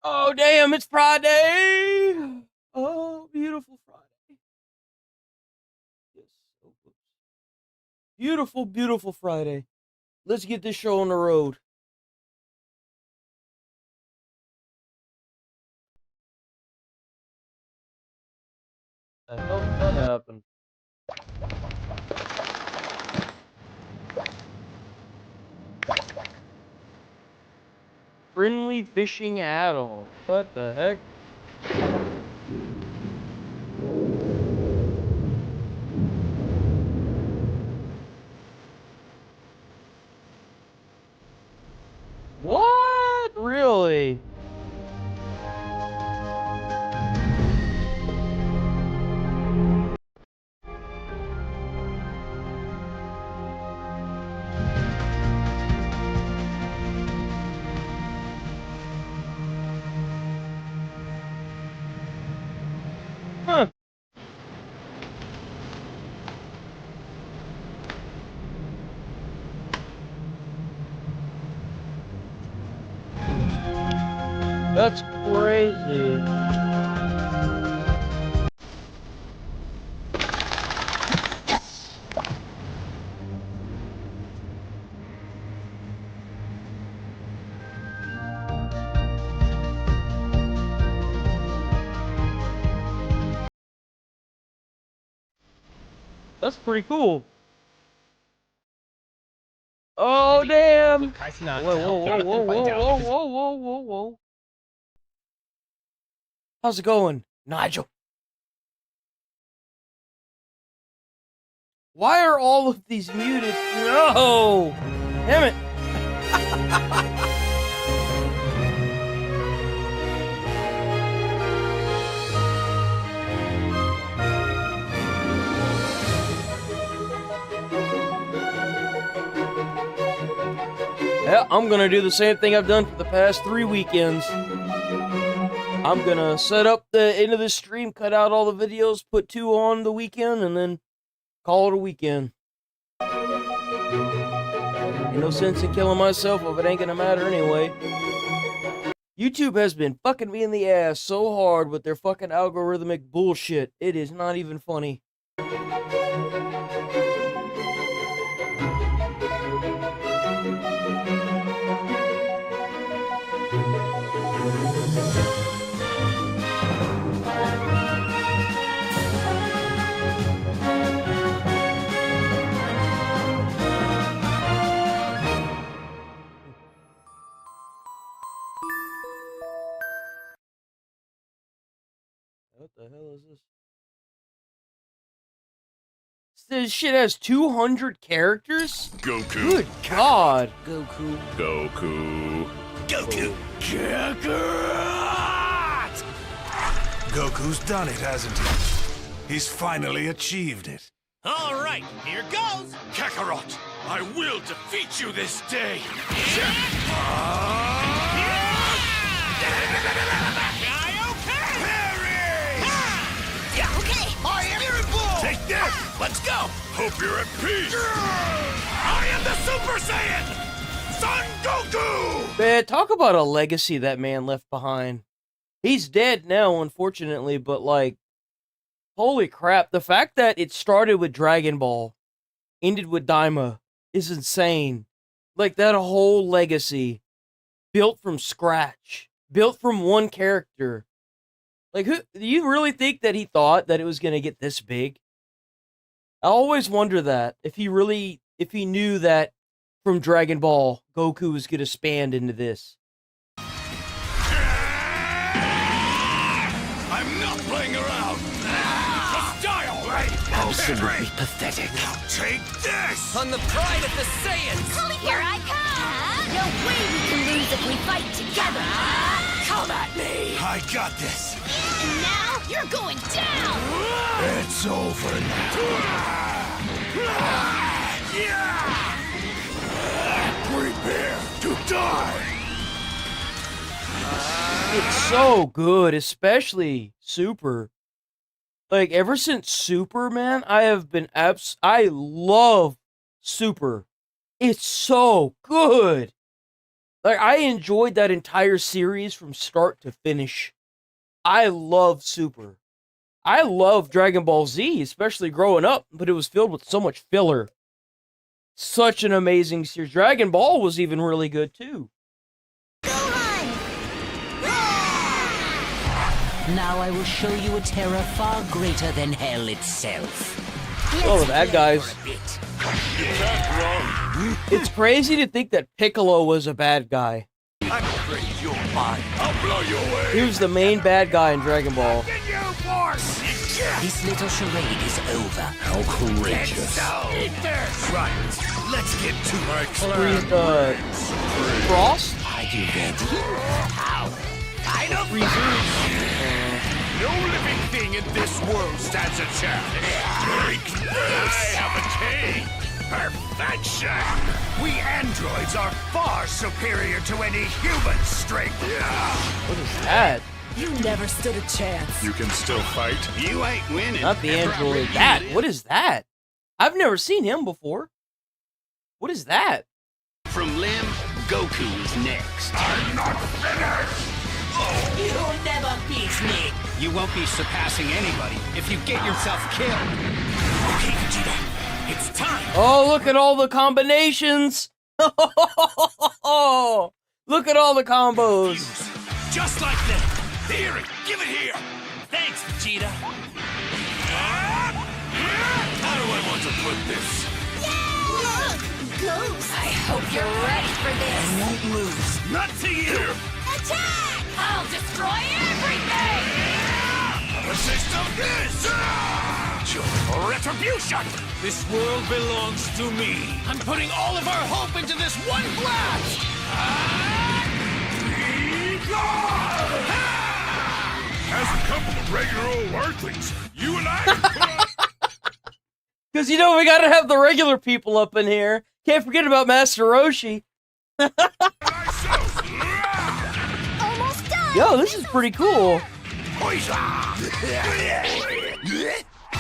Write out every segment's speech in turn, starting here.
Oh, damn, it's Friday. Oh, beautiful Friday. Yes. Oh, beautiful, beautiful Friday. Let's get this show on the road. I hope that happened. Friendly fishing add-on. What the heck? What? Really? Huh. That's crazy. That's pretty cool. Oh, damn. Whoa, whoa, whoa, whoa, whoa, whoa, whoa, whoa, whoa. How's it going, Nigel? Why are all of these muted? No! Damn it! Yeah, I'm gonna do the same thing I've done for the past 3 weekends. I'm gonna set up the end of the stream, cut out all the videos, put 2 on the weekend, and then call it a weekend. Ain't no sense in killing myself if it ain't gonna matter anyway. YouTube has been fucking me in the ass so hard with their fucking algorithmic bullshit. It is not even funny. What the hell is this? This shit has 200 characters? Goku. Good God. Goku. Goku. Goku. Kakarot! Goku's done it, hasn't he? He's finally achieved it. All right, here goes. Kakarot, I will defeat you this day. Guy, okay. Parry! Yeah, okay. I am Spirit Ball. Take this! Let's go. Hope you're at peace. I am the Super Saiyan! Son Goku! Man, talk about a legacy that man left behind. He's dead now, unfortunately, but like, holy crap. The fact that it started with Dragon Ball, ended with Daima, is insane. Like, that whole legacy, built from scratch, built from one character. Like, who do you really think that he thought that it was gonna get this big? I always wonder that, if he knew that from Dragon Ball, Goku was gonna expand into this. I'm not playing around. The style! Absolutely pathetic. Now take this! On the pride of the Saiyans. Here I come! No way we can lose if we fight together! Come at me. I got this. And now you're going down! It's over now. Prepare to die! It's so good, especially Super. Like, ever since Super, man, I have been I love Super. It's so good. Like, I enjoyed that entire series from start to finish. I love Super. I love Dragon Ball Z, especially growing up, but it was filled with so much filler. Such an amazing series. Dragon Ball was even really good, too. Now I will show you a terror far greater than hell itself. Oh, that guy's... It's crazy to think that Piccolo was a bad guy. I'm afraid you're mine. I'll blow you away. He was the main bad guy in Dragon Ball. This little charade is over. How courageous. Right, let's get to my plan. Frost? Are you ready? How? Kind of. No living thing in this world stands a chance. I have a king. Perfection. We androids are far superior to any human strength. What is that? You never stood a chance. You can still fight. You ain't winning. Not the android. That. What is that? I've never seen him before. What is that? From Lim, Goku is next. I'm not finished. You'll never beat me. You won't be surpassing anybody if you get yourself killed. Okay, Vegeta. It's time. Oh, look at all the combinations. Look at all the combos. Just like that. Here, give it here. Thanks, Vegeta. How do I want to put this? Look! Ghost! I hope you're ready for this. I won't lose. Not to you. Attack! I'll destroy everything. A taste of this. Joyful retribution. This world belongs to me. I'm putting all of our hope into this one blast. As a couple of regular old Earthlings, you and I. Because, you know, we gotta have the regular people up in here. Can't forget about Master Roshi. Almost done! Yo, this is pretty cool.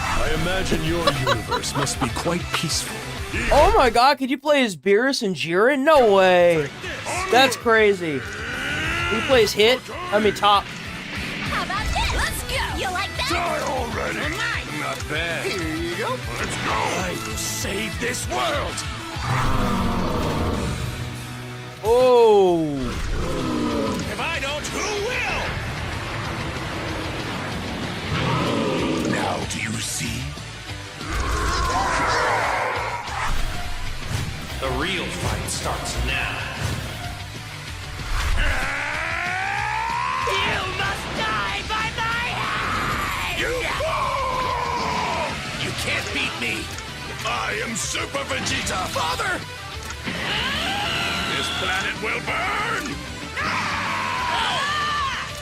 I imagine your universe must be quite peaceful. Oh my god, could you play as Beerus and Jiren? No way. That's crazy. Can you play as Hit? I mean, Top. How about this? Let's go! You like that? Die already! Mine. Not bad. Here you go. Let's go. I will save this world. Oh. If I don't, who will? Now do you see? The real fight starts now. You must die by my hand! You fool! You can't beat me. I am Super Vegeta. Father! This planet will burn!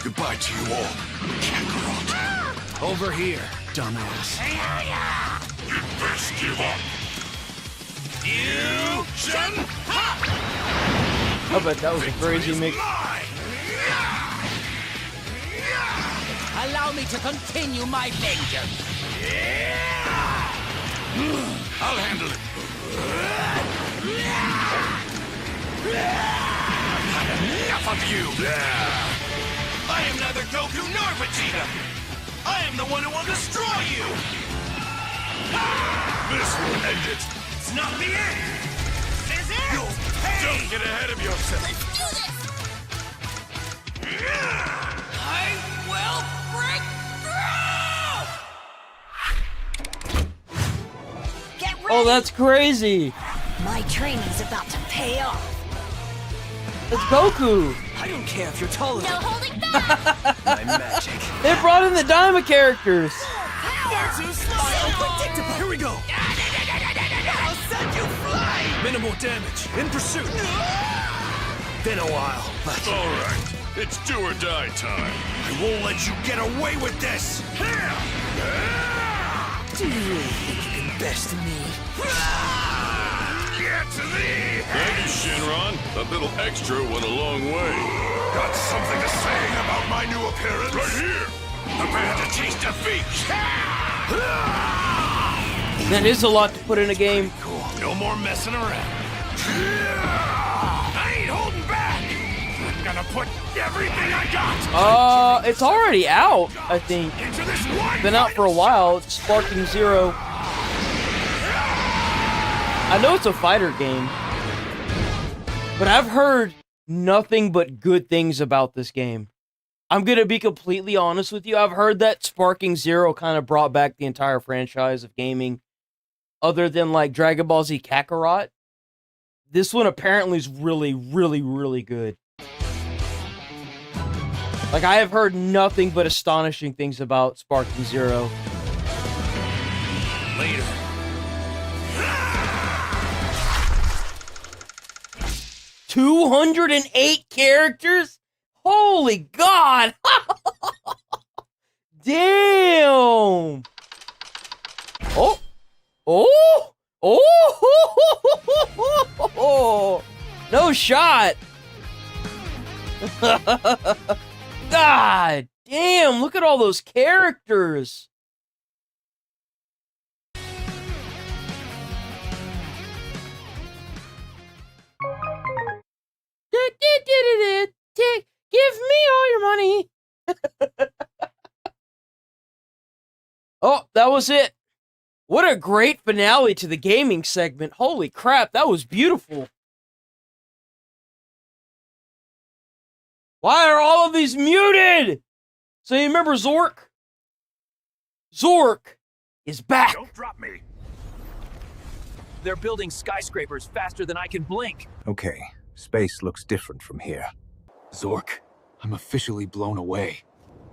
Goodbye to you all, Kakarot. Over here, dumbass. You best give up. Fusion! I bet that was a crazy mix. Allow me to continue my vengeance. I'll handle it. I've had enough of you. I am neither Goku nor Vegeta. I am the one who will destroy you. This will end it. It's not the end. Is it? You'll pay. Don't get ahead of yourself. Let's do this! I will break through! Get ready! Oh, that's crazy. My training's about to pay off. It's Goku. I don't care if you're taller No holding back! my magic. They brought in the Daima characters. Power! Unpredictable. Here we go. I'll send you flying. Minimal damage. In pursuit. Been a while, but All right, it's do or die time. I won't let you get away with this. do you really think you can best me? Get to thee! Thank you, Shinron. A little extra went a long way. Got something to say about my new appearance? Right here. Prepare to taste defeat. That is a lot to put in a game. Cool. No more messing around. I ain't holding back. gonna put everything I got It's already out, I think. into this one. Been out for a while. It's Sparking Zero. I know it's a fighter game, but I've heard nothing but good things about this game. I'm gonna be completely honest with you. I've heard that Sparking Zero kind of brought back the entire franchise of gaming, other than like Dragon Ball Z Kakarot. This one apparently is really, really, really good. Like, I have heard nothing but astonishing things about Sparking Zero. Later. 208 characters? Holy God! Damn! Oh! Oh! Oh! No shot! God damn, look at all those characters! Give me all your money! Oh, that was it. What a great finale to the gaming segment. Holy crap, that was beautiful. Why are all of these muted? So you remember Zork? Zork is back. Don't drop me. They're building skyscrapers faster than I can blink. Okay, space looks different from here. Zork, I'm officially blown away.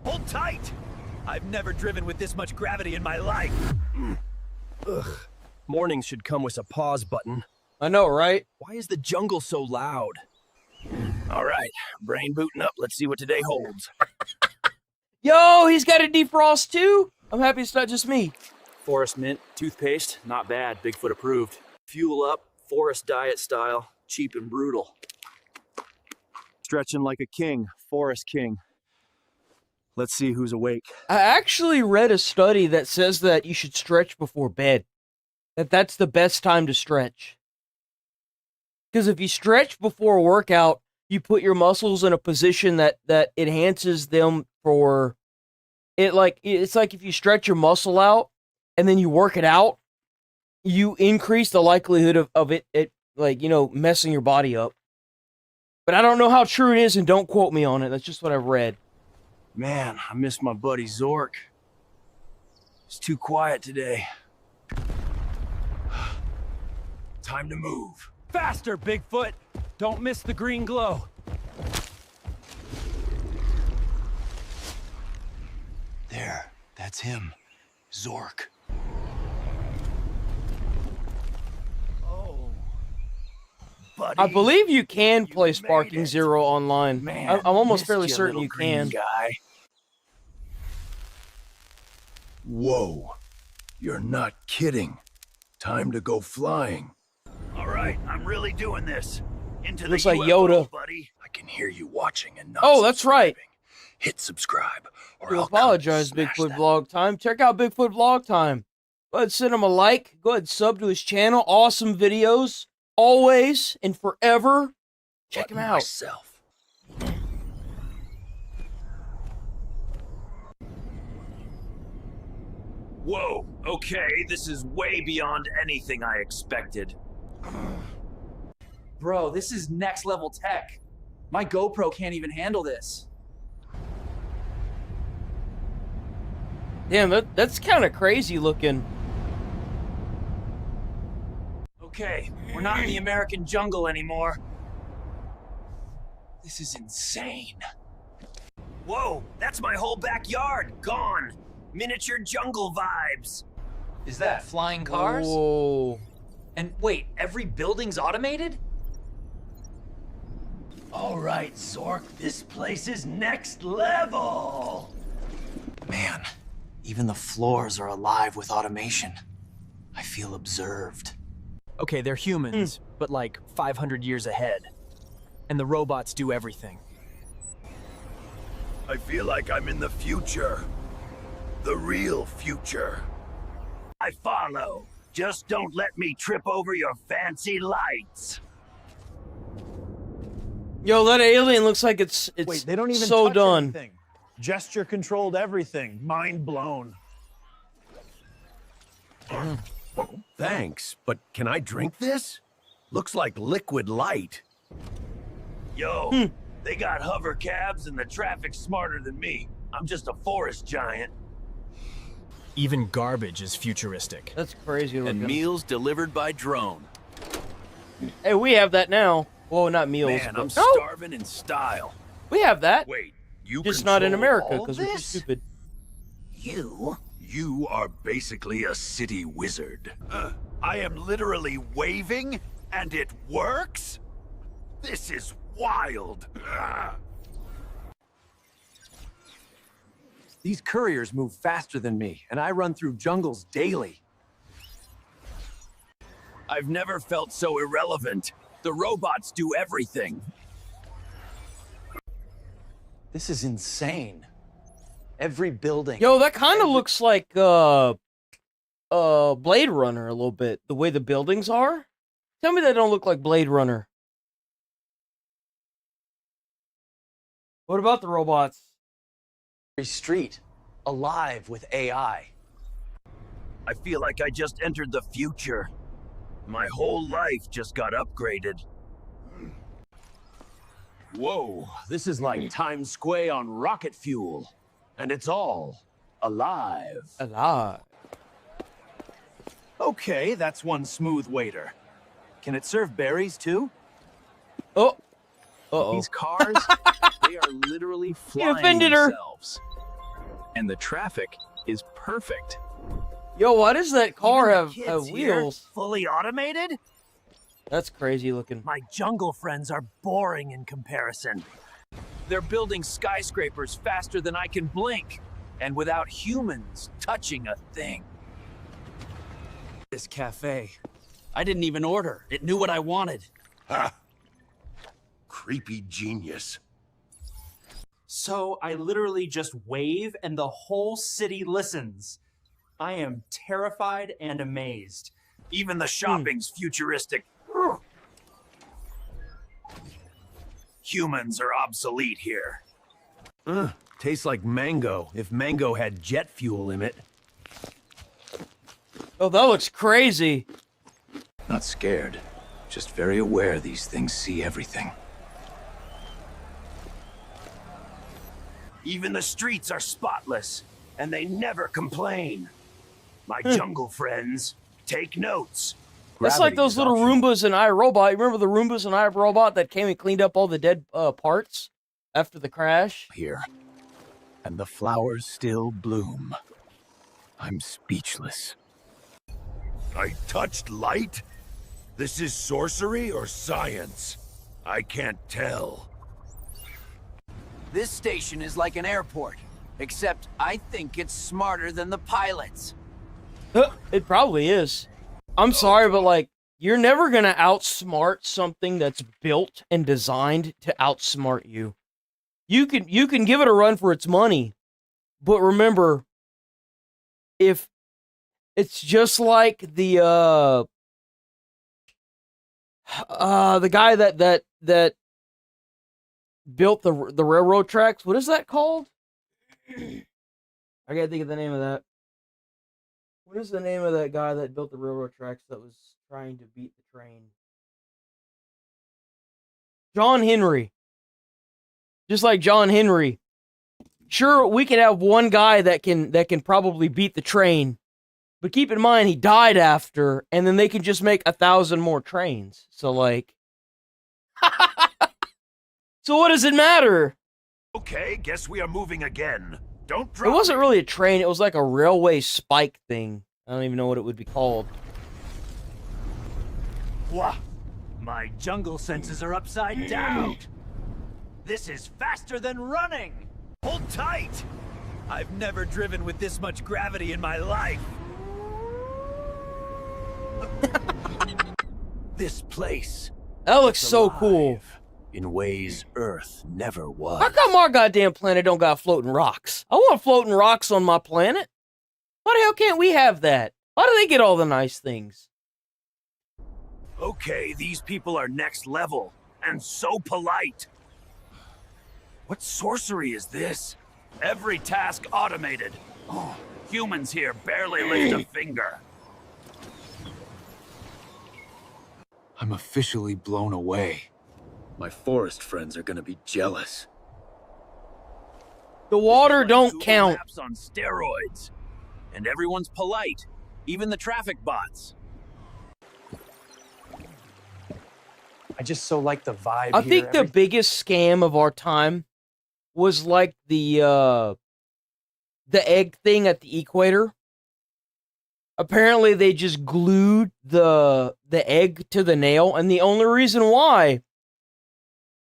Hold tight! I've never driven with this much gravity in my life. Ugh. Mornings should come with a pause button. I know, right? Why is the jungle so loud? All right, brain booting up. Let's see what today holds. Yo, he's got a defrost too? I'm happy it's not just me. Forest mint, toothpaste, not bad. Bigfoot approved. Fuel up, forest diet style, cheap and brutal. Stretching like a king, forest king. Let's see who's awake. I actually read a study that says that you should stretch before bed. That's the best time to stretch. Because if you stretch before a workout, you put your muscles in a position that enhances them for it. Like, it's like if you stretch your muscle out and then you work it out, you increase the likelihood of it like, you know, messing your body up. But I don't know how true it is, and don't quote me on it. That's just what I've read. Man, I miss my buddy Zork. It's too quiet today. Time to move. Faster, Bigfoot! Don't miss the green glow. There, that's him. Zork. Oh, buddy. I believe you can play made Sparking it. Zero online. Man, I'm almost missed fairly you, certain little you green can. Guy. Whoa. You're not kidding. Time to go flying. All right, I'm really doing this. Into Looks the like UFO, Yoda. buddy. I can hear you watching and not Oh, that's right. subscribing. Hit subscribe or I I'll apologize, come smash Bigfoot that. Vlog Time. Check out Bigfoot Vlog Time. Go ahead and send him a like. Go ahead and sub to his channel. Awesome videos. Always and forever. Check him Button out. myself. Whoa, okay, this is way beyond anything I expected. Bro, this is next level tech. My GoPro can't even handle this. Damn, that's kind of crazy looking. Okay, we're not in the American jungle anymore. This is insane. Whoa, that's my whole backyard, gone. Miniature jungle vibes. Is that flying cars? Whoa. And wait, every building's automated? All right, Zork, this place is next level. Man, even the floors are alive with automation. I feel observed. Okay, they're humans, but like 500 years ahead. And the robots do everything. I feel like I'm in the future. The real future. I follow. Just don't let me trip over your fancy lights. Yo, that alien looks like it's Wait, they don't even so touch done. anything. Gesture controlled everything. Mind blown. Thanks, but can I drink this? Looks like liquid light. Yo, they got hover cabs and the traffic's smarter than me. I'm just a forest giant. Even garbage is futuristic. That's crazy looking. And meals delivered by drone. Hey, we have that now. Well, not meals. Man, but... I'm No, starving in style. we have that. Wait, you Just not in control America all because we're too this? stupid. You are basically a city wizard. I am literally waving, and it works? This is wild. These couriers move faster than me, and I run through jungles daily. I've never felt so irrelevant. The robots do everything. This is insane. Every building. Yo, that kind of looks like Blade Runner a little bit. The way the buildings are. Tell me they don't look like Blade Runner. What about the robots? Every street alive with AI. I feel like I just entered the future. My whole life just got upgraded. Whoa, this is like Times Square on rocket fuel. And it's all alive. Alive. Okay, that's one smooth waiter. Can it serve berries too? Oh. Uh-oh. These cars, they are literally flying offended her. themselves. And the traffic is perfect. Yo, why does that car Even the have kids here, wheels? fully automated? That's crazy looking. My jungle friends are boring in comparison. They're building skyscrapers faster than I can blink, and without humans touching a thing. This cafe. I didn't even order. It knew what I wanted. Ha! Creepy genius. So I literally just wave and the whole city listens. I am terrified and amazed. Even the shopping's futuristic. Humans are obsolete here. Tastes like mango, if mango had jet fuel in it. Oh, that looks crazy. Not scared, just very aware these things see everything. Even the streets are spotless, and they never complain. My jungle friends, take notes. That's like those little Roombas in iRobot. You remember the Roombas in iRobot that came and cleaned up all the dead parts after the crash? Here. And the flowers still bloom. I'm speechless. I touched light? This is sorcery or science? I can't tell. This station is like an airport, except I think it's smarter than the pilots. It probably is. I'm sorry, but like, you're never gonna outsmart something that's built and designed to outsmart you. You can give it a run for its money, but remember, if it's just like the guy that built the railroad tracks. What is that called? I gotta think of the name of that. What is the name of that guy that built the railroad tracks that was trying to beat the train? John Henry. Just like John Henry. Sure, we can have one guy that can probably beat the train, but keep in mind he died after, and then they can just make 1,000 more trains. So like, so what does it matter? Okay, guess we are moving again. Don't drop. It wasn't really a train, it was like a railway spike thing. I don't even know what it would be called. Wah! My jungle senses are upside down. This is faster than running. Hold tight! I've never driven with this much gravity in my life. This place. That looks so cool. In ways Earth never was. How come our goddamn planet don't got floating rocks? I want floating rocks on my planet. Why the hell can't we have that? Why do they get all the nice things? Okay, these people are next level. and so polite. What sorcery is this? Every task automated. Oh, humans here barely lift a finger. I'm officially blown away. My forest friends are gonna be jealous. The water don't Google count. Maps on steroids. And everyone's polite, even the traffic bots. I just so like the vibe I here. think the biggest scam of our time was like the egg thing at the equator. Apparently they just glued the egg to the nail, and the only reason why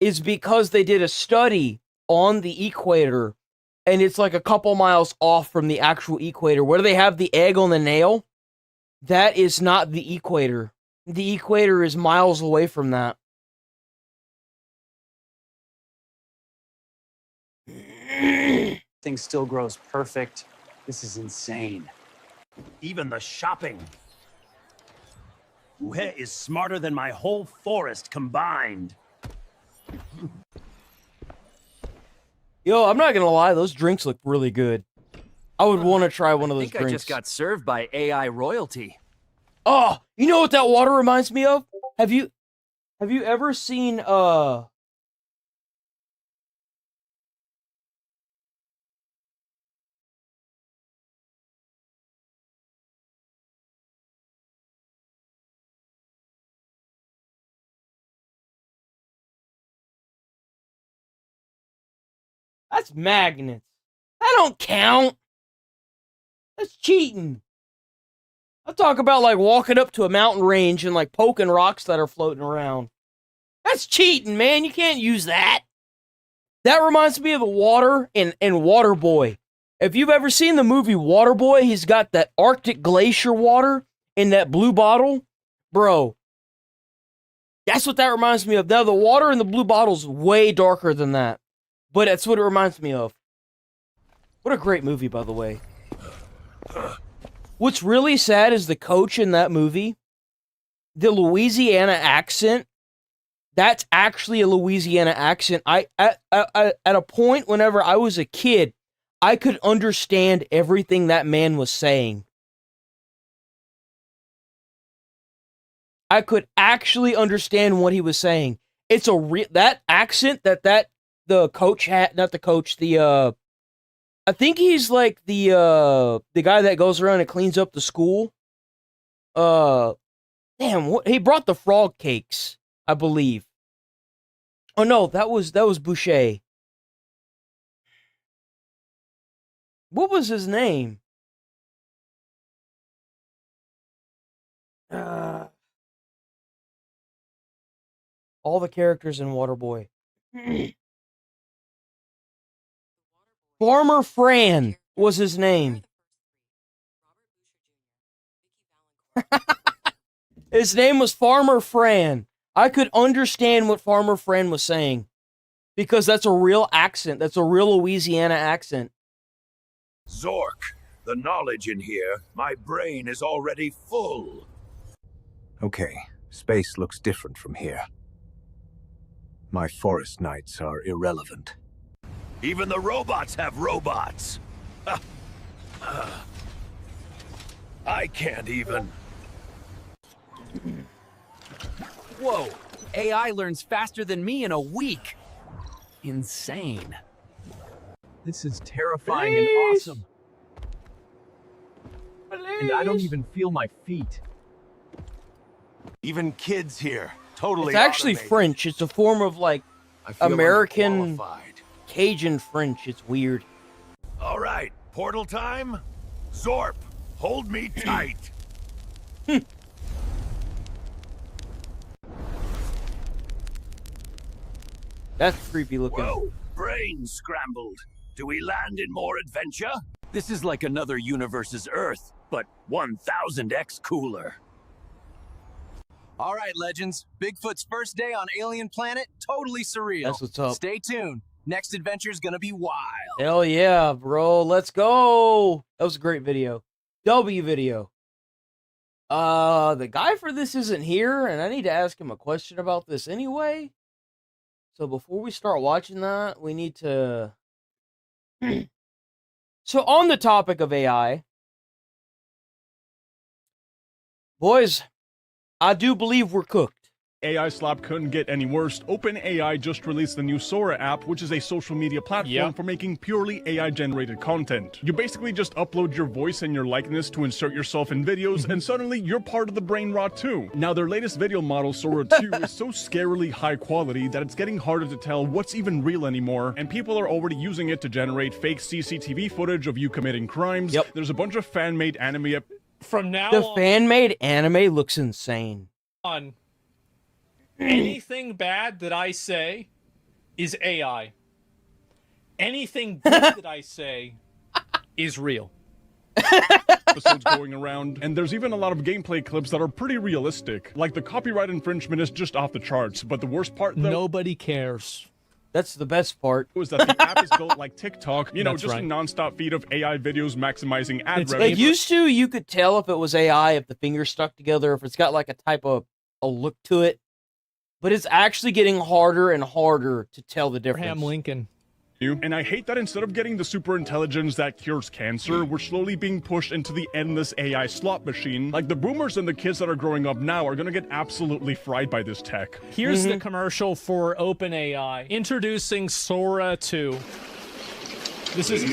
is because they did a study on the equator, and it's like a couple miles off from the actual equator. Where they have the egg on the nail, that is not the equator. The equator is miles away from that. thing still grows perfect. This is insane. Even the shopping. Uhe is smarter than my whole forest combined. Yo, I'm not gonna lie, those drinks look really good. I would want to try one of those drinks. I just got served by AI royalty. Oh, you know what that water reminds me of? Have you ever seen That's magnets. That don't count. That's cheating. I'm talking about like walking up to a mountain range and like poking rocks that are floating around. That's cheating, man. You can't use that. That reminds me of the water in Waterboy. If you've ever seen the movie Waterboy, he's got that Arctic glacier water in that blue bottle. Bro, that's what that reminds me of. Now, the water in the blue bottle's way darker than that. But that's what it reminds me of. What a great movie, by the way. What's really sad is the coach in that movie, the Louisiana accent, that's actually a Louisiana accent. At a point whenever I was a kid, I could understand everything that man was saying. I could actually understand what he was saying. It's that accent that the coach had, not the coach, I think he's like the guy that goes around and cleans up the school. Damn, he brought the frog cakes, I believe. Oh no, that was Boucher. What was his name? All the characters in Waterboy. Farmer Fran was his name. His name was Farmer Fran. I could understand what Farmer Fran was saying. Because that's a real accent. That's a real Louisiana accent. Zork, the knowledge in here, my brain is already full. Okay, space looks different from here. My forest nights are irrelevant. Even the robots have robots. I can't even. Whoa, AI learns faster than me in a week. Insane. This is terrifying and awesome. And I don't even feel my feet. Even kids here, totally. It's actually automated. French. It's a form of like American Cajun French. It's weird. All right, portal time. Zorp, hold me tight. That's creepy looking. Whoa, brain scrambled. Do we land in more adventure? This is like another universe's Earth, but 1000x cooler. All right, legends. Bigfoot's first day on alien planet, totally surreal. That's what's up. Stay tuned. Next adventure's gonna be wild. Hell yeah, bro. Let's go. That was a great video. W video. The guy for this isn't here, and I need to ask him a question about this anyway. So before we start watching that, we need to... So on the topic of AI, boys, I do believe we're cooked. AI slap couldn't get any worse. OpenAI just released the new Sora app, which is a social media platform for making purely AI-generated content. You basically just upload your voice and your likeness to insert yourself in videos, and suddenly you're part of the brain rot too. Now, their latest video model, Sora 2, is so scarily high quality that it's getting harder to tell what's even real anymore, and people are already using it to generate fake CCTV footage of you committing crimes. Yep. There's a bunch of fan-made anime... From now The on... fan-made anime looks insane. Anything bad that I say is AI. Anything good that I say is real. Episodes going around, and there's even a lot of gameplay clips that are pretty realistic. Like, the copyright infringement is just off the charts, but the worst part, though... Nobody cares. That's the best part. ...is that the app is built like TikTok, you know, That's just right. a non-stop feed of AI videos maximizing ad It's revenue. Like, used to, you could tell if it was AI, if the fingers stuck together, if it's got, like, a type of a look to it. But it's actually getting harder and harder to tell the difference. Abraham Lincoln. And I hate that instead of getting the super intelligence that cures cancer, we're slowly being pushed into the endless AI slot machine. Like, the boomers and the kids that are growing up now are gonna get absolutely fried by this tech. Here's the commercial for OpenAI. Introducing Sora 2. This is...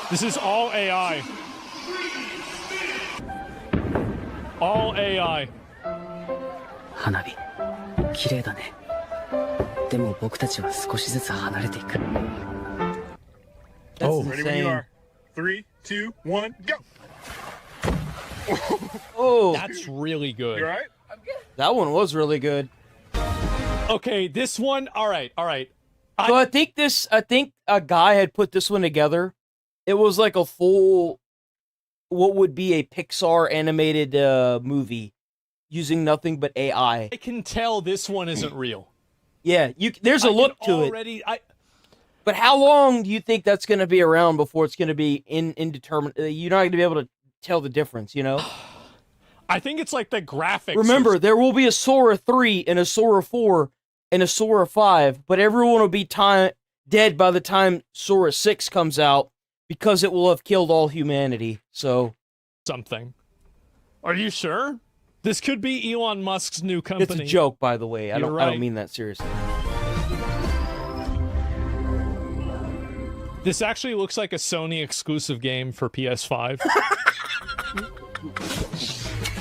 This is all AI. All AI. 花火綺麗だねでも僕たちは少しずつ離れていく That's Ready when you insane. are. 3, 2, 1, go! Oh, That's really good. You alright? that one was really good. Okay, this one, all right. So I think a guy had put this one together. It was like a full, what would be a Pixar animated movie using nothing but AI. I can tell this one isn't real. Yeah, there's a look to it. But how long do you think that's going to be around before it's going to be indeterminate? You're not going to be able to tell the difference, you know? I think it's like the graphics. Remember, there will be a Sora 3 and a Sora 4 and a Sora 5, but everyone will be dead by the time Sora 6 comes out because it will have killed all humanity. So, something. Are you sure? This could be Elon Musk's new company. it's a joke, by the way. I You're don't right. mean that seriously. This actually looks like a Sony exclusive game for PS5.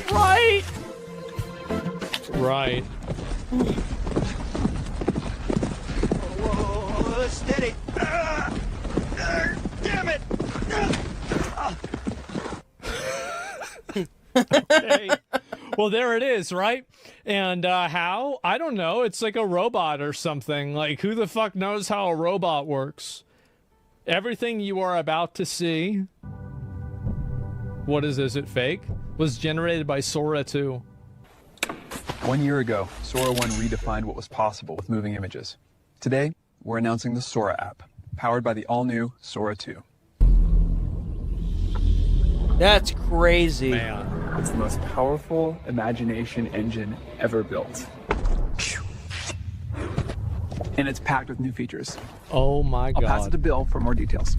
Right. Right. Whoa, steady. Damn it! Okay. Well, there it is, right? And how? I don't know. It's like a robot or something. Like, who the fuck knows how a robot works? Everything you are about to see... What is this? Is it fake? Was generated by Sora 2. 1 year ago, Sora 1 redefined what was possible with moving images. Today, we're announcing the Sora app, powered by the all-new Sora 2. That's crazy. Man. It's the most powerful imagination engine ever built. And it's packed with new features. Oh my god. I'll pass it to Bill for more details.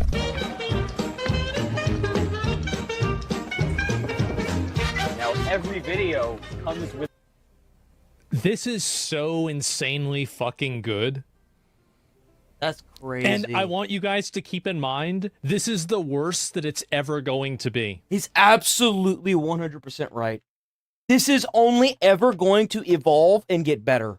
Now, every video comes with... This is so insanely fucking good. That's crazy. And I want you guys to keep in mind, this is the worst that it's ever going to be. He's absolutely 100% right. This is only ever going to evolve and get better.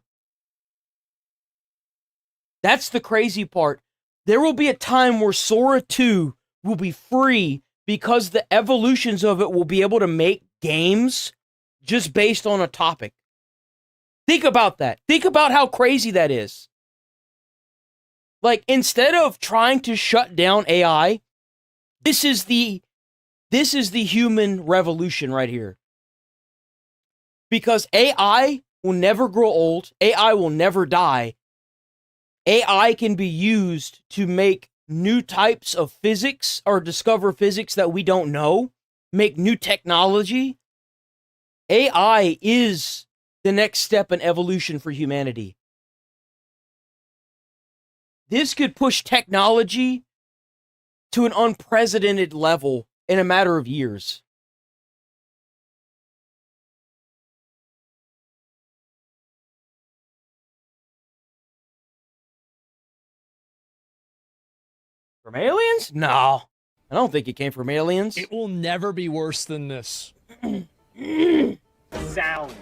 That's the crazy part. There will be a time where Sora 2 will be free because the evolutions of it will be able to make games just based on a topic. Think about that. Think about how crazy that is. Like, instead of trying to shut down AI, this is the human revolution right here. Because AI will never grow old. AI will never die. AI can be used to make new types of physics or discover physics that we don't know, make new technology. AI is the next step in evolution for humanity. This could push technology to an unprecedented level in a matter of years. From aliens? No. I don't think it came from aliens. It will never be worse than this. Sound.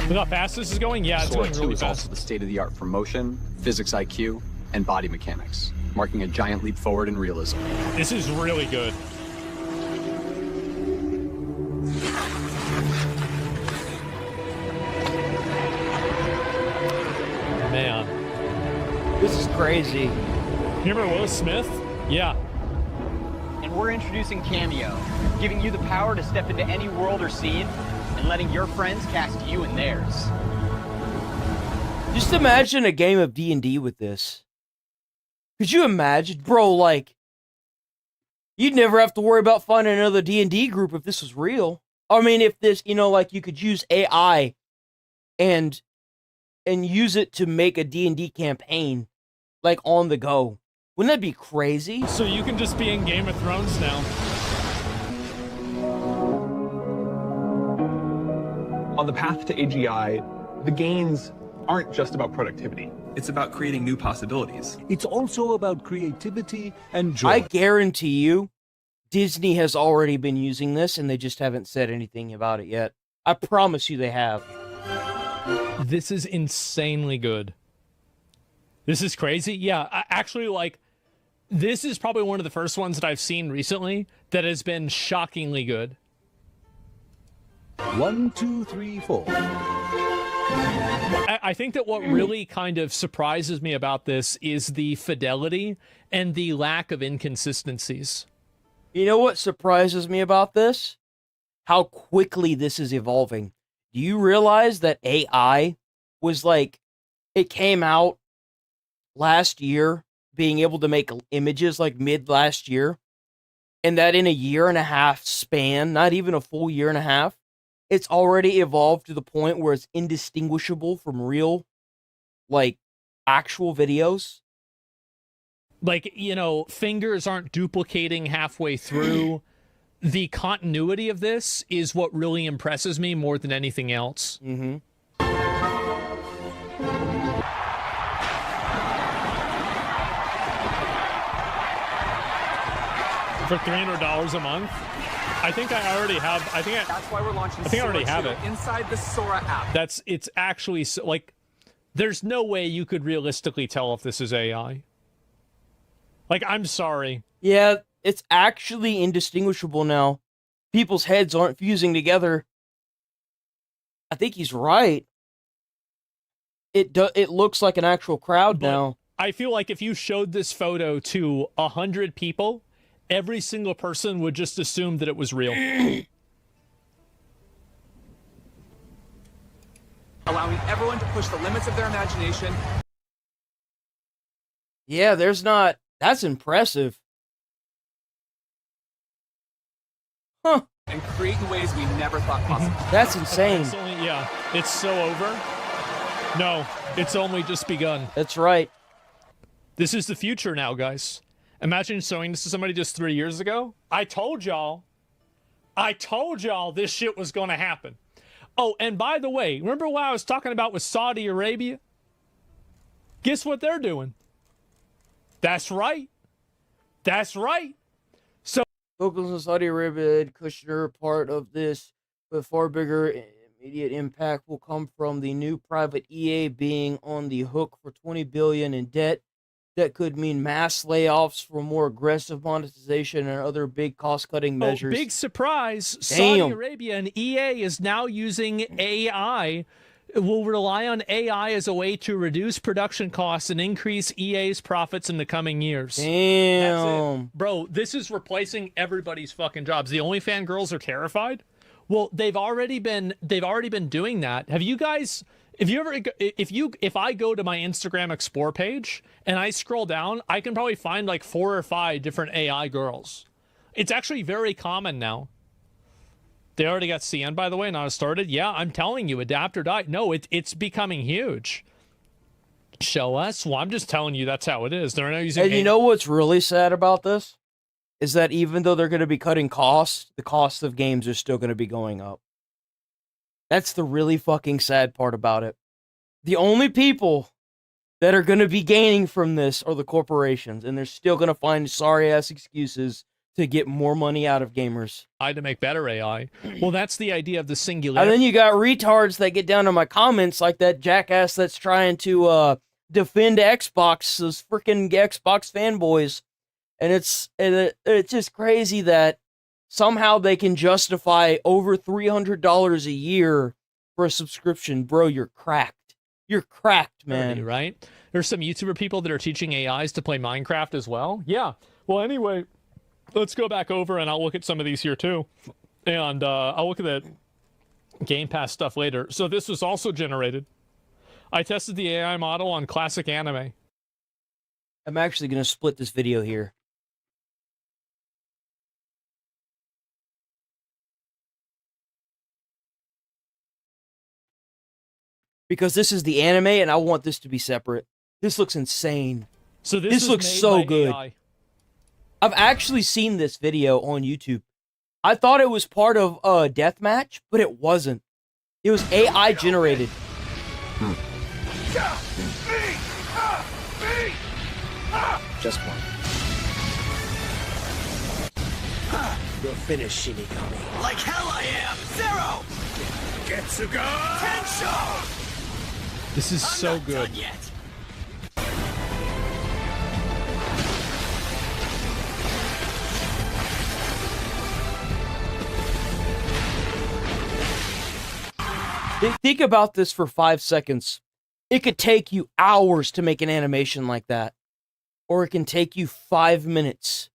Look how fast this is going? Yeah, it's Sora going 2 really is fast. also the state-of-the-art for motion, physics IQ, and body mechanics, marking a giant leap forward in realism. This is really good. Man. This is crazy. You remember Will Smith? Yeah. And we're introducing Cameo, giving you the power to step into any world or scene and letting your friends cast you in theirs. Just imagine a game of D&D with this. Could you imagine? Bro, like, you'd never have to worry about finding another D&D group if this was real. I mean, if this, you know, like, you could use AI and use it to make a D&D campaign, like, on the go. Wouldn't that be crazy? So you can just be in Game of Thrones now. On the path to AGI, the gains aren't just about productivity. It's about creating new possibilities. It's also about creativity and joy. I guarantee you, Disney has already been using this and they just haven't said anything about it yet. I promise you they have. This is insanely good. This is crazy. Yeah, actually, like, this is probably one of the first ones that I've seen recently that has been shockingly good. 1, 2, 3, 4. I think that what really kind of surprises me about this is the fidelity and the lack of inconsistencies. You know what surprises me about this? How quickly this is evolving. Do you realize that AI was like, it came out last year, being able to make images like mid last year, and that in a 1.5 year span, not even a full 1.5 years, it's already evolved to the point where it's indistinguishable from real, like, actual videos. Like, you know, fingers aren't duplicating halfway through. The continuity of this is what really impresses me more than anything else. Mm-hmm. For $300 a month? I think I already have. That's why we're launching. I think I already have it inside the Sora app. It's actually so, like, there's no way you could realistically tell if this is AI. Like, I'm sorry. Yeah, it's actually indistinguishable now. People's heads aren't fusing together. I think he's right. It looks like an actual crowd now. I feel like if you showed this photo to 100 people, every single person would just assume that it was real. Allowing everyone to push the limits of their imagination. Yeah, that's impressive. Huh. And create in ways we never thought possible. That's insane. It's so over. No, it's only just begun. That's right. This is the future now, guys. Imagine showing this to somebody just 3 years ago. I told y'all this shit was going to happen. Oh, and by the way, remember what I was talking about with Saudi Arabia? Guess what they're doing? That's right. That's right. So, locals in Saudi Arabia and Kushner part of this, but far bigger immediate impact will come from the new private EA being on the hook for $20 billion in debt. That could mean mass layoffs for more aggressive monetization and other big cost-cutting measures. Oh, big surprise. Damn. Saudi Arabia and EA is now using AI. Will rely on AI as a way to reduce production costs and increase EA's profits in the coming years. Damn. That's it. Bro, this is replacing everybody's fucking jobs. The OnlyFans girls are terrified. Well, they've already been doing that. Have you guys If I go to my Instagram Explore page and I scroll down, I can probably find like 4 or 5 different AI girls. It's actually very common now. They already got CN, by the way, not started. Yeah, I'm telling you, adapt or die. No, it's becoming huge. Show us? Well, I'm just telling you that's how it is. They're not using. And you know what's really sad about this? Is that even though they're going to be cutting costs, the cost of games are still going to be going up. That's the really fucking sad part about it. The only people that are going to be gaining from this are the corporations, and they're still going to find sorry-ass excuses to get more money out of gamers. To make better AI. Well, that's the idea of the singularity. And then you got retards that get down to my comments, like that jackass that's trying to defend Xbox, those freaking Xbox fanboys. And it's just crazy that somehow they can justify over $300 a year for a subscription. Bro, you're cracked. You're cracked, man. Right? There's some YouTuber people that are teaching AIs to play Minecraft as well. Yeah. Well, anyway, let's go back over and I'll look at some of these here too. And I'll look at the Game Pass stuff later. So this was also generated. I tested the AI model on classic anime. I'm actually going to split this video here. Because this is the anime, and I want this to be separate. This looks insane. So this looks so good. AI. I've actually seen this video on YouTube. I thought it was part of Deathmatch, but it wasn't. It was AI generated. Just one. You're finished, Shinigami. Like hell I am! Zero! Getsuga! Tensho! This is so good. Done yet. Think about this for 5 seconds. It could take you hours to make an animation like that. Or it can take you 5 minutes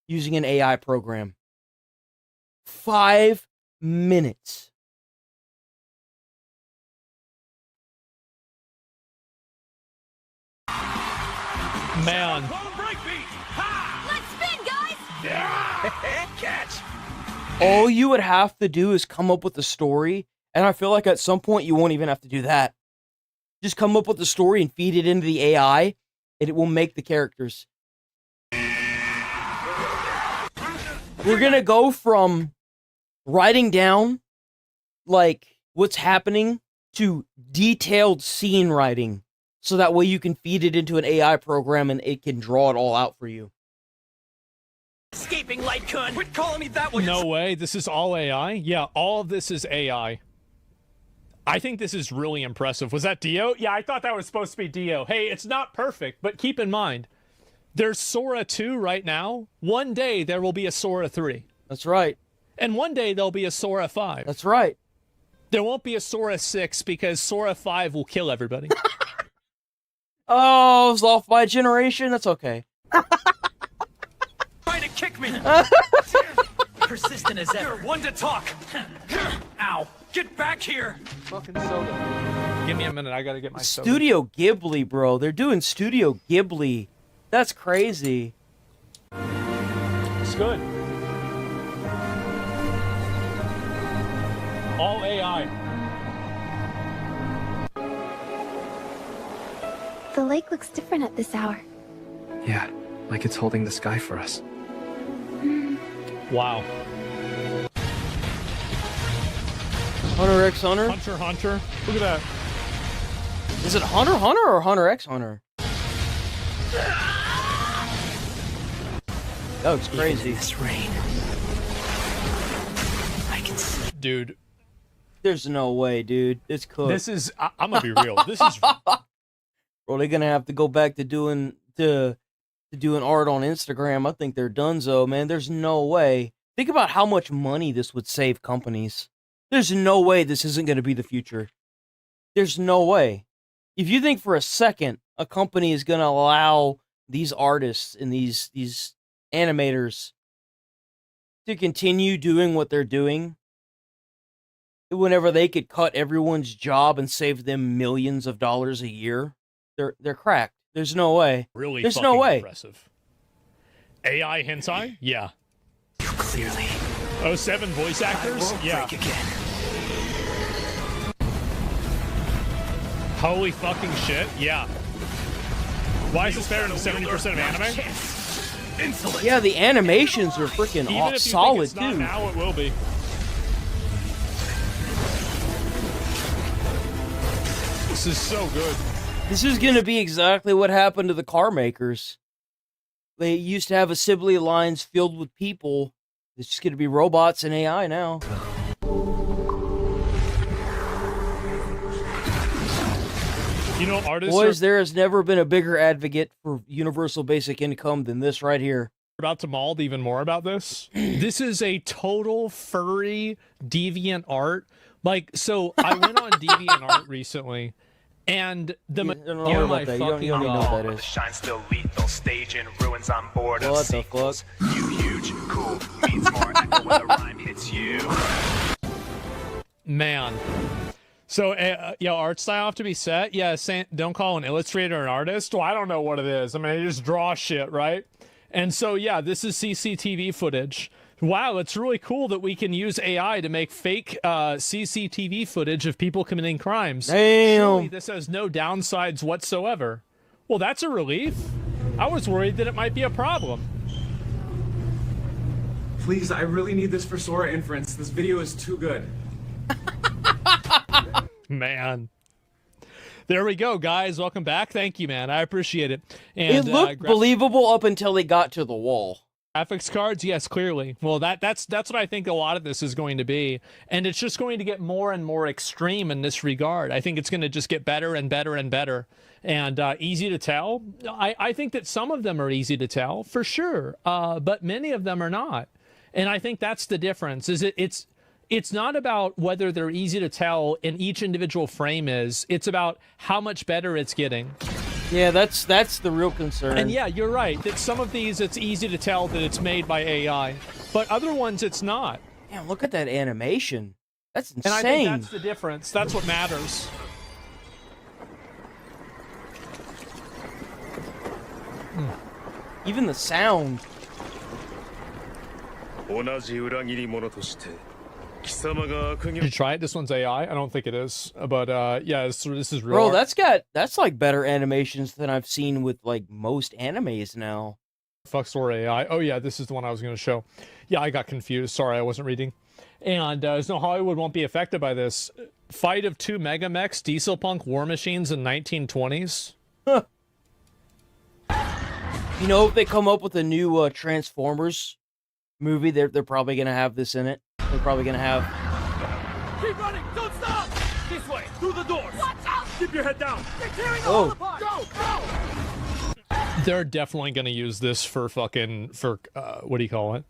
using an AI program. 5 minutes. Man. Let's spin, guys! Catch! All you would have to do is come up with a story, and I feel like at some point you won't even have to do that. Just come up with the story and feed it into the AI, and it will make the characters. We're gonna go from writing down, like, what's happening to detailed scene writing, so that way you can feed it into an AI program and it can draw it all out for you. Escaping light kun! Quit calling me that way! No way. This is all AI? Yeah, all of this is AI. I think this is really impressive. Was that Dio? Yeah, I thought that was supposed to be Dio. Hey, it's not perfect, but keep in mind, there's Sora 2 right now. One day there will be a Sora 3. That's right. And one day there'll be a Sora 5. That's right. There won't be a Sora 6 because Sora 5 will kill everybody. Oh, I was off by a generation? That's okay. Trying to kick me! Persistent as ever. You're one to talk! Ow! Get back here! Fucking soda. Give me a minute, I gotta get my soda. Studio Ghibli, bro. They're doing Studio Ghibli. That's crazy. It's good. All AI. The lake looks different at this hour. Yeah, like it's holding the sky for us. Wow. Hunter x Hunter? Hunter Hunter. Look at that. Is it Hunter Hunter or Hunter x Hunter? That looks crazy. This rain. I can see. Dude. There's no way, dude. It's cooked. This is, I'm gonna be real. This is... Bro, they're gonna have to go back to doing art on Instagram. I think they're donezo, man. There's no way. Think about how much money this would save companies. There's no way this isn't gonna be the future. There's no way. If you think for a second a company is gonna allow these artists and these animators to continue doing what they're doing, whenever they could cut everyone's job and save them millions of dollars a year, they're cracked. There's no way. Really There's fucking no way. impressive. AI hentai? Yeah. You clearly. 07 voice actors? Yeah. Holy fucking shit, yeah. Why is this better than 70% of anime? Yeah, the animations are freaking Even if you solid think it's too. not now, it will be. This is so good. This is going to be exactly what happened to the car makers. They used to have assembly lines filled with people. It's just going to be robots and AI now. You know, artists Boys, there has never been a bigger advocate for universal basic income than this right here. About to mold even more about this. This is a total furry deviant art. Like, so I went on DeviantArt recently, and the don't worry about that. You don't even know what that is. Shine still lethal, stage in ruins on board of What the sequels. fuck? You huge, cool, means more echo when the rhyme hits you. Man. So, yeah, art style have to be set. Yeah, don't call an illustrator an artist. Well, I don't know what it is. I mean, you just draw shit, right? And so, yeah, this is CCTV footage. Wow, it's really cool that we can use AI to make fake CCTV footage of people committing crimes. Damn. Surely this has no downsides whatsoever. Well, that's a relief. I was worried that it might be a problem. Please, I really need this for Sora inference. This video is too good. Man. There we go, guys. Welcome back. Thank you, man. I appreciate it. And, it looked believable up until they got to the wall. Graphics cards, yes, clearly. Well, that's what I think a lot of this is going to be, and it's just going to get more and more extreme in this regard. I think it's going to just get better and better and better, and easy to tell. I think that some of them are easy to tell for sure, but many of them are not, and I think that's the difference. It's not about whether they're easy to tell in each individual frame is. It's about how much better it's getting. Yeah, that's the real concern. And yeah, you're right. That some of these, it's easy to tell that it's made by AI, but other ones, it's not. Damn, look at that animation. That's insane. And I think that's the difference. That's what matters. Even the sound. Did you try it? This one's AI. I don't think it is, but yeah, this is real. Bro, art. that's like better animations than I've seen with like most animes now. Fuck Sora AI. Oh yeah, this is the one I was going to show. Yeah, I got confused. Sorry, I wasn't reading. And so Hollywood won't be affected by this. Fight of two megamechs, diesel punk war machines in 1920s. Huh. You know, if they come up with a new Transformers movie, they're probably gonna have this in it. They're probably gonna have. Keep running! Don't stop! This way, through the doors! Watch out! Keep your head down! They're tearing all apart! Go! Go! They're definitely going to use this for what do you call it?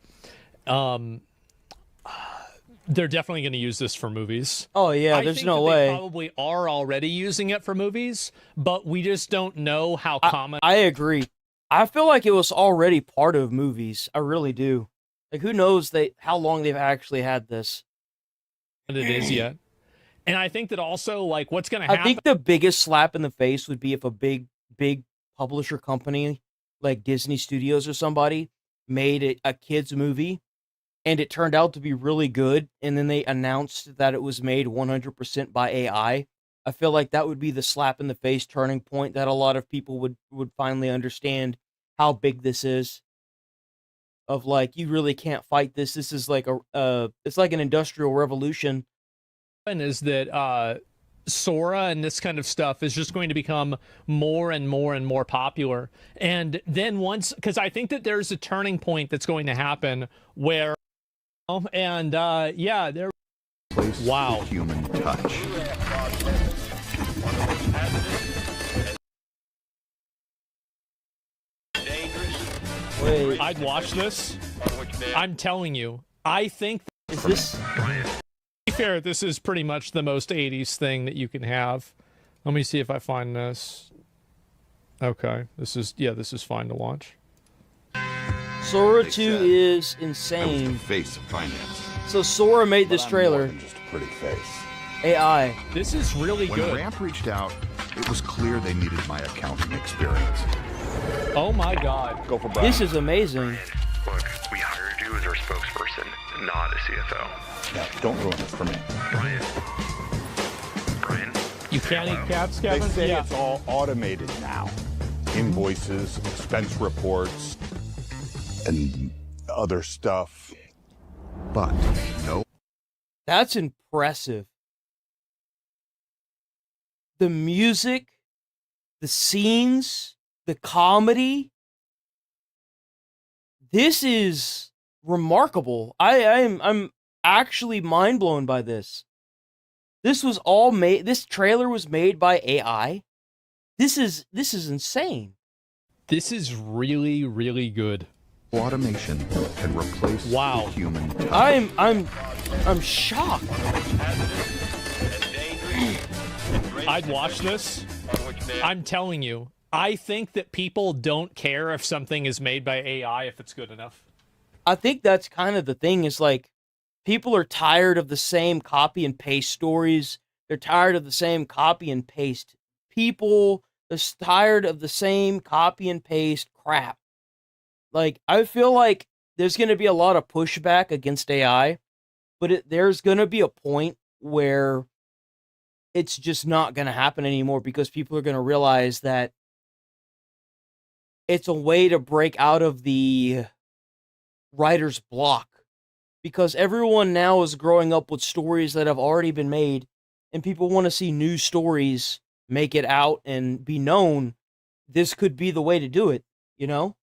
They're definitely going to use this for movies. Oh yeah, there's no way. They probably are already using it for movies, but we just don't know how common. I agree. I feel like it was already part of movies. I really do. Like, who knows how long they've actually had this? It is yet. And I think that also, like, what's going to happen... I think the biggest slap in the face would be if a big publisher company, like Disney Studios or somebody, made a kid's movie, and it turned out to be really good, and then they announced that it was made 100% by AI. I feel like that would be the slap in the face turning point that a lot of people would finally understand how big this is. Of like, you really can't fight this. This is like it's like an industrial revolution. And is that Sora and this kind of stuff is just going to become more and more and more popular. And then once, because I think that there's a turning point that's going to happen where, and yeah, there. Wow. Human touch. Wait. I'd watch this. I'm telling you. I think is this. To be fair, this is pretty much the most 80s thing that you can have. Let me see if I find this. Okay, this is fine to watch. Sora 2 is insane. Face of finance. So Sora made this trailer. Just a pretty face. AI. This is really When good. Ramp reached out, it was clear they needed my accounting experience. Oh my god. Go for Brian. This is amazing. Look, we hired you as our spokesperson, not a CFO. Now, don't ruin this for me. Brian? You can't eat cats, They Kevin? say Yeah. it's all automated now. Invoices, expense reports, and other stuff. But no. That's impressive. The music, the scenes, the comedy. This is remarkable. I'm actually mind blown by this. This was all made. This trailer was made by AI. This is insane. This is really, really good. Automation can replace Wow. the human touch. I'm shocked. I'd watch this. I'm telling you, I think that people don't care if something is made by AI if it's good enough. I think that's kind of the thing is like people are tired of the same copy and paste stories. They're tired of the same copy and paste people. They're tired of the same copy and paste crap. Like, I feel like there's going to be a lot of pushback against AI, but there's going to be a point where it's just not going to happen anymore because people are going to realize that it's a way to break out of the writer's block because everyone now is growing up with stories that have already been made and people want to see new stories make it out and be known. This could be the way to do it, you know?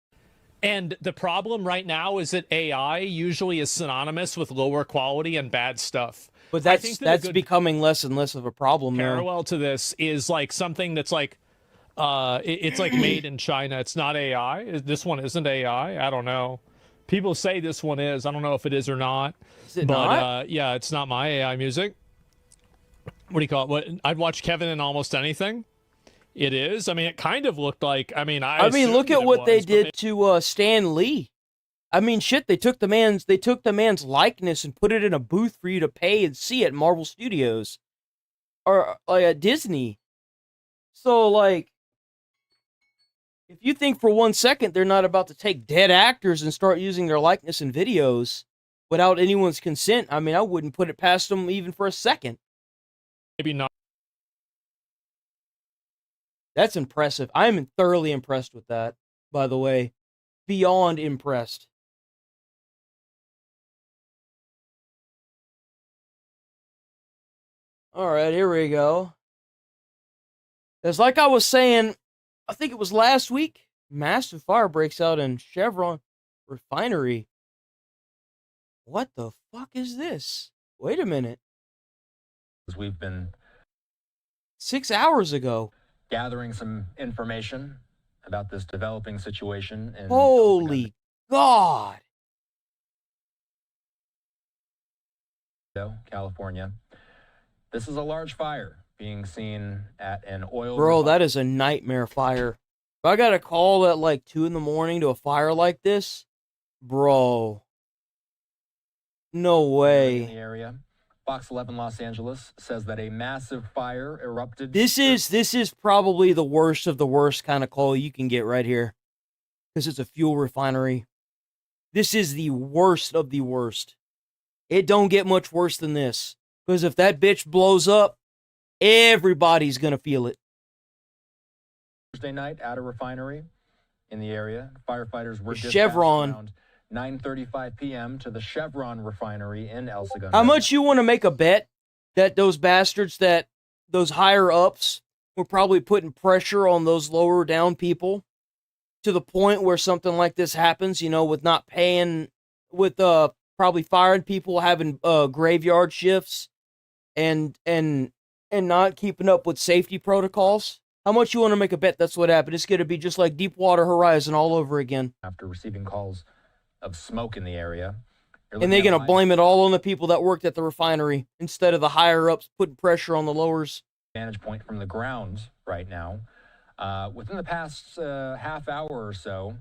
And the problem right now is that AI usually is synonymous with lower quality and bad stuff. But I think that a that's good becoming less and less of a problem now. parallel to this is like something that's like it's like made in China. It's not AI. This one isn't AI. I don't know. People say this one is. I don't know if it is or not. Is it but not? Yeah, it's not my AI music. What do you call it? What I'd watch Kevin in almost anything. It is. I mean, it kind of looked like. I mean, I mean, look assumed at it what they was, but did to Stan Lee. I mean, shit, they took the man's likeness and put it in a booth for you to pay and see at Marvel Studios or like at Disney. So, like, if you think for 1 second they're not about to take dead actors and start using their likeness in videos without anyone's consent, I mean, I wouldn't put it past them even for a second. Maybe not. That's impressive. I'm thoroughly impressed with that, by the way. Beyond impressed. All right, here we go. It's like I was saying, I think it was last week, massive fire breaks out in Chevron refinery. What the fuck is this? Wait a minute. We've been 6 hours ago. gathering some information about this developing situation in Holy God. California. This is a large fire being seen at an oil Bro, that is a nightmare fire. If I got a call at like 2 in the morning to a fire like this, bro. No in way. the area. Fox 11 Los Angeles says that a massive fire erupted. This is probably the worst of the worst kind of call you can get right here. Because it's a fuel refinery. This is the worst of the worst. It don't get much worse than this. Because if that bitch blows up, everybody's gonna feel it. Thursday night at a refinery in the area. Firefighters were dispatched Chevron. around 9:35 p.m. to the Chevron refinery in El Segundo. How much you want to make a bet that those bastards, that those higher ups, were probably putting pressure on those lower down people to the point where something like this happens, you know, with not paying, with probably firing people, having graveyard shifts and not keeping up with safety protocols? How much you want to make a bet that's what happened? It's going to be just like Deepwater Horizon all over again. After receiving calls of smoke in the area. And they're going to blame it all on the people that worked at the refinery instead of the higher ups putting pressure on the lowers. Vantage point from the ground right now. Within the past half hour or so,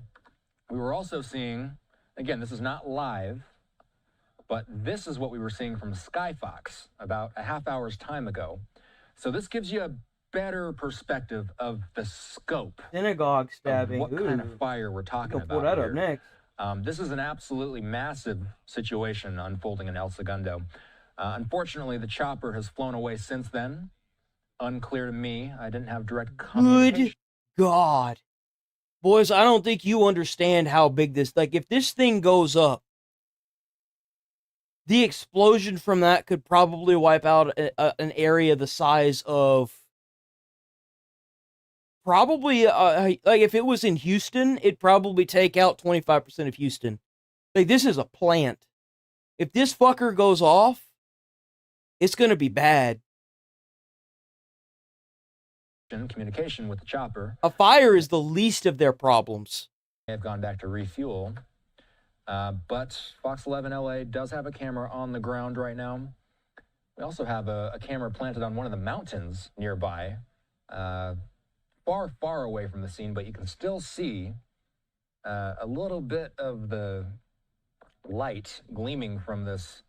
we were also seeing, again, this is not live, But this is what we were seeing from Skyfox about a half hour's time ago. So this gives you a better perspective of the scope. Synagogue stabbing. What kind of fire we're talking about. Pull that here. up next. This is an absolutely massive situation unfolding in El Segundo. Unfortunately, the chopper has flown away since then. Unclear to me. I didn't have direct communication. Good God. Boys, I don't think you understand how big this... Like, if this thing goes up, the explosion from that could probably wipe out an area the size of... Probably, like, if it was in Houston, it'd probably take out 25% of Houston. Like, this is a plant. If this fucker goes off, it's gonna be bad. Communication with the chopper. A fire is the least of their problems. They have gone back to refuel. But Fox 11 LA does have a camera on the ground right now. We also have a camera planted on one of the mountains nearby. Far, far away from the scene, but you can still see a little bit of the light gleaming from this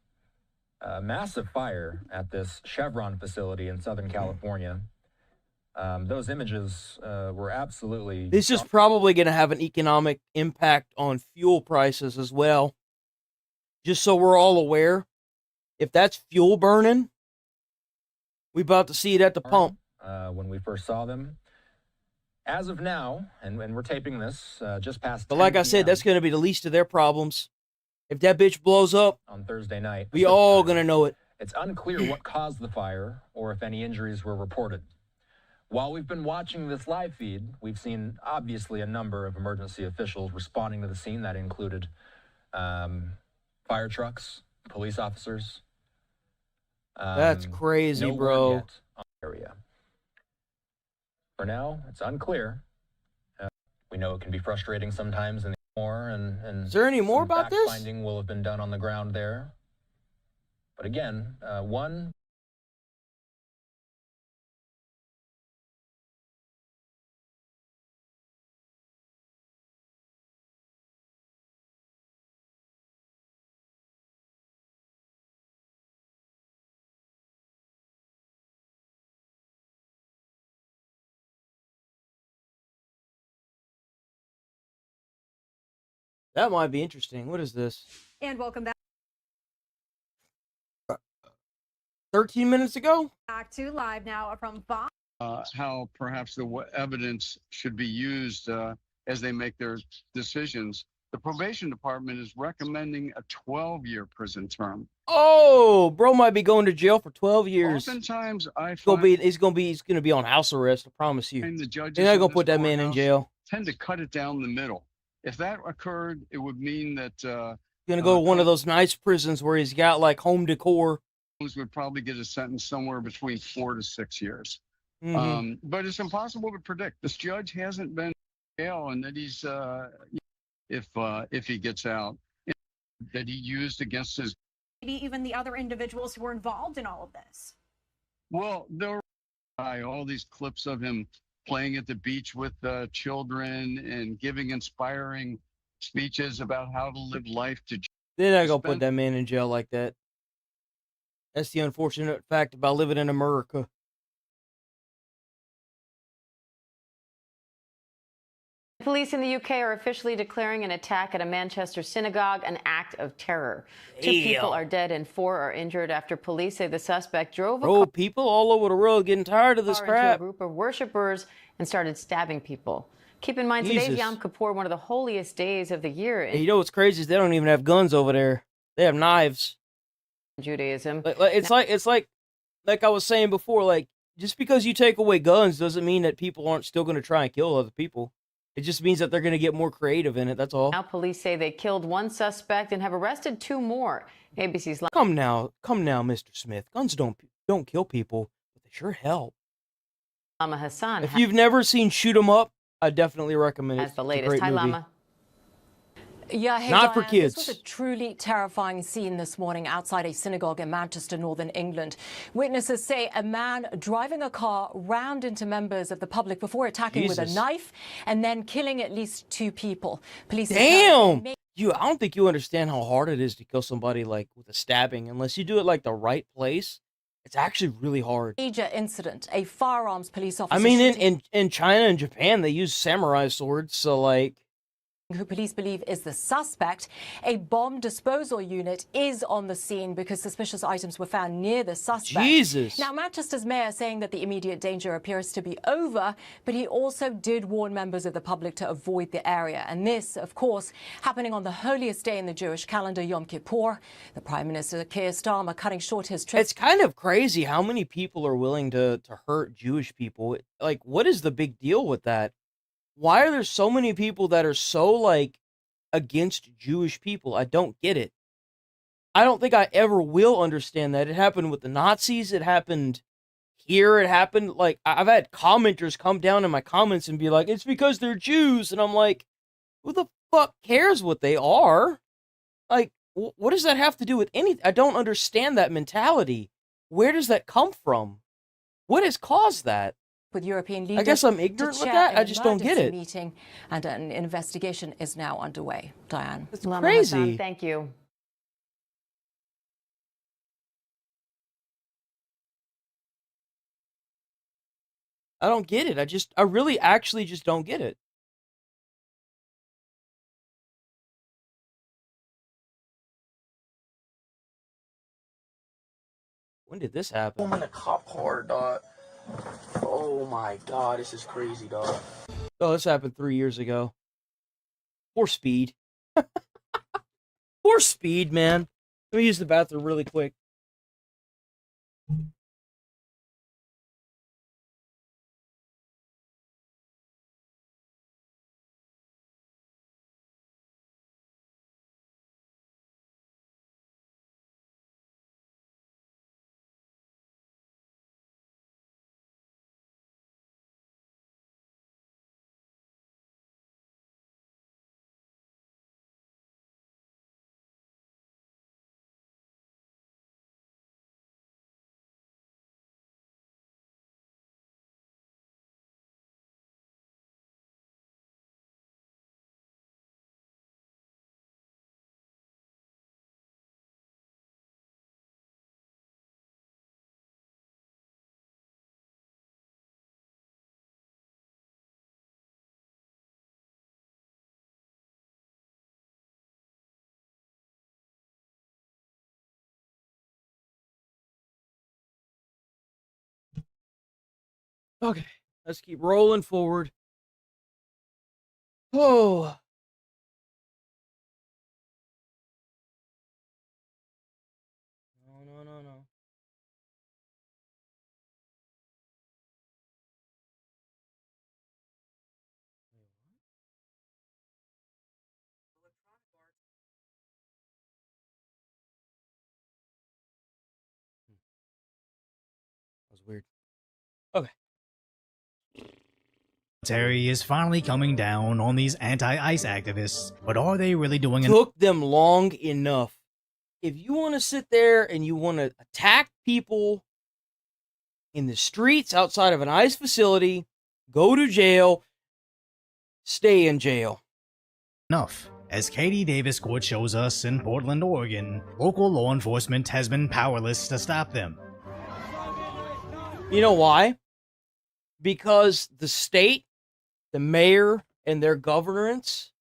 massive fire at this Chevron facility in Southern California. Those images were absolutely... This is probably going to have an economic impact on fuel prices as well. Just so we're all aware, if that's fuel burning, we about to see it at the pump. When we first saw them. As of now, and we're taping this just past 10 But like I said, that's going to be the least of their problems. If that bitch blows up on Thursday night, we all going to know it. It's unclear what caused the fire or if any injuries were reported. While we've been watching this live feed, we've seen obviously a number of emergency officials responding to the scene. That included fire trucks, police officers. That's crazy, no bro. word yet on the area. For now, it's unclear. We know it can be frustrating sometimes, and is there any more about this? Finding will have been done on the ground there. But again, one. That might be interesting. What is this? And welcome back. 13 minutes ago? Back to live now from Fox. How perhaps the evidence should be used as they make their decisions. The probation department is recommending a 12-year prison term. Oh, bro might be going to jail for 12 years. Oftentimes, he's gonna be on house arrest. I promise you. the judges They're not in gonna this put that man in courthouse jail. Tend to cut it down the middle. If that occurred, it would mean that Gonna go to one of those nice prisons where he's got like home decor. would probably get a sentence somewhere between 4 to 6 years. Mhm. But it's impossible to predict. This judge hasn't been in jail, and that he's if he gets out, that he used against his. Maybe even the other individuals who were involved in all of this. Well, there were all these clips of him playing at the beach with children and giving inspiring speeches about how to live life. They're not gonna put that man in jail like that. That's the unfortunate fact about living in America. Police in the UK are officially declaring an attack at a Manchester synagogue an act of terror. 2 people are dead and 4 are injured after police say the suspect drove a car People all over the world getting tired of this into a crap. group of worshippers and started stabbing people. Keep in mind, today's Jesus. Yom Kippur, one of the holiest days of the year And you know what's crazy is they don't even have guns over there. They have knives. in Judaism. It's like I was saying before. Like, just because you take away guns doesn't mean that people aren't still going to try and kill other people. It just means that they're going to get more creative in it. That's all. Now police say they killed 1 suspect and have arrested 2 more. ABC's Come now, Mr. Smith. Guns don't kill people, but they sure help. Lama Hassan If you've never seen Shoot 'Em Up, I definitely recommend it. has the It's a latest. great Hi, movie. Lama. Yeah, hey, Not for Diane, kids. This was a truly terrifying scene this morning outside a synagogue in Manchester, Northern England. Witnesses say a man driving a car rammed into members of the public before attacking with a Jesus. knife and then killing at least 2 people. Police Damn! I don't think you understand how hard it is to kill somebody like with a stabbing unless you do it like the right place. It's actually really hard. Major incident. A firearms police officer. I mean, in China and Japan, they use samurai swords, so like. Who police believe is the suspect. A bomb disposal unit is on the scene because suspicious items were found near the suspect. Jesus. Now, Manchester's mayor saying that the immediate danger appears to be over, but he also did warn members of the public to avoid the area. And this, of course, happening on the holiest day in the Jewish calendar, Yom Kippur. The Prime Minister, Keir Starmer, cutting short his trip. It's kind of crazy how many people are willing to hurt Jewish people. Like, what is the big deal with that? Why are there so many people that are so, like, against Jewish people? I don't get it. I don't think I ever will understand that. It happened with the Nazis. It happened here. It happened, like, I've had commenters come down in my comments and be like, it's because they're Jews. And I'm like, who the fuck cares what they are? Like, what does that have to do with anything? I don't understand that mentality. Where does that come from? What has caused that? With European leaders. I guess I'm ignorant with that. I just don't get it. Meeting, and an investigation is now underway. Diane. It's crazy. Thank you. I don't get it. I really actually just don't get it. When did this happen? I'm in a cop car, dog. Oh my god, this is crazy, dog. Oh, this happened 3 years ago. Poor Speed. Poor Speed, man. Let me use the bathroom really quick. Okay, let's keep rolling forward. Oh. No. That was weird. Okay. Military is finally coming down on these anti-ICE activists, but are they really doing Took them long enough. If you want to sit there and you want to attack people in the streets outside of an ICE facility, go to jail, stay in jail. enough? As Katie Davis Court shows us in Portland, Oregon, local law enforcement has been powerless to stop them. You know why? Because the state, the mayor, and their governance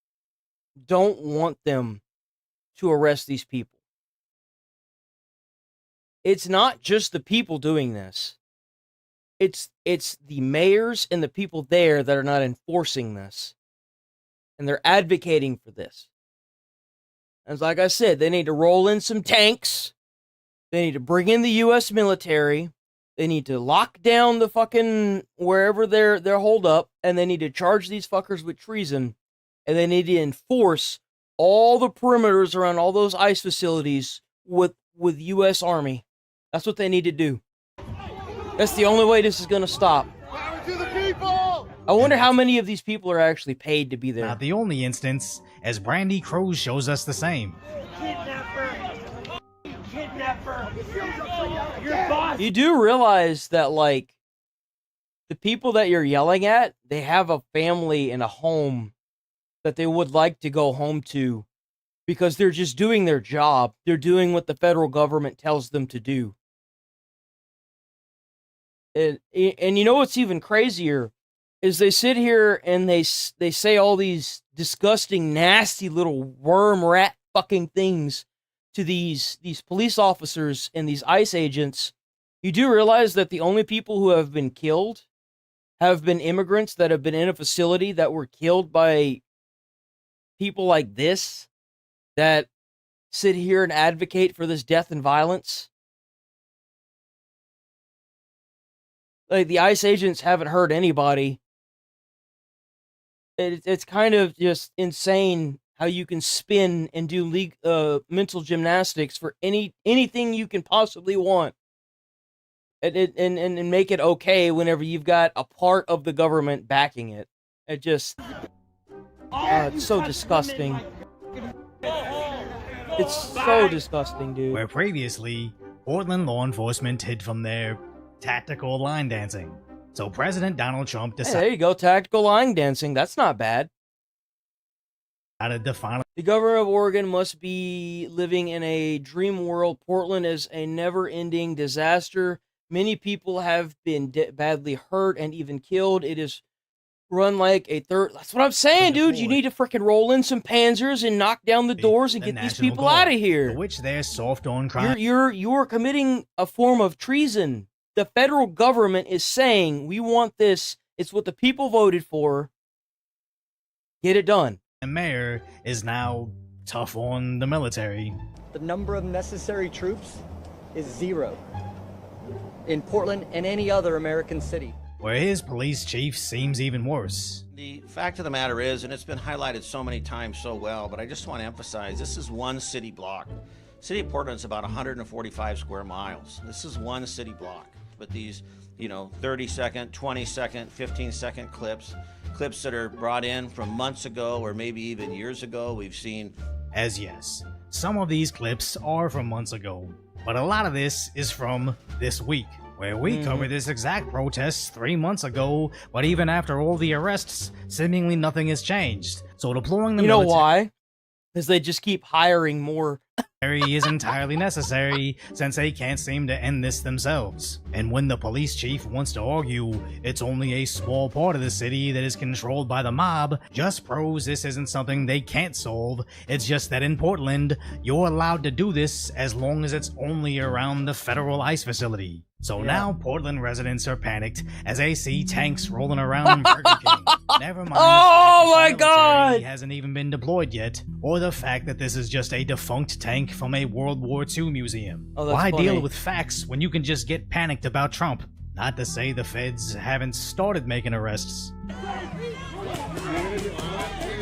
don't want them to arrest these people. It's not just the people doing this. It's the mayors and the people there that are not enforcing this. And they're advocating for this. And like I said, they need to roll in some tanks. They need to bring in the U.S. military. They need to lock down the fucking wherever they're holed up, and they need to charge these fuckers with treason, and they need to enforce all the perimeters around all those ICE facilities with U.S. Army. That's what they need to do. That's the only way this is gonna stop. Power to the people! I wonder how many of these people are actually paid to be there. Not the only instance, as Brandy Cruz shows us the same. You do realize that, like, the people that you're yelling at, they have a family and a home that they would like to go home to because they're just doing their job. They're doing what the federal government tells them to do. And you know what's even crazier is they sit here and they say all these disgusting, nasty little worm rat fucking things to these police officers and these ICE agents. You do realize that the only people who have been killed have been immigrants that have been in a facility that were killed by people like this that sit here and advocate for this death and violence. Like, the ICE agents haven't hurt anybody. It's kind of just insane how you can spin and do mental gymnastics for anything you can possibly want. And make it okay whenever you've got a part of the government backing it. It just... it's so disgusting. It's so disgusting, dude. Where previously, Portland law enforcement hid from their tactical line dancing. So President Donald Trump Hey, decided there you go, tactical line dancing. That's not bad. to finally... The governor of Oregon must be living in a dream world. Portland is a never-ending disaster. Many people have been badly hurt and even killed. It is run like a third... That's what I'm saying, dude. You need to freaking roll in some panzers and knock down the doors and get these National people Guard, out of here. for which they're soft on crime. You're committing a form of treason. The federal government is saying, we want this. It's what the people voted for. Get it done. The mayor is now tough on the military. The number of necessary troops is 0 in Portland and any other American city. Where his police chief seems even worse. The fact of the matter is, and it's been highlighted so many times so well, but I just want to emphasize, this is one city block. City of Portland is about 145 square miles. This is one city block. But these, 30-second, 20-second, 15-second clips that are brought in from months ago or maybe even years ago, we've seen. As yes, some of these clips are from months ago, but a lot of this is from this week, where we covered this exact protest 3 months ago, but even after all the arrests, seemingly nothing has changed. So deploying the military... You know why? Because they just keep hiring more. Is entirely necessary, since they can't seem to end this themselves. And when the police chief wants to argue it's only a small part of the city that is controlled by the mob, just proves this isn't something they can't solve. It's just that in Portland, you're allowed to do this as long as it's only around the federal ICE facility. So now Portland residents are panicked as they see tanks rolling around in Burger King. Never mind oh my god! He hasn't even been deployed yet, or the fact that this is just a defunct tank from a World War II museum. Oh, that's Why funny. deal with facts when you can just get panicked about Trump? Not to say the feds haven't started making arrests. Well,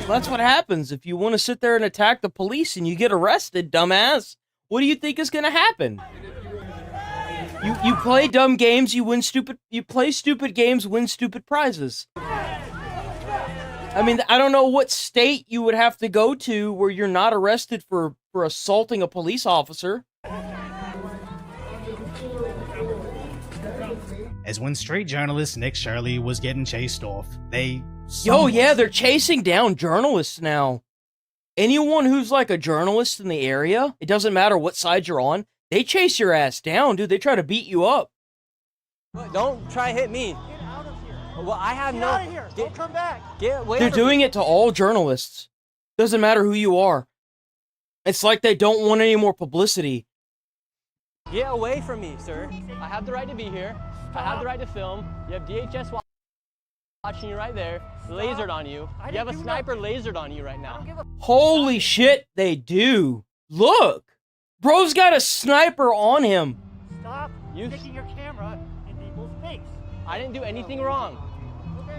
that's what happens if you want to sit there and attack the police and you get arrested, dumbass. What do you think is going to happen? You play dumb games, you play stupid games, win stupid prizes. I mean, I don't know what state you would have to go to where you're not arrested for assaulting a police officer. As when street journalist Nick Shirley was getting chased off, they're chasing down journalists now. Anyone who's like a journalist in the area, it doesn't matter what side you're on, they chase your ass down, dude. They try to beat you up. Don't try to hit me. Get out of here. Well, I have Get no... out of here. Don't come back. Get away They're from doing me. it to all journalists. Doesn't matter who you are. It's like they don't want any more publicity. Get away from me, sir. I have the right to be here. I have the right to film. You have DHS watching you right there. Lasered on you. You have a sniper lasered on you right now. Holy shit, they do. Look. Bro's got a sniper on him. Stop sticking your camera in people's face. I didn't do anything wrong.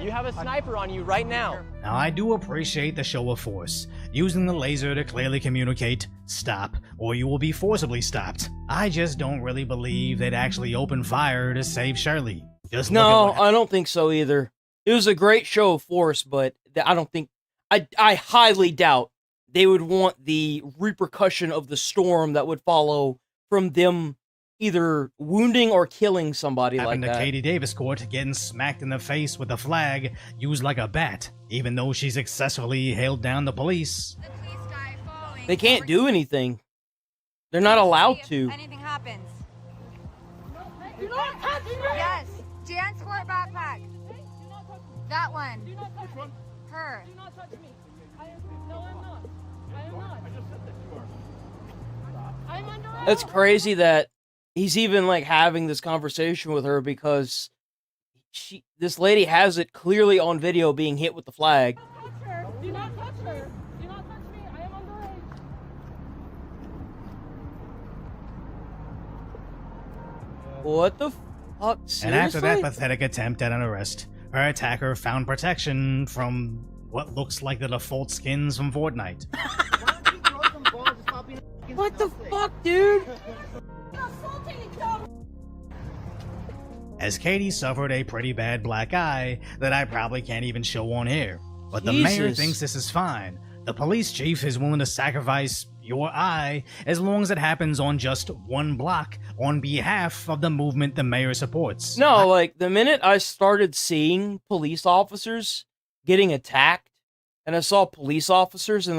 You have a sniper on you right now. Now, I do appreciate the show of force, using the laser to clearly communicate, stop, or you will be forcibly stopped. I just don't really believe they'd actually open fire to save Shirley. No, I don't think so either. It was a great show of force, but I don't think I highly doubt they would want the repercussion of the storm that would follow from them either wounding or killing somebody like Happened to that. Katie Davis Court getting smacked in the face with a flag used like a bat, even though she successfully held down the police. They can't do anything. They're not allowed to. Anything happens. Do not touch me! Yes, Jansport backpack. That one. Which one? Her. Do not touch me. No, I'm not. I am not. I just said that you are. I'm underage. That's crazy that he's even like having this conversation with her because this lady has it clearly on video being hit with the flag. Do not touch her. Do not touch me. I am underage. What the fuck? Seriously? And after that pathetic attempt at an arrest, her attacker found protection from what looks like the default skins from Fortnite. What the fuck, dude? As Katie suffered a pretty bad black eye that I probably can't even show on air. But the mayor Jesus. thinks this is fine. The police chief is willing to sacrifice your eye as long as it happens on just one block on behalf of the movement the mayor supports. No, like the minute I started seeing police officers getting attacked, and I saw police officers in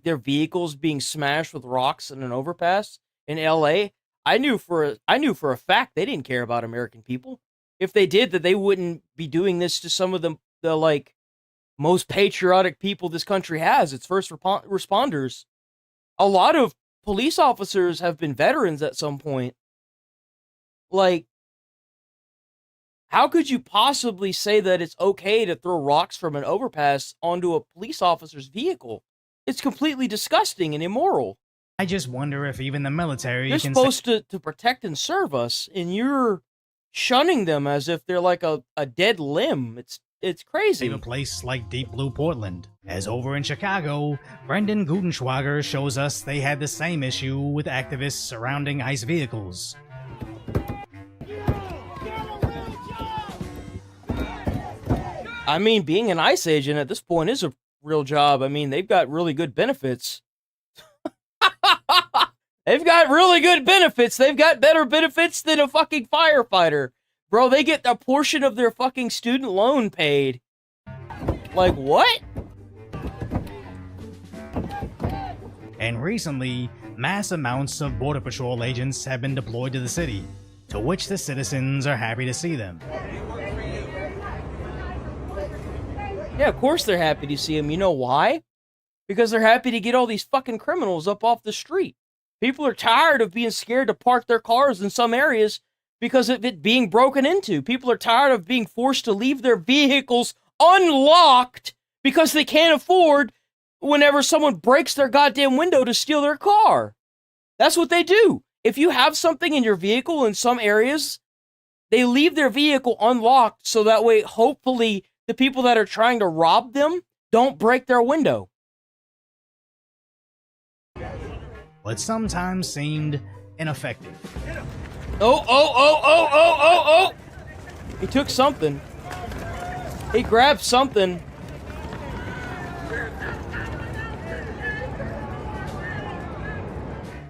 their vehicles being smashed with rocks in an overpass in LA, I knew for a fact they didn't care about American people. If they did, that they wouldn't be doing this to some of the like most patriotic people this country has. It's first responders. A lot of police officers have been veterans at some point. Like, how could you possibly say that it's okay to throw rocks from an overpass onto a police officer's vehicle? It's completely disgusting and immoral. I just wonder if even the military They're can supposed to protect and serve us, and you're shunning them as if they're like a dead limb. It's crazy. save a place like Deep Blue Portland. As over in Chicago, Brendan Gutenschwager shows us they had the same issue with activists surrounding ICE vehicles. I mean, being an ICE agent at this point is a real job. I mean, they've got really good benefits. They've got really good benefits. They've got better benefits than a fucking firefighter. Bro, they get a portion of their fucking student loan paid. Like, what? And recently, mass amounts of Border Patrol agents have been deployed to the city, to which the citizens are happy to see them. Yeah, of course they're happy to see them. You know why? Because they're happy to get all these fucking criminals up off the street. People are tired of being scared to park their cars in some areas because of it being broken into. People are tired of being forced to leave their vehicles unlocked because they can't afford whenever someone breaks their goddamn window to steal their car. That's what they do. If you have something in your vehicle in some areas, they leave their vehicle unlocked so that way, hopefully, the people that are trying to rob them don't break their window. But sometimes seemed ineffective. Oh! He took something. He grabbed something.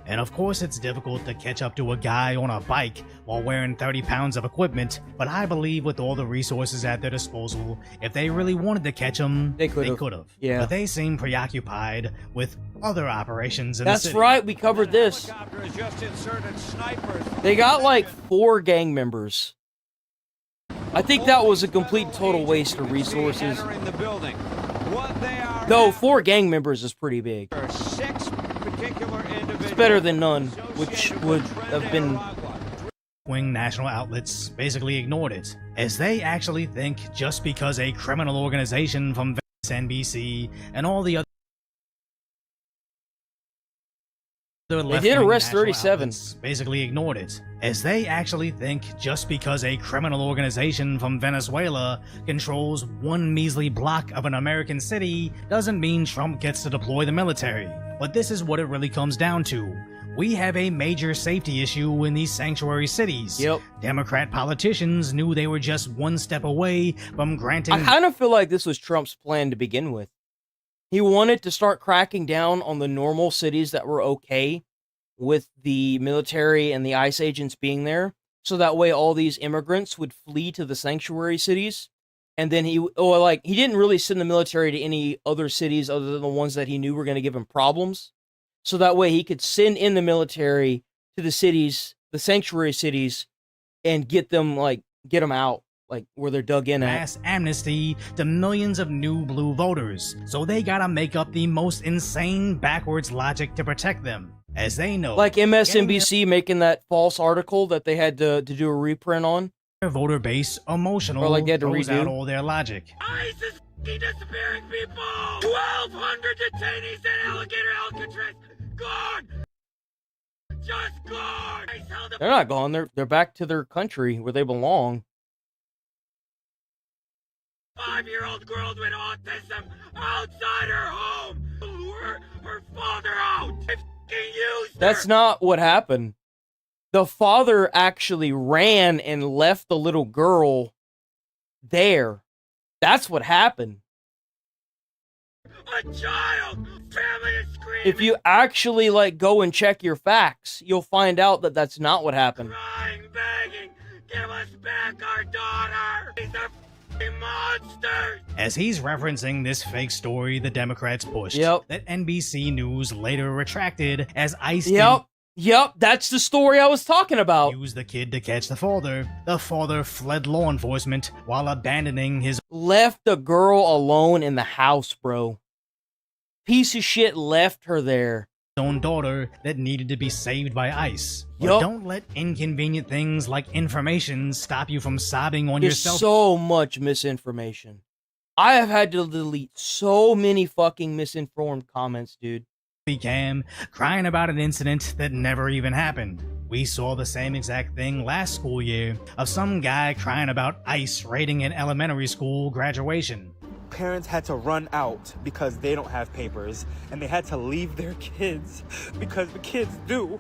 And of course it's difficult to catch up to a guy on a bike while wearing 30 pounds of equipment, but I believe with all the resources at their disposal, if they really wanted to catch him, they could have. Yeah. But they seem preoccupied with other operations in the That's city. right, we covered this. They got like 4 gang members. I think that was a complete total waste of resources. Though 4 gang members is pretty big. It's better than none, which would have been... Wing national outlets basically ignored it, as they actually think just because a criminal organization from NBC and all the other They did arrest 37. Basically ignored it, as they actually think just because a criminal organization from Venezuela controls one measly block of an American city doesn't mean Trump gets to deploy the military. But this is what it really comes down to. we have a major safety issue in these sanctuary cities. Yep. Democrat politicians knew they were just one step away from granting. I kind of feel like this was Trump's plan to begin with. He wanted to start cracking down on the normal cities that were okay with the military and the ICE agents being there, so that way all these immigrants would flee to the sanctuary cities. And then he didn't really send the military to any other cities other than the ones that he knew were going to give him problems. So that way he could send in the military to the cities, the sanctuary cities, and get them out, like where they're dug in at. Mass amnesty to millions of new blue voters. So they gotta make up the most insane backwards logic to protect them. As they know. Like MSNBC making that false article that they had to do a reprint on. Their voter base emotional, or like they had to throws redo. out all their logic. ICE is disappearing people! 1,200 detainees at Alligator Alcatraz! Gone! Just gone! ICE held They're not gone. They're back to their country where they belong. a 5-year-old girl with autism outside her home! Lure her father out! That's not what happened. The father actually ran and left the little girl there. That's what happened. A child! Family is screaming! If you actually go and check your facts, you'll find out that that's not what happened. Crying, begging, give us back our daughter! These are f***ing monsters! As he's referencing this fake story the Democrats pushed, Yep. that NBC News later retracted as ICE Yep, that's the story I was talking about. Used the kid to catch the father. The father fled law enforcement while abandoning his left the girl alone in the house, bro. Piece of shit left her there. own daughter that needed to be saved by ICE. But Yup. don't let inconvenient things like information stop you from sobbing on There's yourself. so much misinformation. I have had to delete so many fucking misinformed comments, dude. Cam crying about an incident that never even happened. We saw the same exact thing last school year of some guy crying about ICE raiding an elementary school graduation. Parents had to run out because they don't have papers, and they had to leave their kids because the kids do.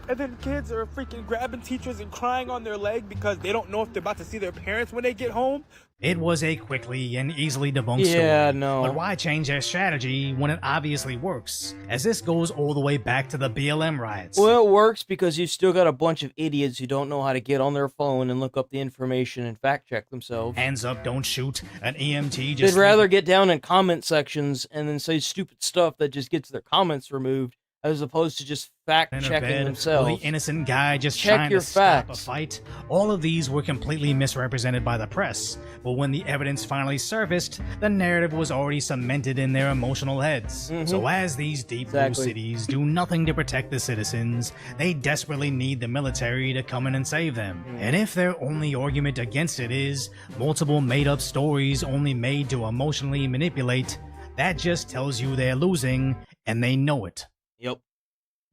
And then kids are freaking grabbing teachers and crying on their leg because they don't know if they're about to see their parents when they get home. It was a quickly and easily debunked Yeah, story. no. But why change their strategy when it obviously works? As this goes all the way back to the BLM riots. Well, it works because you still got a bunch of idiots who don't know how to get on their phone and look up the information and fact check themselves. Hands up, don't shoot. An EMT just... They'd rather get down in comment sections and then say stupid stuff that just gets their comments removed, as opposed to just fact in a checking bed, or themselves. the innocent guy just Check trying your to stop a facts. fight. All of these were completely misrepresented by the press. But when the evidence finally surfaced, the narrative was already cemented in their emotional heads. So as these deep blue cities do nothing to protect the citizens, they desperately need the military to come in and save them. And if their only argument against it is multiple made-up stories only made to emotionally manipulate, that just tells you they're losing, and they know it. Yep.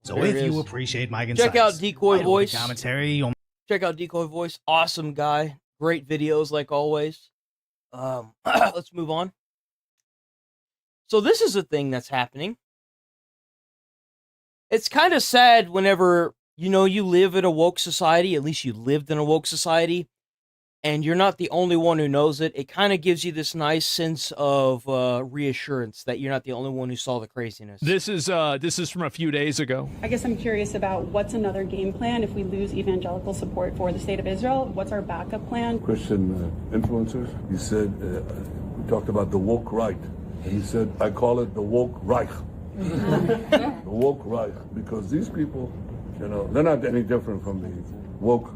So There if it you is. appreciate my insights, Check out Decoy write a Voice. commentary on Check out Decoy Voice. Awesome guy. Great videos like always. Let's move on. So this is a thing that's happening. It's kind of sad whenever, you live in a woke society, at least you lived in a woke society, and you're not the only one who knows it. It kind of gives you this nice sense of reassurance that you're not the only one who saw the craziness. This is from a few days ago. I guess I'm curious about what's another game plan if we lose evangelical support for the state of Israel? What's our backup plan? Christian influencers. He said, we talked about the woke right. And he said, I call it the woke Reich. The woke Reich. Because these people, they're not any different from the woke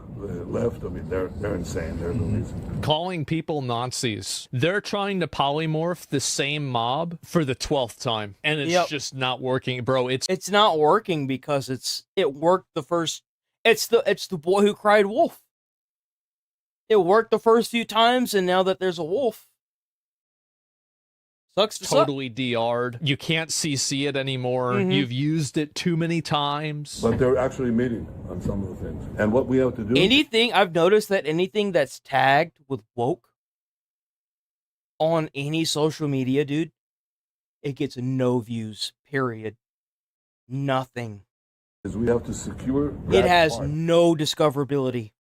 left. I mean, they're insane. They're Louis. Calling people Nazis. They're trying to polymorph the same mob for the 12th time. And it's just not working, bro. It's not working because it worked the first. It's the boy who cried wolf. It worked the first few times, and now that there's a wolf, sucks to totally DR'd. You can't CC it anymore. You've used it too many times. But they're actually meeting on some of the things. And what we have to do... I've noticed that anything that's tagged with woke on any social media, dude, it gets no views, period. Nothing. is we have to secure It that has part no discoverability.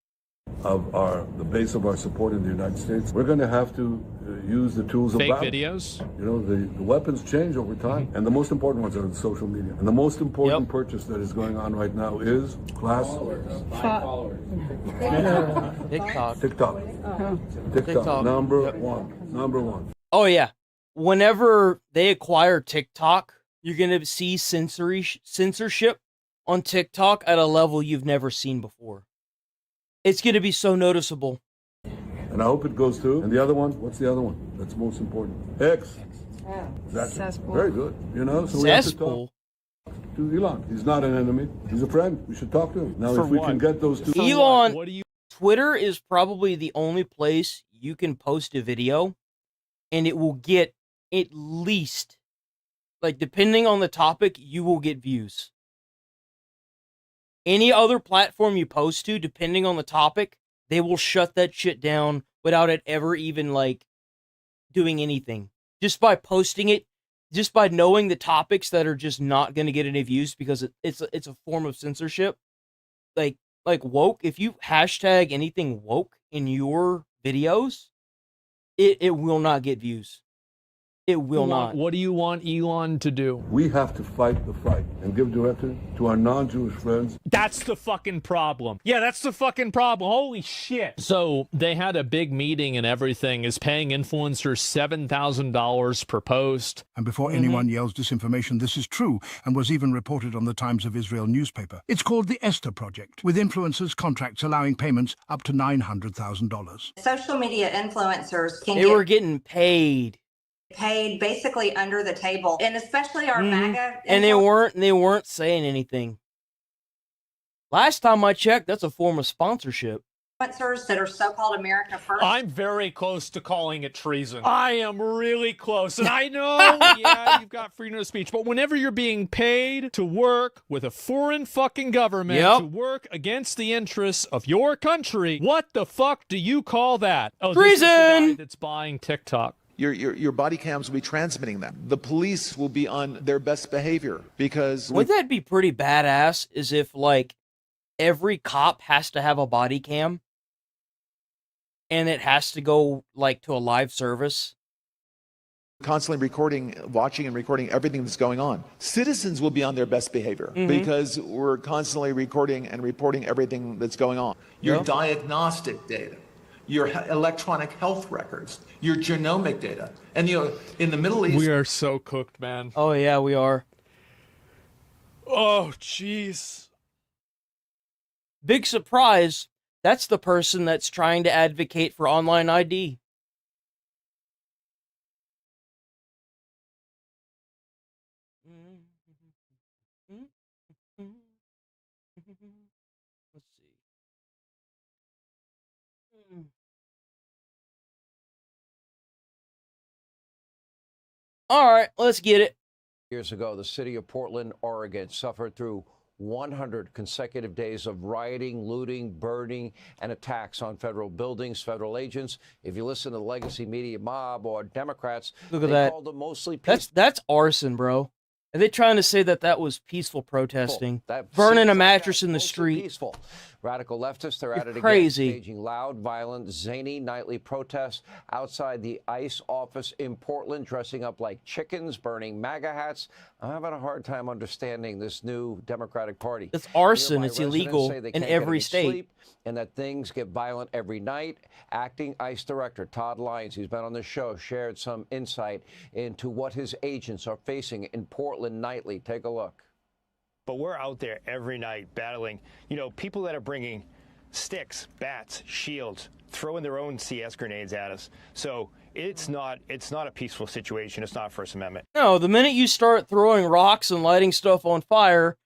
of the base of our support in the United States. We're going to have to use the tools Fake of battle. videos. You know, the weapons change over time, and the most important ones are the social media. And the most important purchase that is going on right now is TikTok. TikTok. Number one. Oh yeah. Whenever they acquire TikTok, you're gonna see censorship on TikTok at a level you've never seen before. It's gonna be so noticeable. And I hope it goes through. And the other one, what's the other one? That's most important. X. That's very good. You know, so we have to talk to Elon. He's not an enemy. He's a friend. We should talk to him. Now, if we can get those two. Elon, Twitter is probably the only place you can post a video and it will get at least, like, depending on the topic, you will get views. Any other platform you post to, depending on the topic, they will shut that shit down without it ever even, like, doing anything. Just by posting it, just by knowing the topics that are just not going to get any views because it's a form of censorship. Like woke, if you hashtag anything woke in your videos, it will not get views. It will not. What do you want Elon to do? We have to fight the fight and give direction to our non-Jewish friends. That's the fucking problem. Yeah, that's the fucking problem. Holy shit. So they had a big meeting and everything. Is paying influencers $7,000 per post. And before anyone yells disinformation, this is true and was even reported on the Times of Israel newspaper. It's called the Esther Project, with influencers' contracts allowing payments up to $900,000. Social media influencers can They were getting paid basically under the table, and especially our MAGA. And they weren't saying anything. Last time I checked, that's a form of sponsorship. Influencers that are so-called America First. I'm very close to calling it treason. I am really close. And I know, yeah, you've got freedom of speech, but whenever you're being paid to work with a foreign fucking government to work against the interests of your country, what the fuck do you call that? Oh, treason! This is the guy that's buying TikTok. Your body cams will be transmitting them. The police will be on their best behavior because... Would that be pretty badass is if, like, every cop has to have a body cam and it has to go, like, to a live service? Constantly watching and recording everything that's going on. Citizens will be on their best behavior because we're constantly recording and reporting everything that's going on. Your diagnostic data, your electronic health records, your genomic data. And in the Middle East... We are so cooked, man. Oh, yeah, we are. Oh, jeez. Big surprise, that's the person that's trying to advocate for online ID. Let's see. All right, let's get it. Years ago, the city of Portland, Oregon, suffered through 100 consecutive days of rioting, looting, burning, and attacks on federal buildings, federal agents. If you listen to the legacy media mob or Democrats, Look at that. called them mostly peaceful. That's arson, bro. Are they trying to say that that was peaceful protesting? That Burning seems a like mattress that, in the mostly street. Peaceful. Radical leftists, they're at it crazy. again, staging loud, violent, zany nightly protests outside the ICE office in Portland, dressing up like chickens, burning MAGA hats. I'm having a hard time understanding this new Democratic Party. It's arson. Nearby It's residents illegal say they in can't get every any state. sleep, and that things get violent every night. Acting ICE Director Todd Lyons, who's been on the show, shared some insight into what his agents are facing in Portland nightly. Take a look. But we're out there every night battling, people that are bringing sticks, bats, shields, throwing their own CS grenades at us. So it's not a peaceful situation. It's not First Amendment. No, the minute you start throwing rocks and lighting stuff on fire,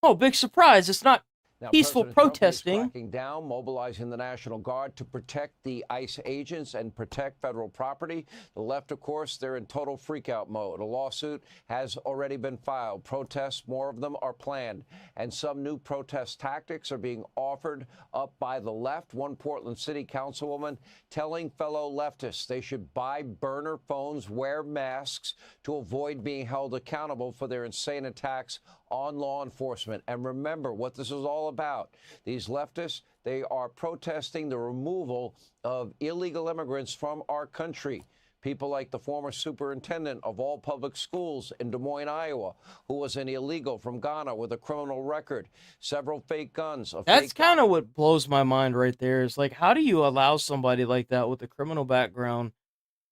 oh, big surprise, it's not Now, peaceful President Trump is protesting. cracking down, mobilizing the National Guard to protect the ICE agents and protect federal property. The left, of course, they're in total freakout mode. A lawsuit has already been filed. Protests, more of them are planned. And some new protest tactics are being offered up by the left. One Portland City Councilwoman telling fellow leftists they should buy burner phones, wear masks to avoid being held accountable for their insane attacks on law enforcement. And remember what this is all about. These leftists, they are protesting the removal of illegal immigrants from our country. People like the former superintendent of all public schools in Des Moines, Iowa, who was an illegal from Ghana with a criminal record, several fake guns. That's kind of what blows my mind right there. Is like, how do you allow somebody like that with a criminal background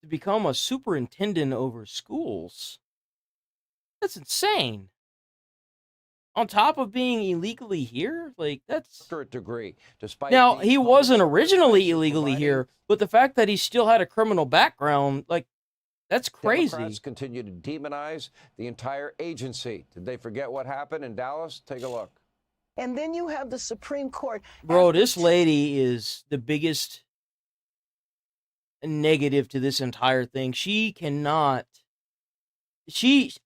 to become a superintendent over schools? That's insane. On top of being illegally here, like that's a degree. Despite now he wasn't originally illegally here, but the fact that he still had a criminal background, like that's crazy. Democrats continue to demonize the entire agency. Did they forget what happened in Dallas? Take a look. And then you have the Supreme Court. Bro, this lady is the biggest negative to this entire thing. She cannot.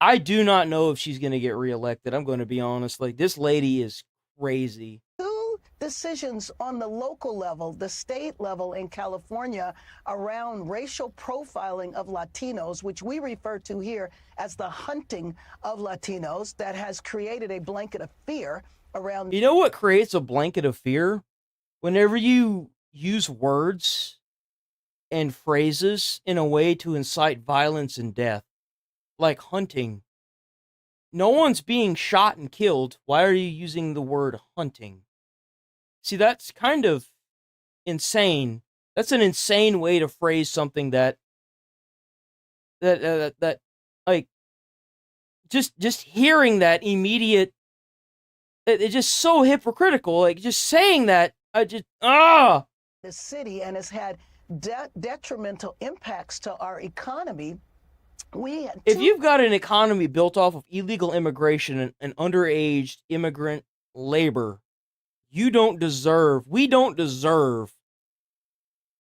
I do not know if she's going to get reelected. I'm going to be honest. Like, this lady is crazy. Two decisions on the local level, the state level in California around racial profiling of Latinos, which we refer to here as the hunting of Latinos, that has created a blanket of fear around. You know what creates a blanket of fear? Whenever you use words and phrases in a way to incite violence and death. Like hunting. No one's being shot and killed. Why are you using the word hunting? See, that's kind of insane. That's an insane way to phrase something that like just hearing that immediate, it's just so hypocritical. Like just saying that, the city, and has had detrimental impacts to our economy. If you've got an economy built off of illegal immigration and underage immigrant labor, we don't deserve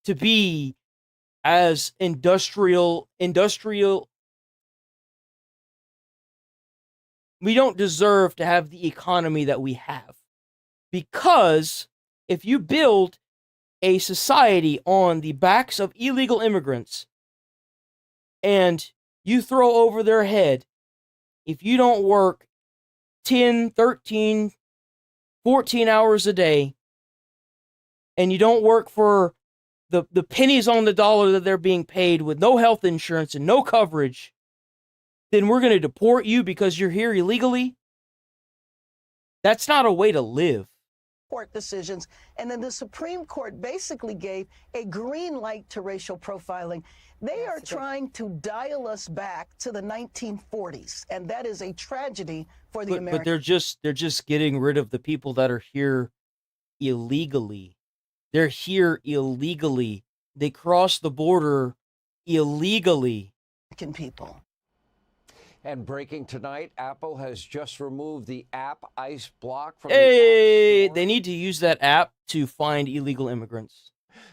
to be as industrial. We don't deserve to have the economy that we have. Because if you build a society on the backs of illegal immigrants and you throw over their head, if you don't work 10, 13, 14 hours a day, and you don't work for the pennies on the dollar that they're being paid with no health insurance and no coverage, then we're going to deport you because you're here illegally? That's not a way to live. Court decisions, and then the Supreme Court basically gave a green light to racial profiling. They are trying to dial us back to the 1940s, and that is a tragedy for the American. But they're just getting rid of the people that are here illegally. They're here illegally. They cross the border illegally. People. And breaking tonight, Apple has just removed the app ICE Block from the App Store. They need to use that app to find illegal immigrants.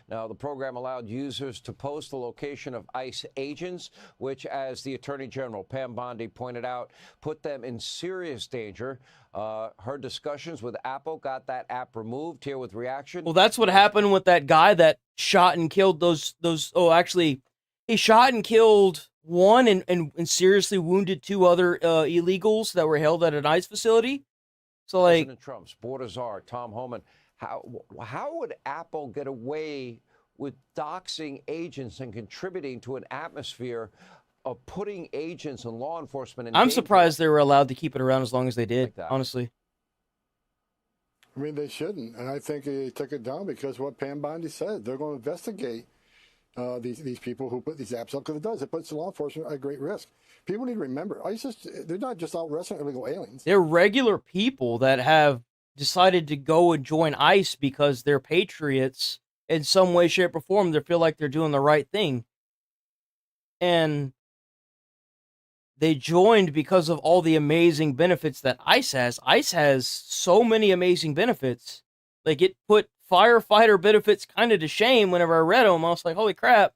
Now, the program allowed users to post the location of ICE agents, which, as the Attorney General Pam Bondi pointed out, put them in serious danger. Her discussions with Apple got that app removed. Here with reaction. Well, that's what happened with that guy that shot and killed those. Oh, actually, he shot and killed one and seriously wounded two other illegals that were held at an ICE facility. So, like, President Trump's border czar, Tom Homan. How would Apple get away with doxing agents and contributing to an atmosphere of putting agents and law enforcement in I'm danger? surprised they were allowed to keep it around as long as they did, honestly. I mean, they shouldn't. And I think they took it down because what Pam Bondi said, they're going to investigate these people who put these apps up, because it does. It puts law enforcement at great risk. People need to remember, they're not just out arresting illegal aliens. They're regular people that have decided to go and join ICE because they're patriots in some way, shape, or form. They feel like they're doing the right thing. And they joined because of all the amazing benefits that ICE has. ICE has so many amazing benefits. Like, it put firefighter benefits kind of to shame whenever I read them. I was like, holy crap.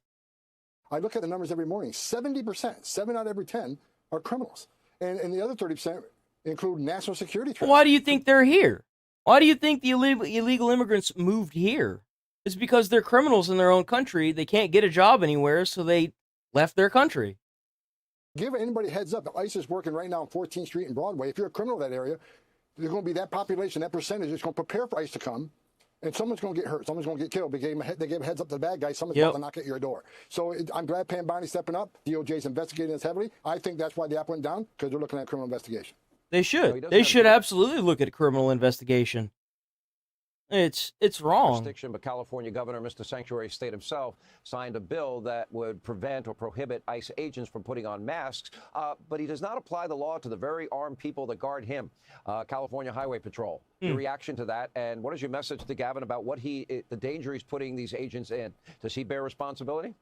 I look at the numbers every morning. 70%, 7 out of every 10 are criminals. And the other 30% include national security threats. Why do you think they're here? Why do you think the illegal immigrants moved here? It's because they're criminals in their own country. They can't get a job anywhere, so they left their country. Give anybody a heads up. ICE is working right now on 14th Street and Broadway. If you're a criminal in that area, there's going to be that population, that percentage is going to prepare for ICE to come, and someone's going to get hurt. Someone's going to get killed. They gave a heads up to the bad guy. Someone's about to knock at your door. So I'm glad Pam Bondi's stepping up. DOJ's investigating this heavily. I think that's why the app went down, because they're looking at criminal investigation. They should. They should absolutely look at a criminal investigation. It's wrong. Jurisdiction, but California Governor Mr. Sanctuary State himself signed a bill that would prevent or prohibit ICE agents from putting on masks, but he does not apply the law to the very armed people that guard him, California Highway Patrol. Your reaction to that, and what is your message to Gavin about what the danger he's putting these agents in? Does he bear responsibility?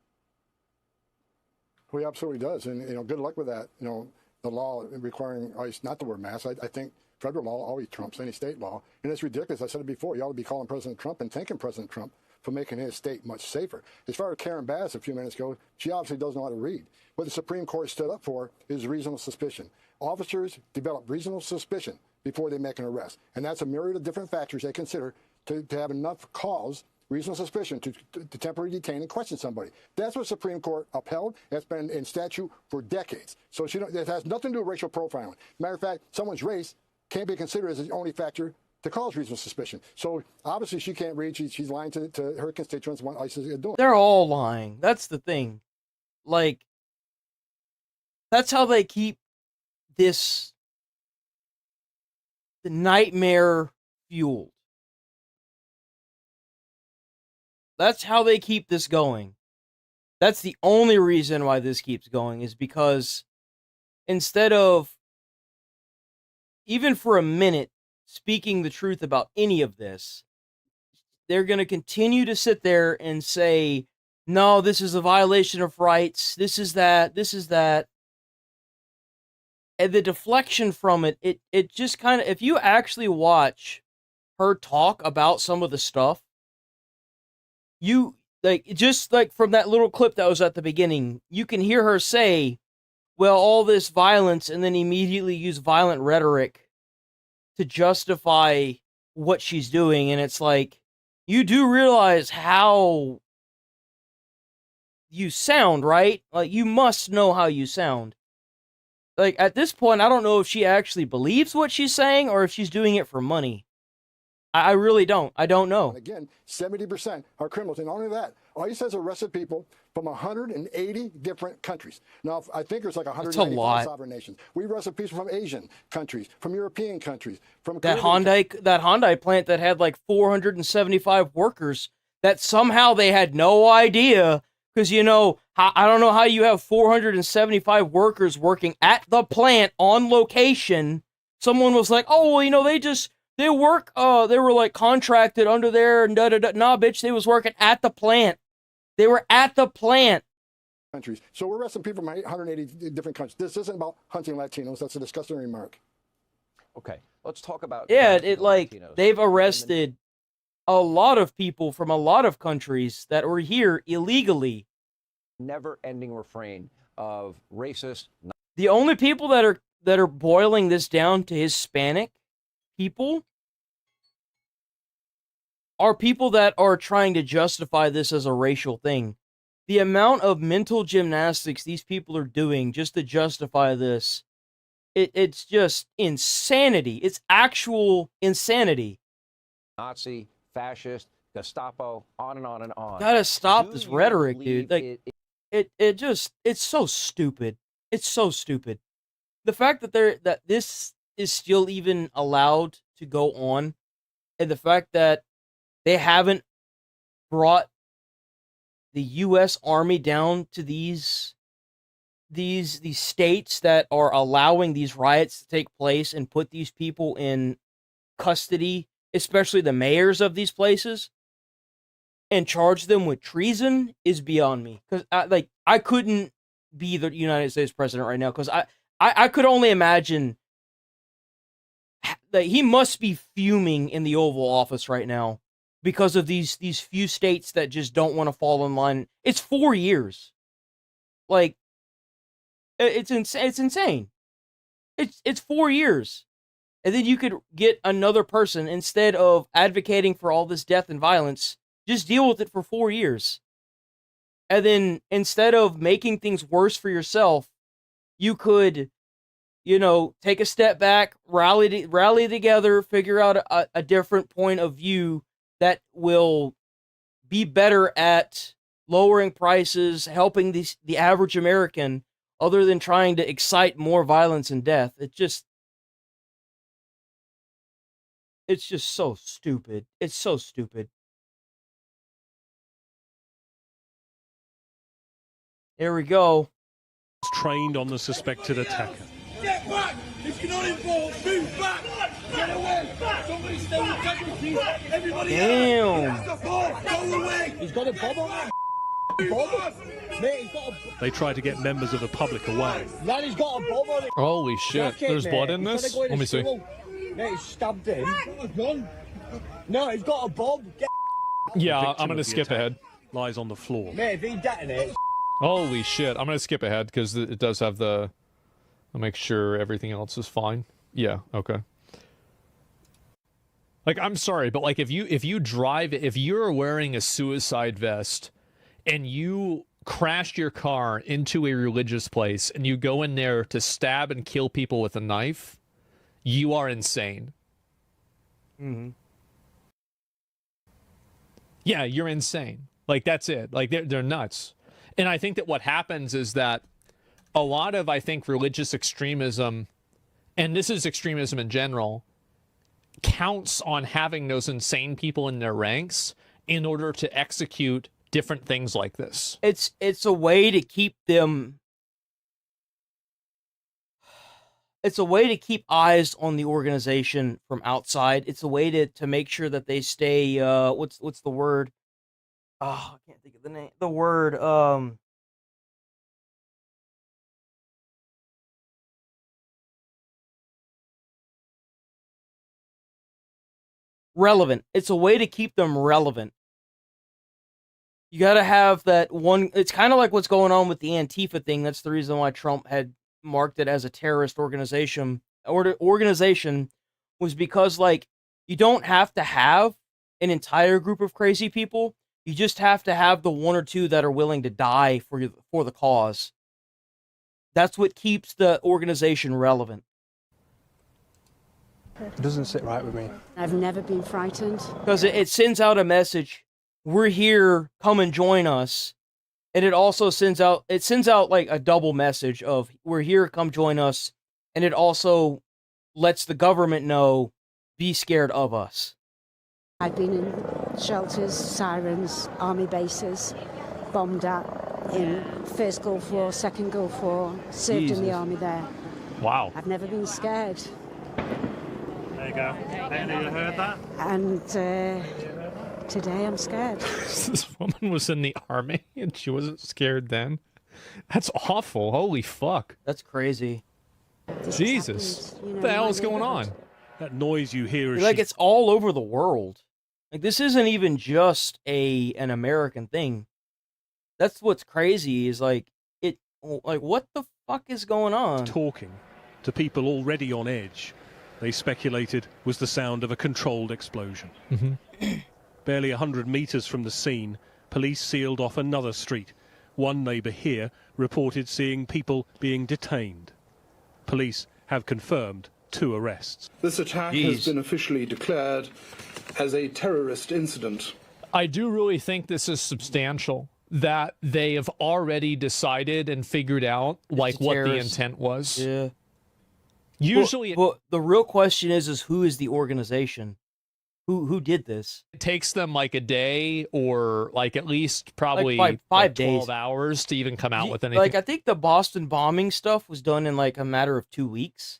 Well, he absolutely does, and good luck with that. The law requiring ICE not to wear masks. I think federal law always trumps any state law, and it's ridiculous. I said it before. You ought to be calling President Trump and thanking President Trump for making his state much safer. As far as Karen Bass a few minutes ago, she obviously doesn't know how to read. What the Supreme Court stood up for is reasonable suspicion. Officers develop reasonable suspicion before they make an arrest, and that's a myriad of different factors they consider to have enough cause, reasonable suspicion, to temporarily detain and question somebody. That's what the Supreme Court upheld. That's been in statute for decades. So it has nothing to do with racial profiling. Matter of fact, someone's race can't be considered as the only factor to cause reasonable suspicion. So obviously she can't read. She's lying to her constituents what ICE is doing. They're all lying. That's the thing. Like, that's how they keep the nightmare fueled. That's how they keep this going. That's the only reason why this keeps going, is because instead of, even for a minute, speaking the truth about any of this, they're going to continue to sit there and say, no, this is a violation of rights, this is that. And the deflection from it just kind of, if you actually watch her talk about some of the stuff, you, just from that little clip that was at the beginning, you can hear her say, well, all this violence, and then immediately use violent rhetoric to justify what she's doing. And it's like, you do realize how you sound, right? Like, you must know how you sound. Like, at this point, I don't know if she actually believes what she's saying or if she's doing it for money. I really don't. I don't know. Again, 70% are criminals. And not only that, ICE has arrested people from 180 different countries. Now, I think there's like 195 sovereign nations. We arrested people from Asian countries, from European countries, from that Hyundai plant that had like 475 workers that somehow they had no idea, because, I don't know how you have 475 workers working at the plant on location. Someone was like, oh, well, they work, they were like contracted under there and da-da-da. Nah, bitch, they was working at the plant. They were at the plant. Countries. So we're arresting people from 180 different countries. This isn't about hunting Latinos. That's a disgusting remark. Okay, let's talk about... Yeah, they've arrested a lot of people from a lot of countries that were here illegally. Never-ending refrain of racist... The only people that are boiling this down to Hispanic people are people that are trying to justify this as a racial thing. The amount of mental gymnastics these people are doing just to justify this, it's just insanity. It's actual insanity. Nazi, fascist, Gestapo, on and on and on. Gotta stop this rhetoric, dude. Like, it's so stupid. It's so stupid. The fact that this is still even allowed to go on, and the fact that they haven't brought the U.S. Army down to these states that are allowing these riots to take place and put these people in custody, especially the mayors of these places, and charge them with treason is beyond me. Because I couldn't be the United States president right now, because I could only imagine that he must be fuming in the Oval Office right now because of these few states that just don't want to fall in line. It's 4 years. Like, it's insane. It's insane. It's 4 years. And then you could get another person, instead of advocating for all this death and violence, just deal with it for 4 years. And then instead of making things worse for yourself, you could, take a step back, rally together, figure out a different point of view that will be better at lowering prices, helping the average American, other than trying to excite more violence and death. It's just so stupid. It's so stupid. There we go. Trained on the suspected attacker. Get back! If you're not involved, move back! Get away! Somebody stay with deputies! Everybody Damn! Go away! He's got a bob on. Bob? Mate, he's got a... They try to get members of the public away. Lad, he's got a bob on it. Holy shit. Jacket, There's mate. blood in He's this? trying to go Let me his see. skull. Mate, he's stabbed him. No, he's got a bob. Yeah, I'm going to skip ahead. Lies on the floor. Mate, if he detonates... Holy shit. I'm going to skip ahead because it does have the... I'll make sure everything else is fine. Yeah, okay. Like, I'm sorry, but like if you're wearing a suicide vest and you crashed your car into a religious place and you go in there to stab and kill people with a knife, you are insane. Mm-hmm. Yeah, you're insane. Like, that's it. Like, they're nuts. And I think that what happens is that a lot of, I think, religious extremism, and this is extremism in general, counts on having those insane people in their ranks in order to execute different things like this. It's a way to keep them... It's a way to keep eyes on the organization from outside. It's a way to make sure that they stay, what's the word? Oh, I can't think of the name. The word, relevant. It's a way to keep them relevant. You gotta have that one. It's kind of like what's going on with the Antifa thing. That's the reason why Trump had marked it as a terrorist organization. Organization was because, like, you don't have to have an entire group of crazy people. You just have to have the one or two that are willing to die for the cause. That's what keeps the organization relevant. It doesn't sit right with me. I've never been frightened. Because it sends out a message, we're here, come and join us. And it also sends out like a double message of, we're here, come join us. And it also lets the government know, be scared of us. I've been in shelters, sirens, army bases, bombed at in first Gulf War, second Gulf War, served in the army there. Wow. I've never been scared. There you go. You heard that? And today I'm scared. This woman was in the army and she wasn't scared then. That's awful. Holy fuck. That's crazy. Jesus. What the hell is going on? That noise you hear is... Like, it's all over the world. Like, this isn't even just an American thing. That's what's crazy, is like what the fuck is going on? Talking to people already on edge, they speculated was the sound of a controlled explosion. Mm-hmm. Barely 100 meters from the scene, police sealed off another street. One neighbor here reported seeing people being detained. Police have confirmed 2 arrests. This attack has been officially declared as a terrorist incident. I do really think this is substantial, that they have already decided and figured out like what the intent was. Yeah. Usually, but the real question is who is the organization? Who did this? It takes them like a day or like at least probably like five days. 12 hours to even come out with anything. Like, I think the Boston bombing stuff was done in like a matter of 2 weeks.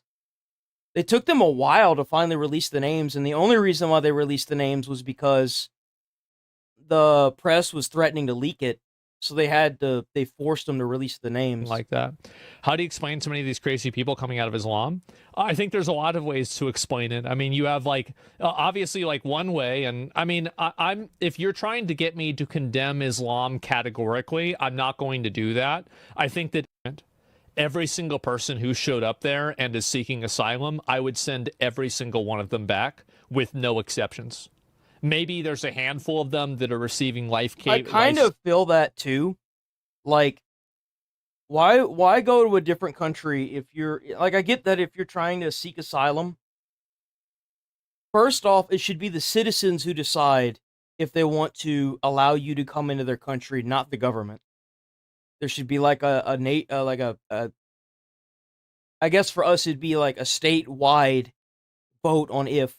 It took them a while to finally release the names, and the only reason why they released the names was because the press was threatening to leak it, So they forced them to release the names. Like that. How do you explain so many of these crazy people coming out of Islam? I think there's a lot of ways to explain it. I mean, you have like, obviously like one way. And I mean, if you're trying to get me to condemn Islam categorically, I'm not going to do that. I think that every single person who showed up there and is seeking asylum, I would send every single one of them back with no exceptions. Maybe there's a handful of them that are receiving life care. I kind of feel that too. Like, why go to a different country if you're like, I get that if you're trying to seek asylum. First off, it should be the citizens who decide if they want to allow you to come into their country, not the government. There should be like I guess for us it'd be like a statewide vote on if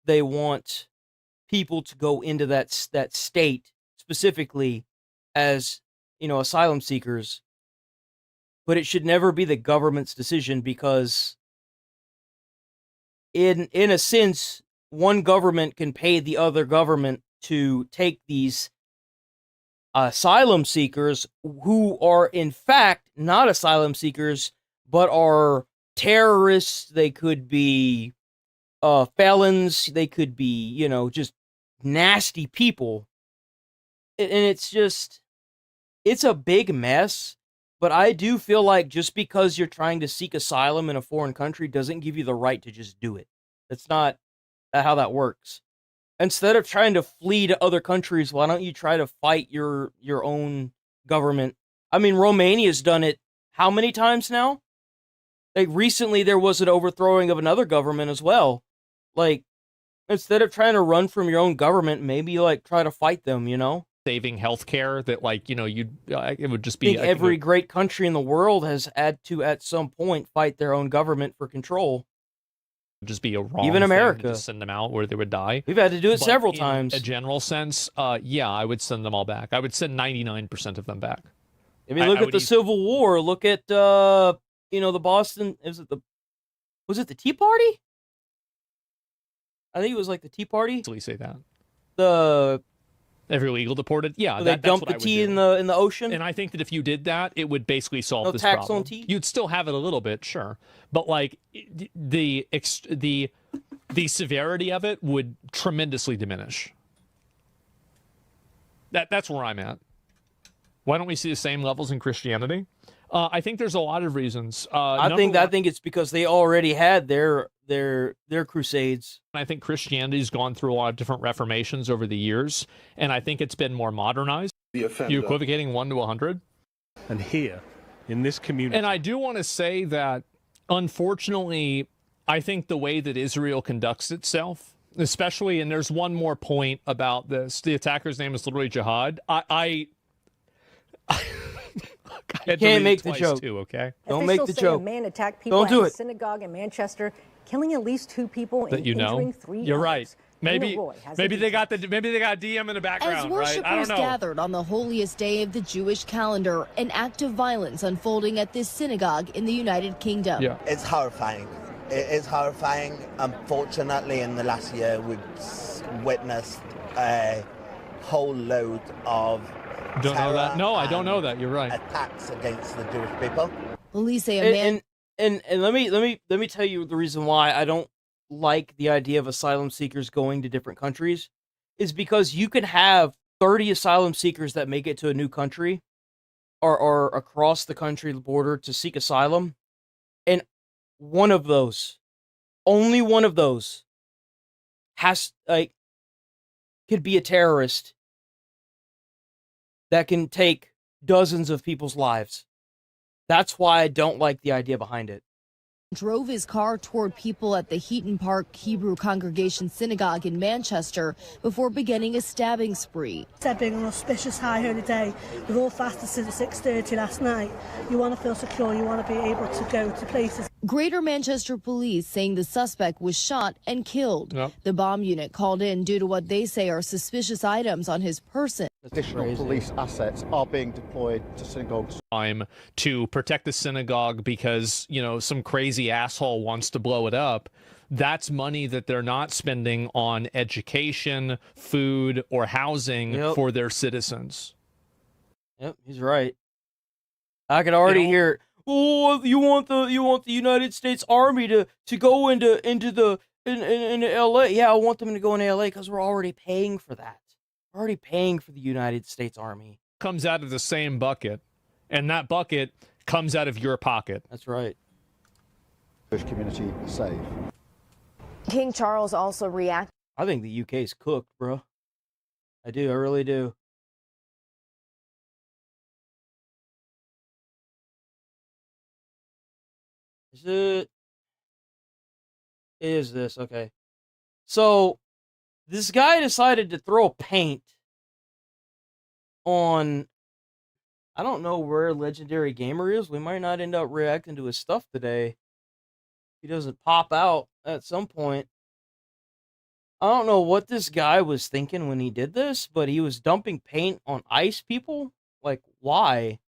they want people to go into that state specifically as, you know, asylum seekers. But it should never be the government's decision, because in a sense, one government can pay the other government to take these asylum seekers who are in fact not asylum seekers but are terrorists. They could be felons, they could be, you know, just nasty people. And it's a big mess. But I do feel like just because you're trying to seek asylum in a foreign country doesn't give you the right to just do it. That's not how that works. Instead of trying to flee to other countries, why don't you try to fight your own government? I mean, Romania's done it how many times now? Like, recently there was an overthrowing of another government as well. Like, instead of trying to run from your own government, maybe, like, try to fight them, you know? Saving healthcare that, like, you know, it would just be... I think every great country in the world has had to, at some point, fight their own government for control. Just be a wrong even America thing to send them out where they would die. We've had to do it But several in times. a general sense, yeah, I would send them all back. I would send 99% of them back. I mean, look at the Civil War. Look at you know, the Boston. Was it the Tea Party? I think it was like the Tea Party. Actually, say that the every illegal deported. Yeah, they dumped the tea in the ocean. And I think that if you did that, it would basically solve No this tax problem. on tea? You'd still have it a little bit, sure, but like the severity of it would tremendously diminish. That's where I'm at. Why don't we see the same levels in Christianity? I think there's a lot of reasons. I think it's because they already had their crusades. I think Christianity's gone through a lot of different reformations over the years, and I think it's been more modernized. You equivocating 1 to 100? And here, in this community... And I do want to say that, unfortunately, I think the way that Israel conducts itself, especially, and there's one more point about this, the attacker's name is literally Jihad. I can't make the joke. Too, okay? Don't make the joke. A man attacked people Don't do at a it. synagogue in Manchester, killing at least 2 people and injuring 3 You're others. right. Maybe they got DM in the background, As right? worshippers I don't know. gathered on the holiest day of the Jewish calendar, an act of violence unfolding at this synagogue in the United Kingdom. Yeah. It's horrifying. It is horrifying. Unfortunately, in the last year, we've witnessed a whole load of Don't know that. No, I don't know that. You're right. Attacks against the Jewish people. Police say a man. And let me tell you the reason why I don't like the idea of asylum seekers going to different countries is because you can have 30 asylum seekers that make it to a new country or across the country border to seek asylum, and one of those, only one of those, could be a terrorist that can take dozens of people's lives. That's why I don't like the idea behind it. Drove his car toward people at the Heaton Park Hebrew Congregation Synagogue in Manchester before beginning a stabbing spree. It's been an auspicious high holy day. We've all fasted since 6:30 last night. You want to feel secure, you want to be able to go to places. Greater Manchester police saying the suspect was shot and killed. Yep. The bomb unit called in due to what they say are suspicious items on his person. Additional police assets are being deployed to synagogues. Time to protect the synagogue because, you know, some crazy asshole wants to blow it up. That's money that they're not spending on education, food, or housing for their citizens. Yep, he's right. I can already hear it. Oh, you want the United States Army to go into LA? Yeah, I want them to go into LA because we're already paying for that. We're already paying for the United States Army. Comes out of the same bucket, and that bucket comes out of your pocket. That's right. British community safe. King Charles also reacted. I think the UK's cooked, bro. I do. I really do. Is it? It is this. Okay. So, this guy decided to throw paint on, I don't know where Legendary Gamer is. We might not end up reacting to his stuff today. He doesn't pop out at some point. I don't know what this guy was thinking when he did this, but he was dumping paint on ICE people. Like, why?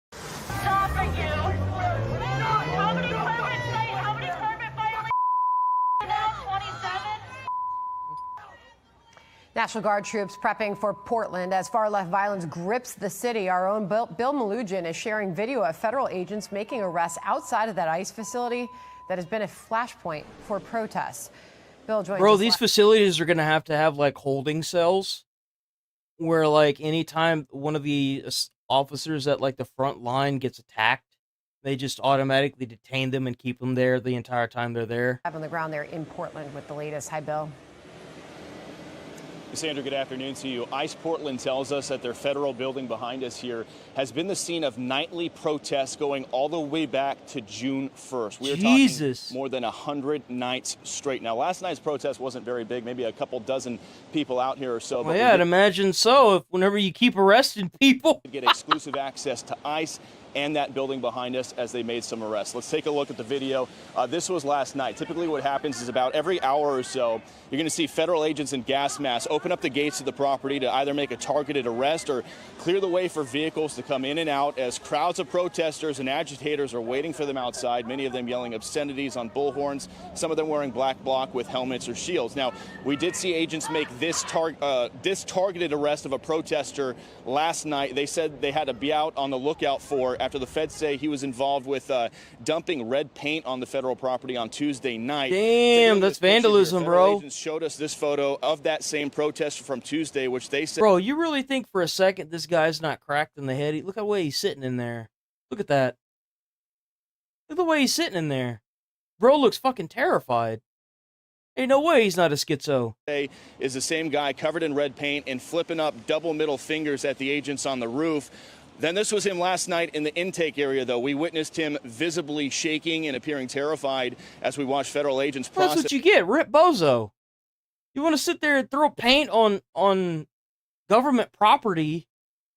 National Guard troops prepping for Portland as far-left violence grips the city. Our own Bill Malugin is sharing video of federal agents making arrests outside of that ICE facility that has been a flashpoint for protests. Bill joins Bro, us these facilities are going to have like holding cells where like anytime one of the officers at like the front line gets attacked, they just automatically detain them and keep them there the entire time they're there. on the ground there in Portland with the latest. Hi, Bill. Sandra, good afternoon to you. ICE Portland tells us that their federal building behind us here has been the scene of nightly protests going all the way back to June 1st. We are talking more than 100 nights straight. Now, last night's protest wasn't very big, maybe a couple dozen people out here or so. Well, yeah, I'd imagine so. If whenever you keep arresting people, get exclusive access to ICE and that building behind us as they made some arrests. Let's take a look at the video. This was last night. Typically what happens is about every hour or so, you're going to see federal agents in gas masks open up the gates of the property to either make a targeted arrest or clear the way for vehicles to come in and out as crowds of protesters and agitators are waiting for them outside, many of them yelling obscenities on bullhorns, some of them wearing black bloc with helmets or shields. Now, we did see agents make this targeted arrest of a protester last night. They said they had to be out on the lookout for after the feds say he was involved with dumping red paint on the federal property on Tuesday night. Damn, that's vandalism, bro. Agents showed us this photo of that same protester from Tuesday, which they said. Bro, you really think for a second this guy's not cracked in the head? Look at the way he's sitting in there. Look at that. Look at the way he's sitting in there. Bro looks fucking terrified. Ain't no way he's not a schizo. Is the same guy covered in red paint and flipping up double middle fingers at the agents on the roof. Then this was him last night in the intake area, though. We witnessed him visibly shaking and appearing terrified as we watched federal agents process. That's what you get, Rip Bozo. You want to sit there and throw paint on government property?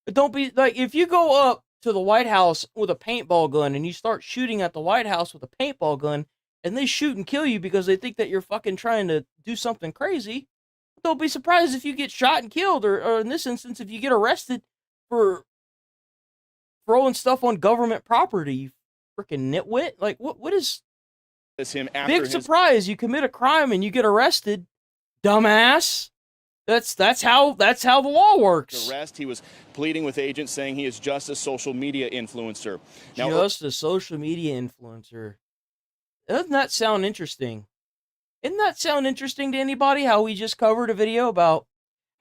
But don't be like, if you go up to the White House with a paintball gun and you start shooting at the White House with a paintball gun and they shoot and kill you because they think that you're fucking trying to do something crazy, don't be surprised if you get shot and killed, or in this instance, if you get arrested for throwing stuff on government property, you freaking nitwit. Like, what is him big surprise? You commit a crime and you get arrested, dumbass. That's how the law works. Arrest. He was pleading with agents, saying he is just a social media influencer. Now, just a social media influencer. Doesn't that sound interesting? Isn't that sound interesting to anybody? How we just covered a video about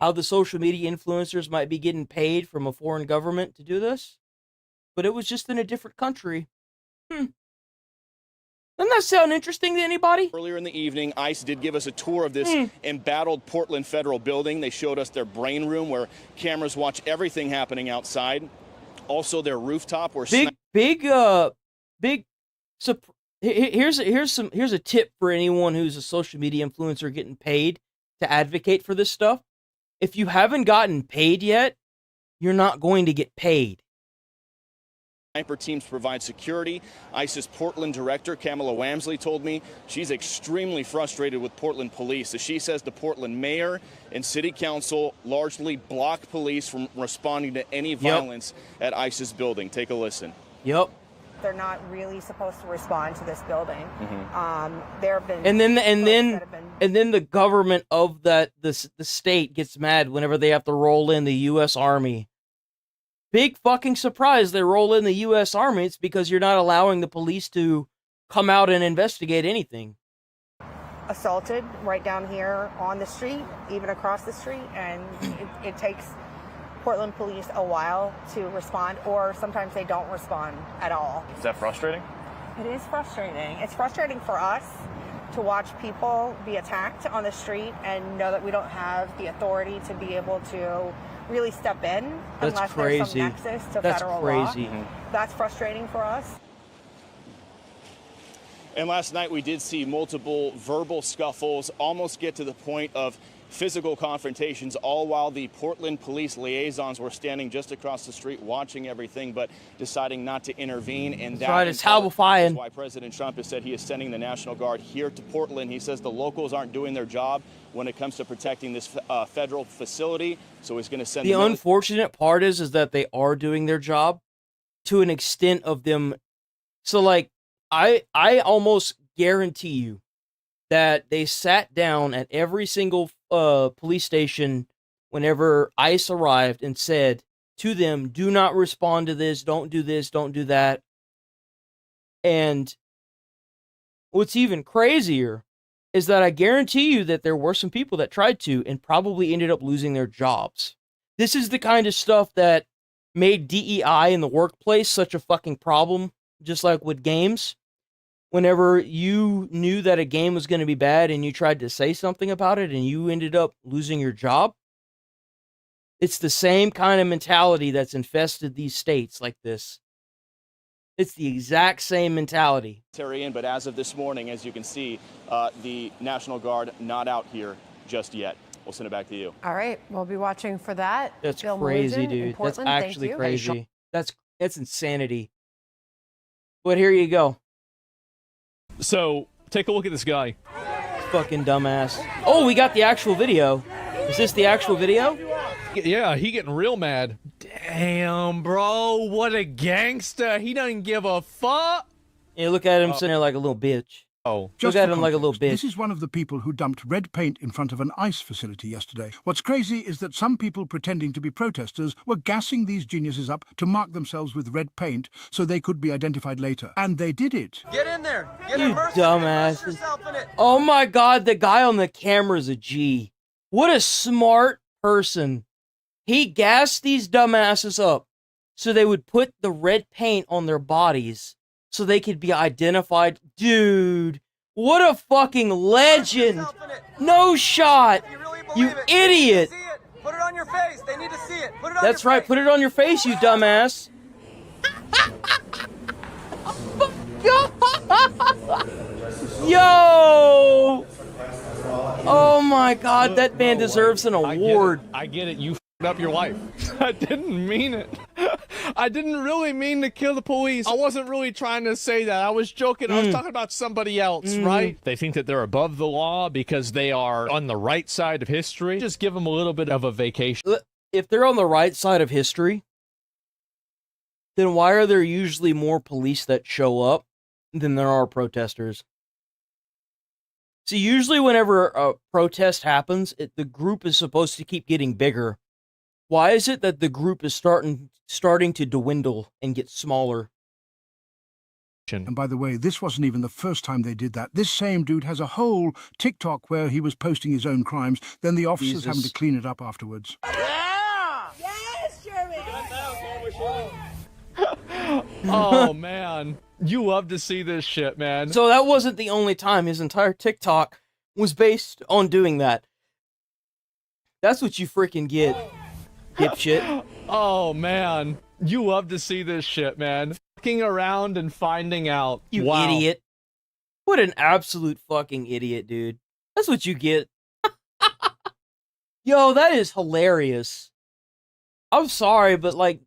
how the social media influencers might be getting paid from a foreign government to do this, but it was just in a different country. Doesn't that sound interesting to anybody? Earlier in the evening, ICE did give us a tour of this embattled Portland Federal Building. They showed us their brain room where cameras watch everything happening outside. Also their rooftop where here's a tip for anyone who's a social media influencer getting paid to advocate for this stuff. If you haven't gotten paid yet, you're not going to get paid. Sniper teams provide security. ICE's Portland director, Kamala Wamsley, told me she's extremely frustrated with Portland police, as she says the Portland mayor and city council largely block police from responding to any violence at ICE's building. Take a listen. Yep. They're not really supposed to respond to this building. There have been and then the government of the state gets mad whenever they have to roll in the U.S. Army. big fucking surprise they roll in the U.S. Army. It's because you're not allowing the police to come out and investigate anything. Assaulted right down here on the street, even across the street, and it takes Portland police a while to respond, or sometimes they don't respond at all. Is that frustrating? It is frustrating. It's frustrating for us to watch people be attacked on the street and know that we don't have the authority to be able to really step in unless there's some nexus to federal law. That's frustrating for us. And last night we did see multiple verbal scuffles almost get to the point of physical confrontations, all while the Portland police liaisons were standing just across the street watching everything, but deciding not to intervene. And that's right, it's horrifying. That's why President Trump has said he is sending the National Guard here to Portland. He says the locals aren't doing their job when it comes to protecting this federal facility, so he's going to send the unfortunate part is that they are doing their job to an extent of them. So, like, I almost guarantee you that they sat down at every single police station whenever ICE arrived and said to them, do not respond to this, don't do that. And what's even crazier is that I guarantee you that there were some people that tried to and probably ended up losing their jobs. This is the kind of stuff that made DEI in the workplace such a fucking problem, just like with games. Whenever you knew that a game was going to be bad and you tried to say something about it and you ended up losing your job, it's the same kind of mentality that's infested these states like this. It's the exact same mentality. But as of this morning, as you can see, the National Guard not out here just yet. We'll send it back to you. All right, we'll be watching for that. That's Bill crazy, Melugin in dude. Portland, That's thank actually you. crazy. That's insanity. But here you go. So, take a look at this guy. Fucking dumbass. Oh, we got the actual video. Is this the actual video? Yeah, he getting real mad. Damn, bro, what a gangster. He doesn't give a fuck. Yeah, look at him sitting there like a little bitch. Oh, look at him like a little bitch. This is one of the people who dumped red paint in front of an ICE facility yesterday. What's crazy is that some people pretending to be protesters were gassing these geniuses up to mark themselves with red paint so they could be identified later. And they did it. Get in there. Get you immersed dumbass. yourself in it. Oh my God, the guy on the camera is a G. What a smart person. He gassed these dumbasses up so they would put the red paint on their bodies so they could be identified. Dude, what a fucking legend. No shot. You idiot. Put it on your face. They need to see it. Put it on That's your right. face. Put it on your face, you dumbass. Yo! Oh my God, that man deserves an award. I get it. You f***ed up your life. I didn't mean it. I didn't really mean to kill the police. I wasn't really trying to say that. I was joking. I was talking about somebody else, right? They think that they're above the law because they are on the right side of history. Just give them a little bit of a vacation. If they're on the right side of history, then why are there usually more police that show up than there are protesters? See, usually whenever a protest happens, the group is supposed to keep getting bigger. Why is it that the group is starting to dwindle and get smaller? And by the way, this wasn't even the first time they did that. This same dude has a whole TikTok where he was posting his own crimes, then the officers having to clean it up afterwards. Yes, Jeremy. Oh, man. You love to see this shit, man. So that wasn't the only time. His entire TikTok was based on doing that. That's what you freaking get, dipshit. Oh, man. You love to see this shit, man. Fucking around and finding out. You idiot. What an absolute fucking idiot, dude. That's what you get. Yo, that is hilarious. I'm sorry, but like...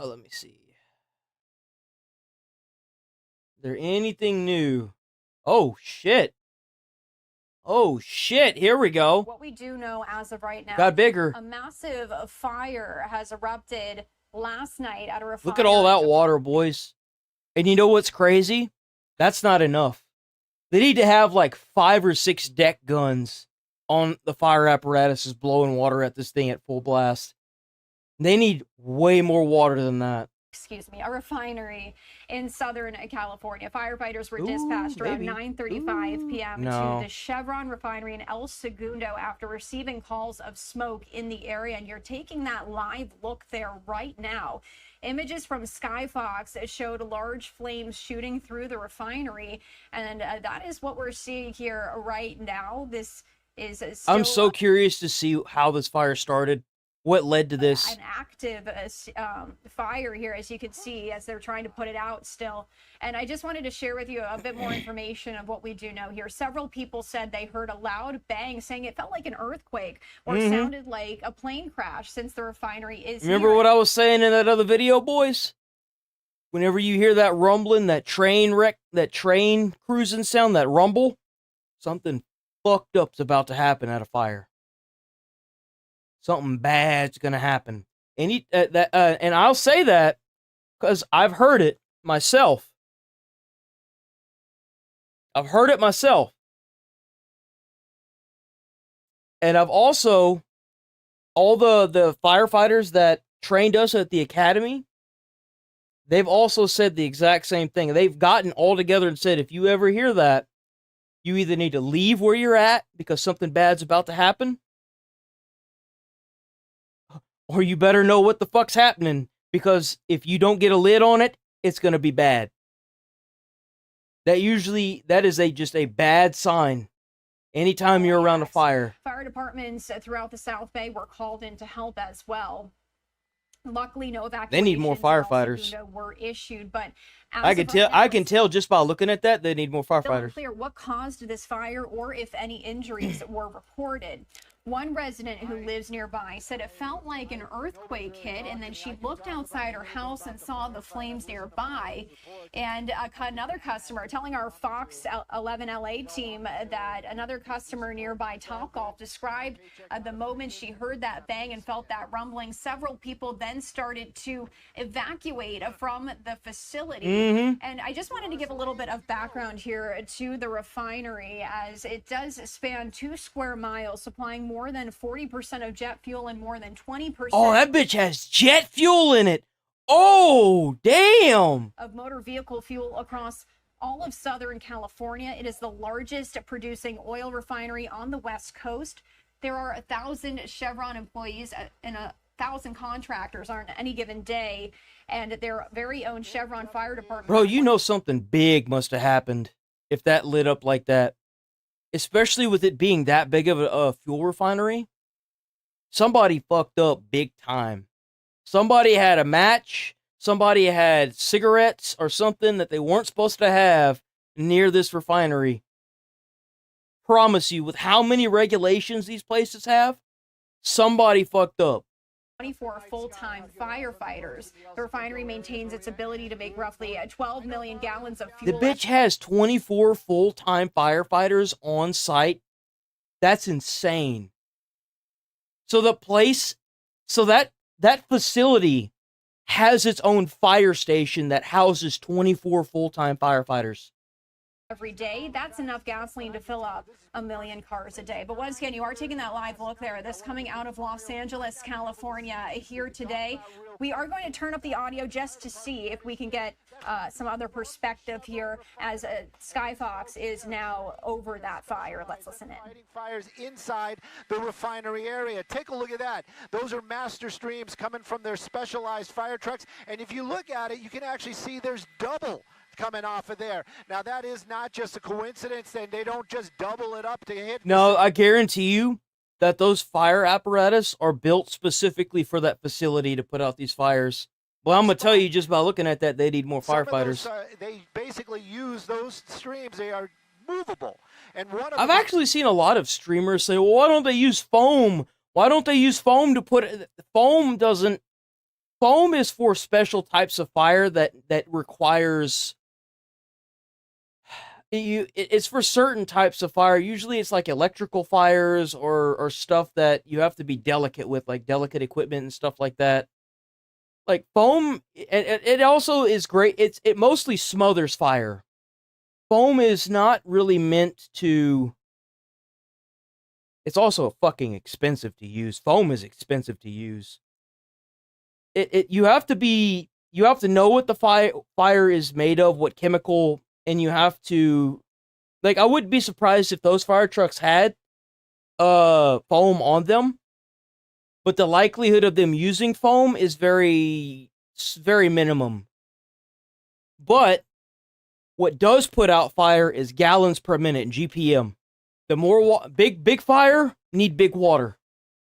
let me see. Is there anything new? Oh, shit. Oh shit, here we go. What we do know as of right now, Got bigger. a massive fire has erupted last night at a refinery. Look at all that water, boys. And you know what's crazy? That's not enough. They need to have like 5 or 6 deck guns on the fire apparatuses blowing water at this thing at full blast. They need way more water than that. Excuse me, a refinery in Southern California. Firefighters were dispatched around 9:35 p.m. to the Chevron refinery in El Segundo after receiving calls of smoke in the area. And you're taking that live look there right now. Images from Skyfox showed large flames shooting through the refinery, and that is what we're seeing here right now. This is I'm so curious to see how this fire started. What led to this? An active fire here, as you can see, as they're trying to put it out still. And I just wanted to share with you a bit more information of what we do know here. Several people said they heard a loud bang, saying it felt like an earthquake or sounded like a plane crash, since the refinery is Remember what I was saying in that other video, boys? Whenever you hear that rumbling, that train wreck, that train cruising sound, that rumble, something fucked up's about to happen at a fire. Something bad's gonna happen. And and I'll say that because I've heard it myself. I've heard it myself. And I've also, all the firefighters that trained us at the academy, they've also said the exact same thing. They've gotten all together and said, if you ever hear that, you either need to leave where you're at because something bad's about to happen, or you better know what the fuck's happening, because if you don't get a lid on it, it's going to be bad. That is just a bad sign anytime you're around a fire. Fire departments throughout the South Bay were called in to help as well. Luckily, no evacuations. They need more firefighters. Were issued, but I can tell just by looking at that they need more firefighters. Still unclear what caused this fire or if any injuries were reported. One resident who lives nearby said it felt like an earthquake hit, and then she looked outside her house and saw the flames nearby. And another customer telling our Fox 11 LA team that another customer nearby Topgolf described the moment she heard that bang and felt that rumbling. Several people then started to evacuate from the facility. And I just wanted to give a little bit of background here to the refinery, as it does span 2 square miles, supplying more than 40% of jet fuel and more than 20%. Oh, that bitch has jet fuel in it. Oh, damn. Of motor vehicle fuel across all of Southern California. It is the largest producing oil refinery on the West Coast. There are 1,000 Chevron employees and 1,000 contractors on any given day, and their very own Chevron fire department. Bro, you know something big must have happened if that lit up like that. Especially with it being that big of a fuel refinery. Somebody fucked up big time. Somebody had a match. Somebody had cigarettes or something that they weren't supposed to have near this refinery. Promise you, with how many regulations these places have, somebody fucked up. 24 full-time firefighters. The refinery maintains its ability to make roughly 12 million gallons of fuel. The bitch has 24 full-time firefighters on site. That's insane. So that facility has its own fire station that houses 24 full-time firefighters. Every day. That's enough gasoline to fill up 1 million cars a day. But once again, you are taking that live look there. This coming out of Los Angeles, California here today. We are going to turn up the audio just to see if we can get some other perspective here, as Skyfox is now over that fire. Let's listen in. Fires inside the refinery area. Take a look at that. Those are master streams coming from their specialized fire trucks. And if you look at it, you can actually see there's double coming off of there. Now, that is not just a coincidence, and they don't just double it up to hit. No, I guarantee you that those fire apparatus are built specifically for that facility to put out these fires. Well, I'm going to tell you, just by looking at that, they need more firefighters. They basically use those streams. They are movable. And I've actually seen a lot of streamers say, well, why don't they use foam? Why don't they use foam to put it? Foam is for special types of fire that requires It's for certain types of fire. Usually it's like electrical fires or stuff that you have to be delicate with, like delicate equipment and stuff like that. Like foam, it also is great. It mostly smothers fire. Foam is not really meant to. It's also fucking expensive to use. Foam is expensive to use. You have to know what the fire is made of, what chemical, and you have to, like, I wouldn't be surprised if those fire trucks had foam on them, but the likelihood of them using foam is very minimum. But what does put out fire is gallons per minute, GPM. The more big fire need big water.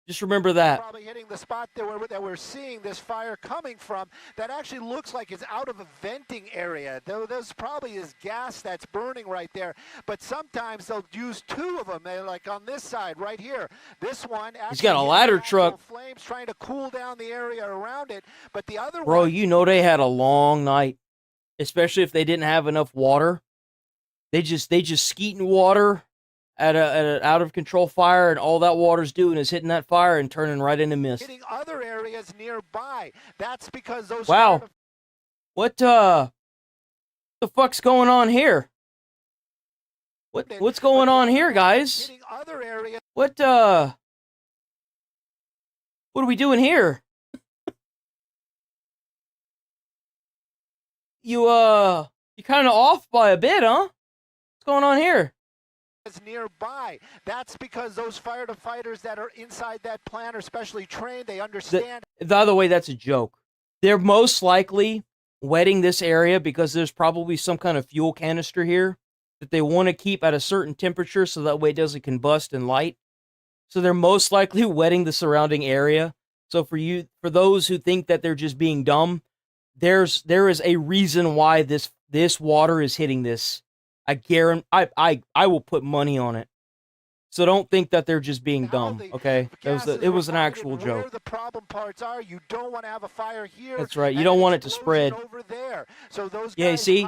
Just remember that. Probably hitting the spot that we're seeing this fire coming from. That actually looks like it's out of a venting area. There's probably is gas that's burning right there. But sometimes they'll use two of them. They're like on this side right here. This one. He's got a ladder truck. Flames trying to cool down the area around it. But the other Bro, one. you know they had a long night, especially if they didn't have enough water. They just skeeting water at an out of control fire, and all that water's doing is hitting that fire and turning right into mist. Hitting other areas nearby. That's because those. Wow. What the fuck's going on here? What's going on here, guys? Hitting other areas. What are we doing here? You kind of off by a bit, huh? What's going on here? Nearby. That's because those firefighters that are inside that plant are specially trained. They understand. By the way, that's a joke. They're most likely wetting this area because there's probably some kind of fuel canister here that they want to keep at a certain temperature so that way it doesn't combust and light. So they're most likely wetting the surrounding area. So for those who think that they're just being dumb, there is a reason why this water is hitting this. I guarantee. I will put money on it. So don't think that they're just being dumb. Okay, it was an actual joke. Where the problem parts are, you don't want to have a fire here. That's right. You don't want it to spread. Over there. So those yeah, guys see,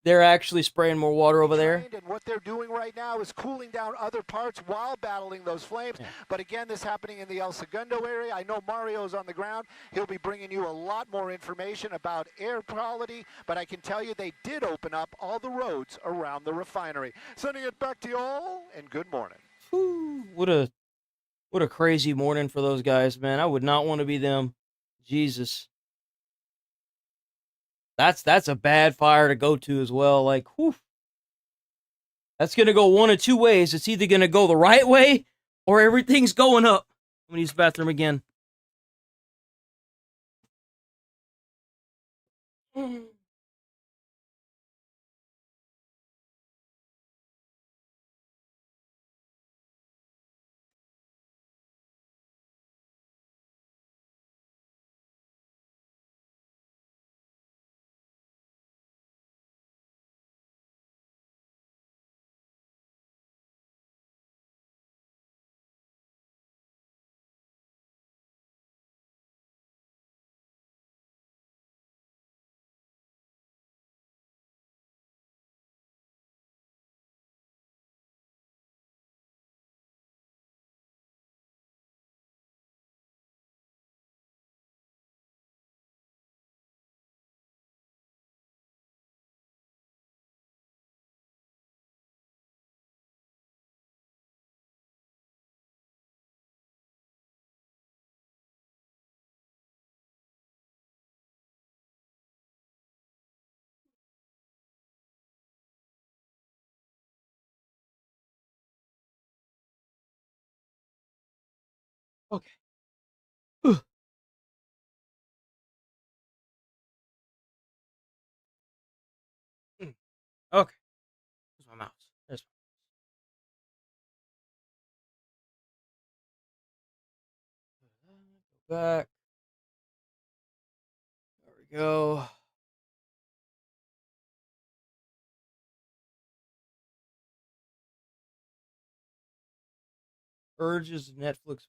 they're actually spraying more water over there. And what they're doing right now is cooling down other parts while battling those flames. Yeah. But again, this happening in the El Segundo area. I know Mario's on the ground. He'll be bringing you a lot more information about air quality. But I can tell you they did open up all the roads around the refinery. Sending it back to you all, and good morning. Whew, what a crazy morning for those guys, man. I would not want to be them. Jesus. That's a bad fire to go to as well. Like, whew. That's going to go one of two ways. It's either going to go the right way or everything's going up. I'm going to use the bathroom again. Okay. Okay. Where's my mouse? There's my mouse. Back. There we go. Urges Netflix.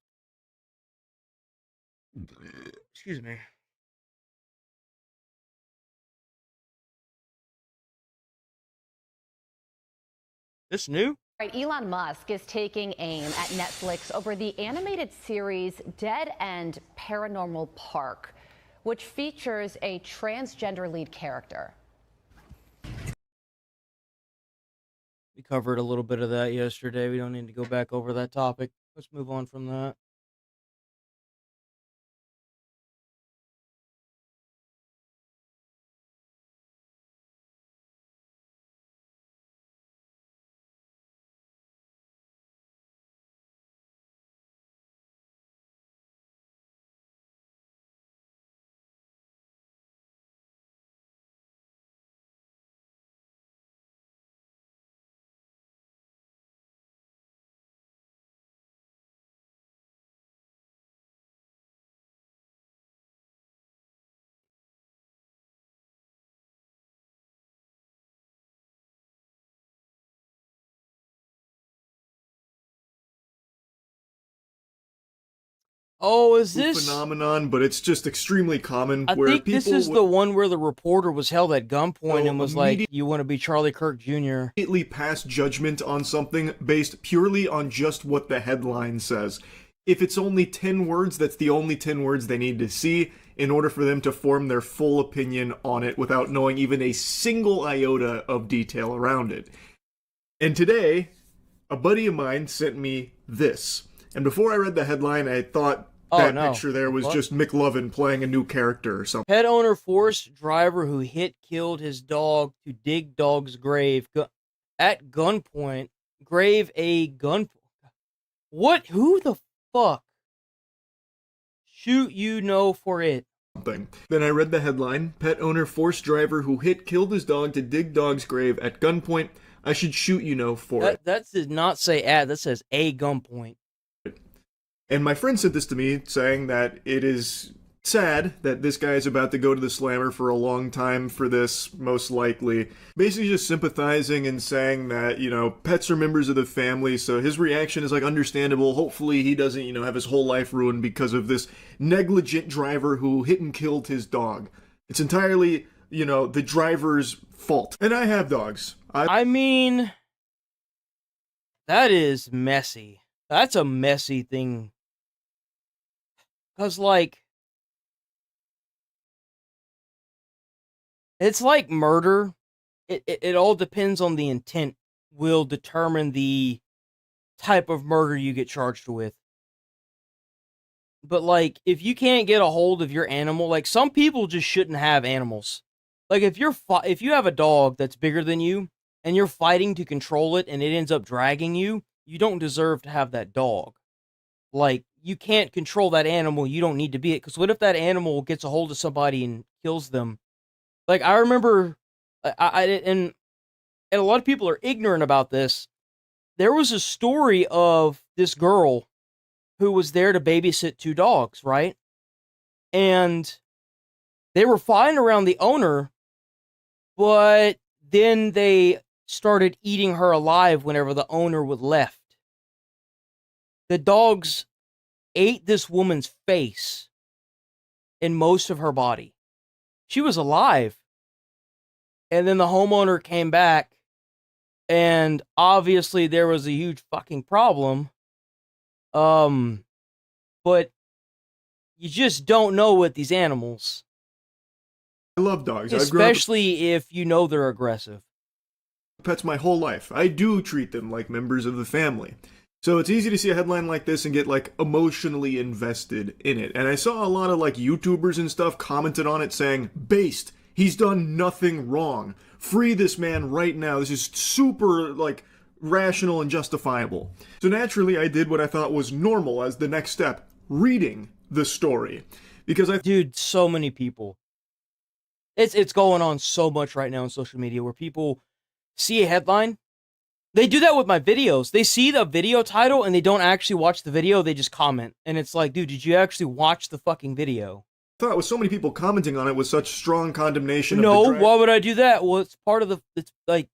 Excuse me. This new? Right, Elon Musk is taking aim at Netflix over the animated series Dead End Paranormal Park, which features a transgender lead character. We covered a little bit of that yesterday. We don't need to go back over that topic. Let's move on from that. Oh, is this phenomenon? But it's just extremely common. I where think people this is the one where the reporter was held at gunpoint and was like, "You want to be Charlie Kirk Jr." Immediately pass judgment on something based purely on just what the headline says. If it's only 10 words, that's the only 10 words they need to see in order for them to form their full opinion on it without knowing even a single iota of detail around it. And today, a buddy of mine sent me this. And before I read the headline, I thought that picture there was just McLovin playing a new character or something. Pet owner forced driver who killed his dog to dig dog's grave at gunpoint. Grave a gun. What? Who the fuck? Shoot you know for it. Then I read the headline: pet owner forced driver who killed his dog to dig dog's grave at gunpoint. I should shoot you know for it. That did not say at. That says a gunpoint. And my friend sent this to me saying that it is sad that this guy is about to go to the slammer for a long time for this, most likely. Basically just sympathizing and saying that, you know, pets are members of the family, so his reaction is, like, understandable. Hopefully he doesn't, you know, have his whole life ruined because of this negligent driver who hit and killed his dog. It's entirely, you know, the driver's fault. And I have dogs. I mean, that is messy. That's a messy thing. Because, like, it's like murder. It all depends on the intent, will determine the type of murder you get charged with. But, like, if you can't get a hold of your animal, like, some people just shouldn't have animals. Like, if you have a dog that's bigger than you, and you're fighting to control it, and it ends up dragging you, you don't deserve to have that dog. Like, you can't control that animal, you don't need to be it. Because what if that animal gets a hold of somebody and kills them? Like, I remember, and a lot of people are ignorant about this. There was a story of this girl who was there to babysit 2 dogs, right? And they were fine around the owner, but then they started eating her alive whenever the owner was left. The dogs ate this woman's face and most of her body. She was alive. And then the homeowner came back, and obviously there was a huge fucking problem. But you just don't know with these animals. I love dogs. Especially if you know they're aggressive. Pets my whole life. I do treat them like members of the family. So it's easy to see a headline like this and get, like, emotionally invested in it. And I saw a lot of, like, YouTubers and stuff commented on it saying, "Based, he's done nothing wrong. Free this man right now. This is super, like, rational and justifiable." So naturally I did what I thought was normal as the next step, reading the story. Because Dude, so many people. It's going on so much right now on social media where people see a headline. They do that with my videos. They see the video title and they don't actually watch the video, they just comment. And it's like, dude, did you actually watch the fucking video? I thought with so many people commenting on it with such strong condemnation No, of the why would I do that? Well, it's part of the, it's like,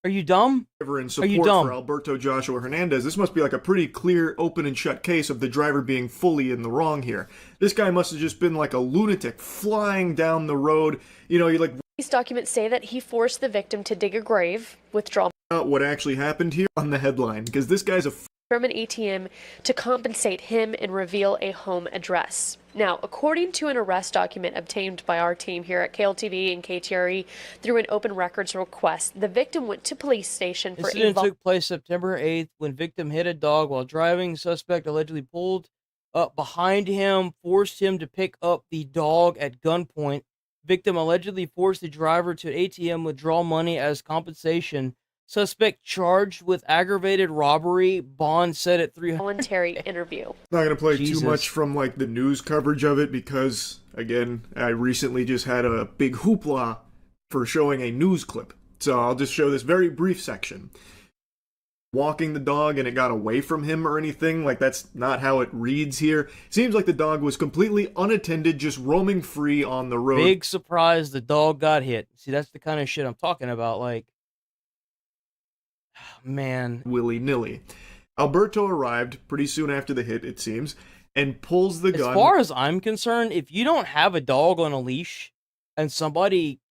are you dumb? In Are support you dumb? for Alberto Joshua Hernandez, this must be like a pretty clear, open and shut case of the driver being fully in the wrong here. This guy must have just been like a lunatic flying down the road. You know, you're like... These documents say that he forced the victim to dig a grave, withdraw out what actually happened here on the headline, because this guy's a from an ATM to compensate him and reveal a home address. Now, according to an arrest document obtained by our team here at KLTV and KTRE through an open records request, the victim went to police station for Incident took place September 8th when victim hit a dog while driving. Suspect allegedly pulled up behind him, forced him to pick up the dog at gunpoint. Victim allegedly forced the driver to an ATM withdraw money as compensation. Suspect charged with aggravated robbery. Bond set at $300. Voluntary interview. Not going to play Jesus. too much from like the news coverage of it because, again, I recently just had a big hoopla for showing a news clip. So I'll just show this very brief section. Walking the dog and it got away from him or anything, like that's not how it reads here. Seems like the dog was completely unattended, just roaming free on the road. Big surprise, the dog got hit. See, that's the kind of shit I'm talking about. Like, man. Willy-nilly. Alberto arrived pretty soon after the hit, it seems, and pulls the gun. As far as I'm concerned, if you don't have a dog on a leash and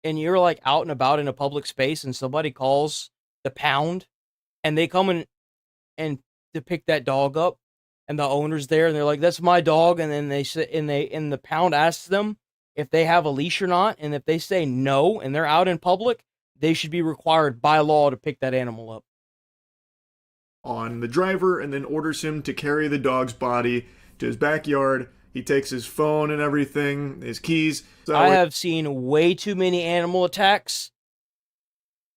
you're like out and about in a public space and somebody calls the pound and they come in and to pick that dog up and the owner's there and they're like, that's my dog. And then the pound asks them if they have a leash or not. And if they say no and they're out in public, they should be required by law to pick that animal up. On the driver and then orders him to carry the dog's body to his backyard. He takes his phone and everything, his keys. So I have seen way too many animal attacks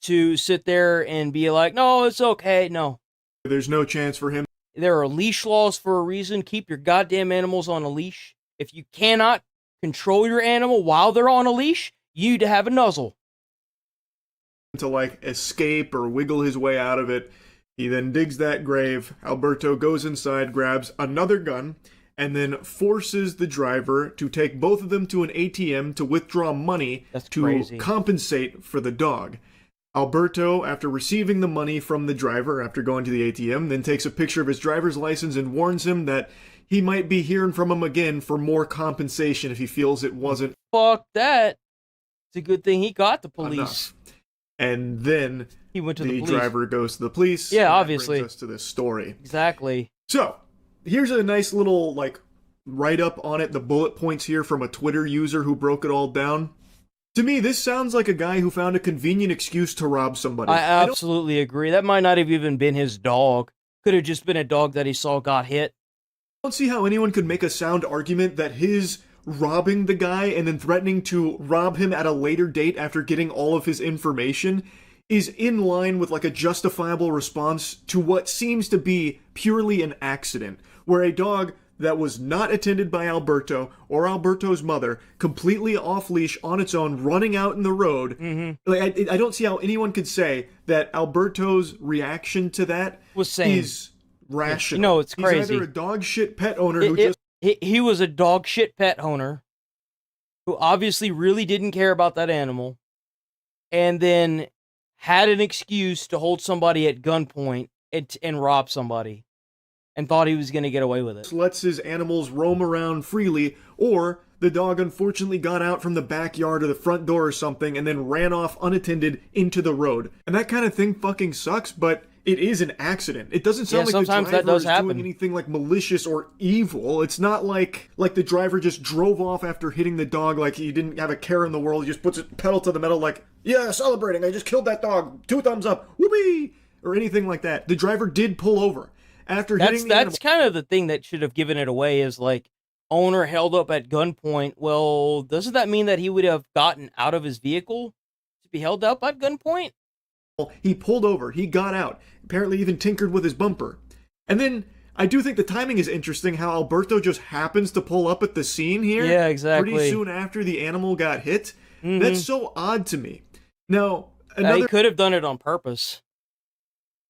to sit there and be like, no, it's okay. No. There's no chance for him. There are leash laws for a reason. Keep your goddamn animals on a leash. If you cannot control your animal while they're on a leash, you need to have a nuzzle. To like escape or wiggle his way out of it. He then digs that grave. Alberto goes inside, grabs another gun, and then forces the driver to take both of them to an ATM to withdraw money to compensate for the dog. Alberto, after receiving the money from the driver after going to the ATM, then takes a picture of his driver's license and warns him that he might be hearing from him again for more compensation if he feels it wasn't. Fuck that. It's a good thing he got the police. Enough. And then he went to the police. Driver goes to the police. Yeah, and obviously. That brings us to this story. Exactly. So, here's a nice little, like, write-up on it, the bullet points here from a Twitter user who broke it all down. To me, this sounds like a guy who found a convenient excuse to rob somebody. I absolutely agree. That might not have even been his dog. Could have just been a dog that he saw got hit. I don't see how anyone could make a sound argument that his robbing the guy and then threatening to rob him at a later date after getting all of his information is in line with like a justifiable response to what seems to be purely an accident, where a dog that was not attended by Alberto or Alberto's mother, completely off-leash on its own, running out in the road. Mm-hmm. Like, I don't see how anyone could say that Alberto's reaction to that is rational. No, it's crazy. He's either a dog shit pet owner who just... He was a dog shit pet owner who obviously really didn't care about that animal and then had an excuse to hold somebody at gunpoint and rob somebody and thought he was going to get away with it. Lets his animals roam around freely, or the dog unfortunately got out from the backyard or the front door or something and then ran off unattended into the road. And that kind of thing fucking sucks, but it is an accident. It doesn't sound like the driver is doing anything like malicious or evil. It's not like the driver just drove off after hitting the dog like he didn't have a care in the world. He just puts it pedal to the metal like, yeah, celebrating, I just killed that dog, 2 thumbs up, whoopee, or anything like that. The driver did pull over after hitting the animal. That's kind of the thing that should have given it away is like, owner held up at gunpoint. Well, doesn't that mean that he would have gotten out of his vehicle to be held up at gunpoint? He pulled over, he got out, apparently even tinkered with his bumper. And then, I do think the timing is interesting, how Alberto just happens to pull up at the scene here. Yeah, exactly. Pretty soon after the animal got hit. Mm-hmm. That's so odd to me. Now, he could have done it on purpose.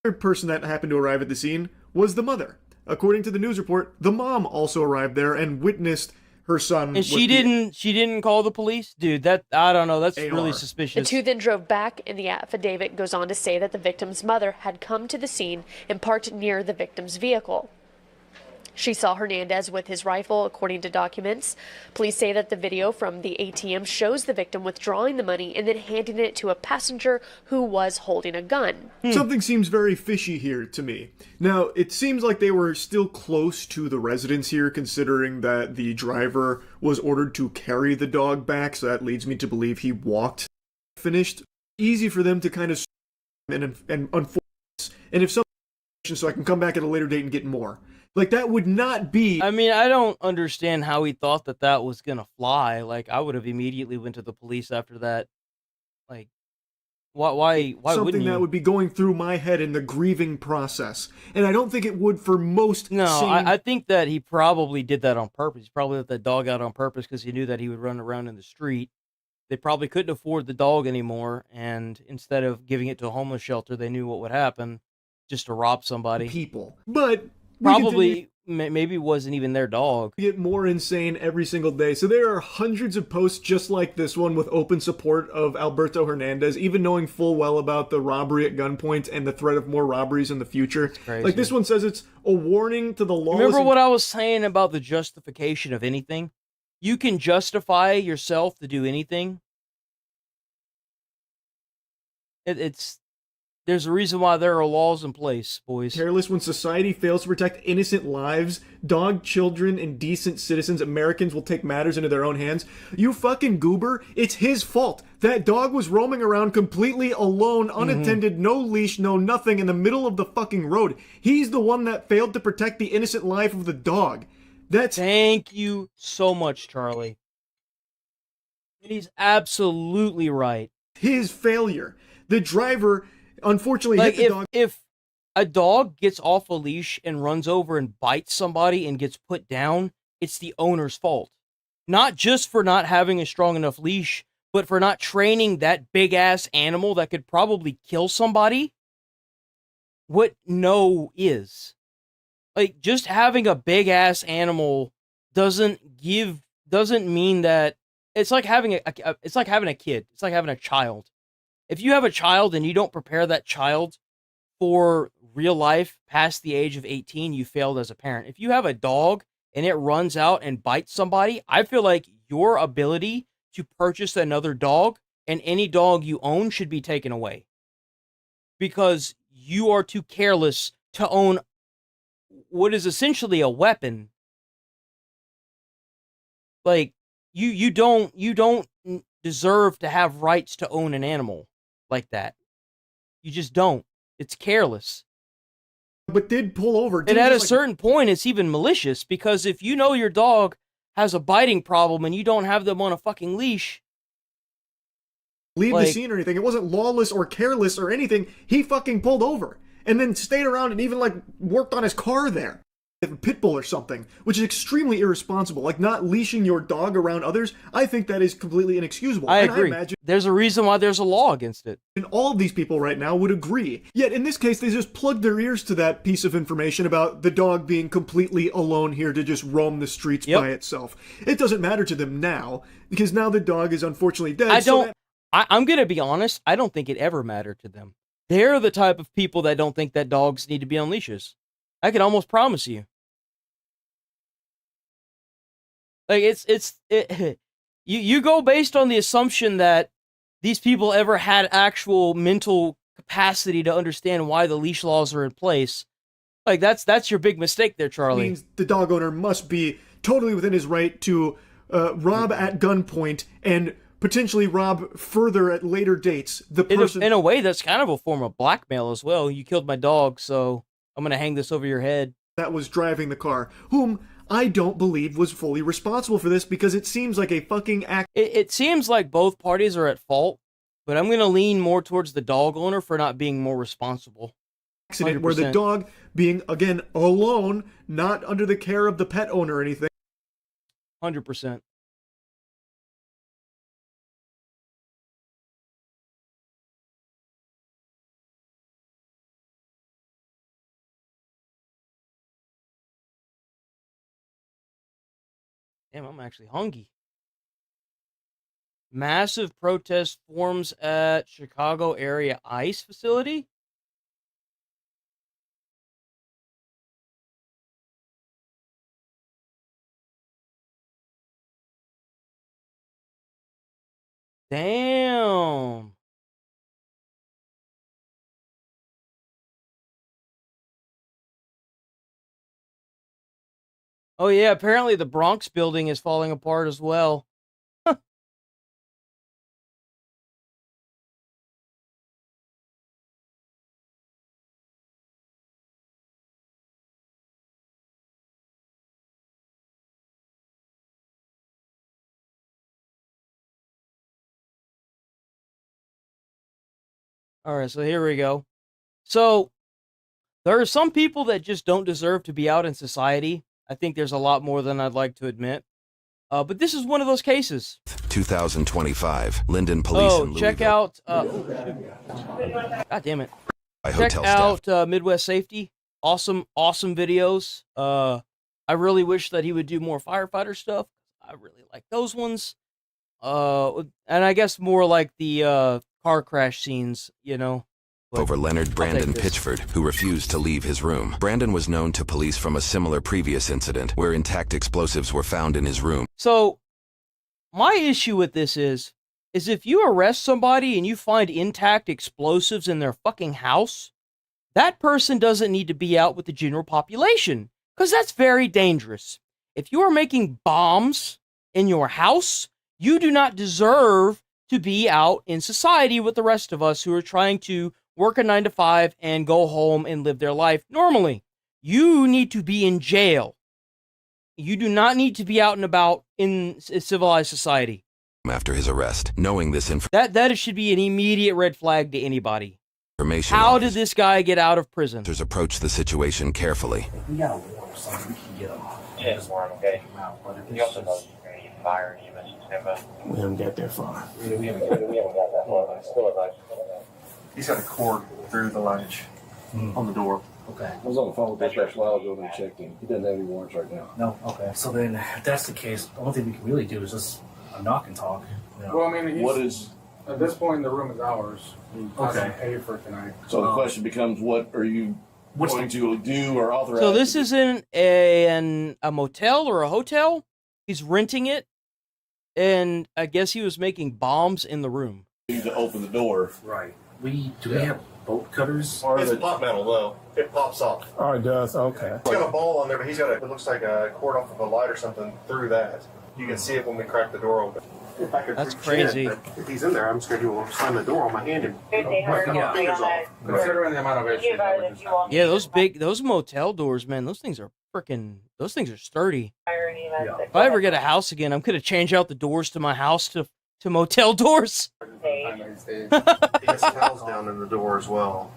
Another person that happened to arrive at the scene was the mother. According to the news report, the mom also arrived there and witnessed her son. And she didn't call the police? Dude, that, I don't know, that's really suspicious. The two then drove back, and the affidavit goes on to say that the victim's mother had come to the scene and parked near the victim's vehicle. She saw Hernandez with his rifle, according to documents. Police say that the video from the ATM shows the victim withdrawing the money and then handing it to a passenger who was holding a gun. Something seems very fishy here to me. Now, it seems like they were still close to the residence here, considering that the driver was ordered to carry the dog back, so that leads me to believe he walked. Finished. Easy for them to kind of and unfortunate. And if something, so I can come back at a later date and get more. Like, that would not be... I mean, I don't understand how he thought that that was gonna fly. Like, I would have immediately went to the police after that. Like, why something wouldn't you? that would be going through my head in the grieving process. And I don't think it would for most No, sane... I think that he probably did that on purpose. He probably let that dog out on purpose because he knew that he would run around in the street. They probably couldn't afford the dog anymore, and instead of giving it to a homeless shelter, they knew what would happen, just to rob somebody. People. But... Probably, maybe it wasn't even their dog. Get more insane every single day. So there are hundreds of posts just like this one with open support of Alberto Hernandez, even knowing full well about the robbery at gunpoint and the threat of more robberies in the future. Like, this one says it's a warning to the lawless... Remember what I was saying about the justification of anything? You can justify yourself to do anything. There's a reason why there are laws in place, boys. Careless when society fails to protect innocent lives, dog children, and decent citizens, Americans will take matters into their own hands. You fucking goober, it's his fault. That dog was roaming around completely alone, unattended, no leash, no nothing, in the middle of the fucking road. He's the one that failed to protect the innocent life of the dog. Thank you so much, Charlie. He's absolutely right. His failure. The driver... unfortunately, like, hit the dog. If a dog gets off a leash and runs over and bites somebody and gets put down, it's the owner's fault. Not just for not having a strong enough leash, but for not training that big-ass animal that could probably kill somebody. What no is. Like, just having a big-ass animal doesn't mean that... It's like having a kid. It's like having a child. If you have a child and you don't prepare that child for real life past the age of 18, you failed as a parent. If you have a dog and it runs out and bites somebody, I feel like your ability to purchase another dog and any dog you own should be taken away. Because you are too careless to own what is essentially a weapon. Like, you don't deserve to have rights to own an animal like that. You just don't. It's careless. But did pull over. And at a certain point, it's even malicious, because if you know your dog has a biting problem and you don't have them on a fucking leash, leave the scene or anything. It wasn't lawless or careless or anything. He fucking pulled over and then stayed around and even, like, worked on his car there. A pit bull or something, which is extremely irresponsible. Like, not leashing your dog around others, I think that is completely inexcusable. I agree. I imagine there's a reason why there's a law against it. And all of these people right now would agree. Yet in this case, they just plugged their ears to that piece of information about the dog being completely alone here to just roam the streets by itself. It doesn't matter to them now, because now the dog is unfortunately dead. I'm gonna be honest, I don't think it ever mattered to them. They're the type of people that don't think that dogs need to be on leashes. I can almost promise you. Like, you go based on the assumption that these people ever had actual mental capacity to understand why the leash laws are in place. Like, that's your big mistake there, Charlie. Means the dog owner must be totally within his right to rob at gunpoint and potentially rob further at later dates. The person, in a way, that's kind of a form of blackmail as well. You killed my dog, so I'm gonna hang this over your head. That was driving the car, whom I don't believe was fully responsible for this, because it seems like a fucking act. It seems like both parties are at fault, but I'm gonna lean more towards the dog owner for not being more responsible. Accident where the dog being, again, alone, not under the care of the pet owner or anything. 100%. Damn, I'm actually hungry. Massive protest forms at Chicago area ICE facility? Damn. Oh yeah, apparently the Bronx building is falling apart as well. All right, so here we go. So there are some people that just don't deserve to be out in society. I think there's a lot more than I'd like to admit. But this is one of those cases. 2025, Linden Police in Louisville. Check out. God damn it. Check out Midwest Safety. Awesome videos. I really wish that he would do more firefighter stuff. I really like those ones. And I guess more like the car crash scenes, you know. Over Leonard Brandon Pitchford, who refused to leave his room. Brandon was known to police from a similar previous incident where intact explosives were found in his room. So, my issue with this is if you arrest somebody and you find intact explosives in their fucking house, that person doesn't need to be out with the general population, because that's very dangerous. If you are making bombs in your house, you do not deserve to be out in society with the rest of us who are trying to work a 9-to-5 and go home and live their life normally. You need to be in jail. You do not need to be out and about in civilized society. After his arrest, knowing this that should be an immediate red flag to anybody. information, How did this guy get out of prison? officers approached the situation carefully. We got a warrant or something, we can get him. Yeah, warrant, okay. You also know you're going to get fired, you mentioned Simba. We haven't got that far. We haven't got that far, but still alive. He's got a cord through the latch on the door. Okay. I was on the phone with dispatch while ago and checked him. He doesn't have any warrants right now. No, okay. So then, if that's the case, the only thing we can really do is just a knock and talk. You know? Well, I mean, What is... at this point, the room is ours. Okay. Pay for tonight. So the question becomes, what are you going to do or authorize? So this isn't a motel or a hotel. He's renting it, and I guess he was making bombs in the room. You need to open the door. Right. We have bolt cutters? It's pop metal though. It pops off. Oh, it does? Okay. He's got a ball on there, but he's got it looks like a cord off of a light or something through that. You can see it when we crack the door open. If I could That's reach crazy. in, but if he's in there, I'm scared he will slam the door on my hand and Considering the amount of issues that we just had. Yeah, those motel doors, man, those things are sturdy. If I ever get a house again, I'm gonna change out the doors to my house to motel doors. he has towels down in the door as well.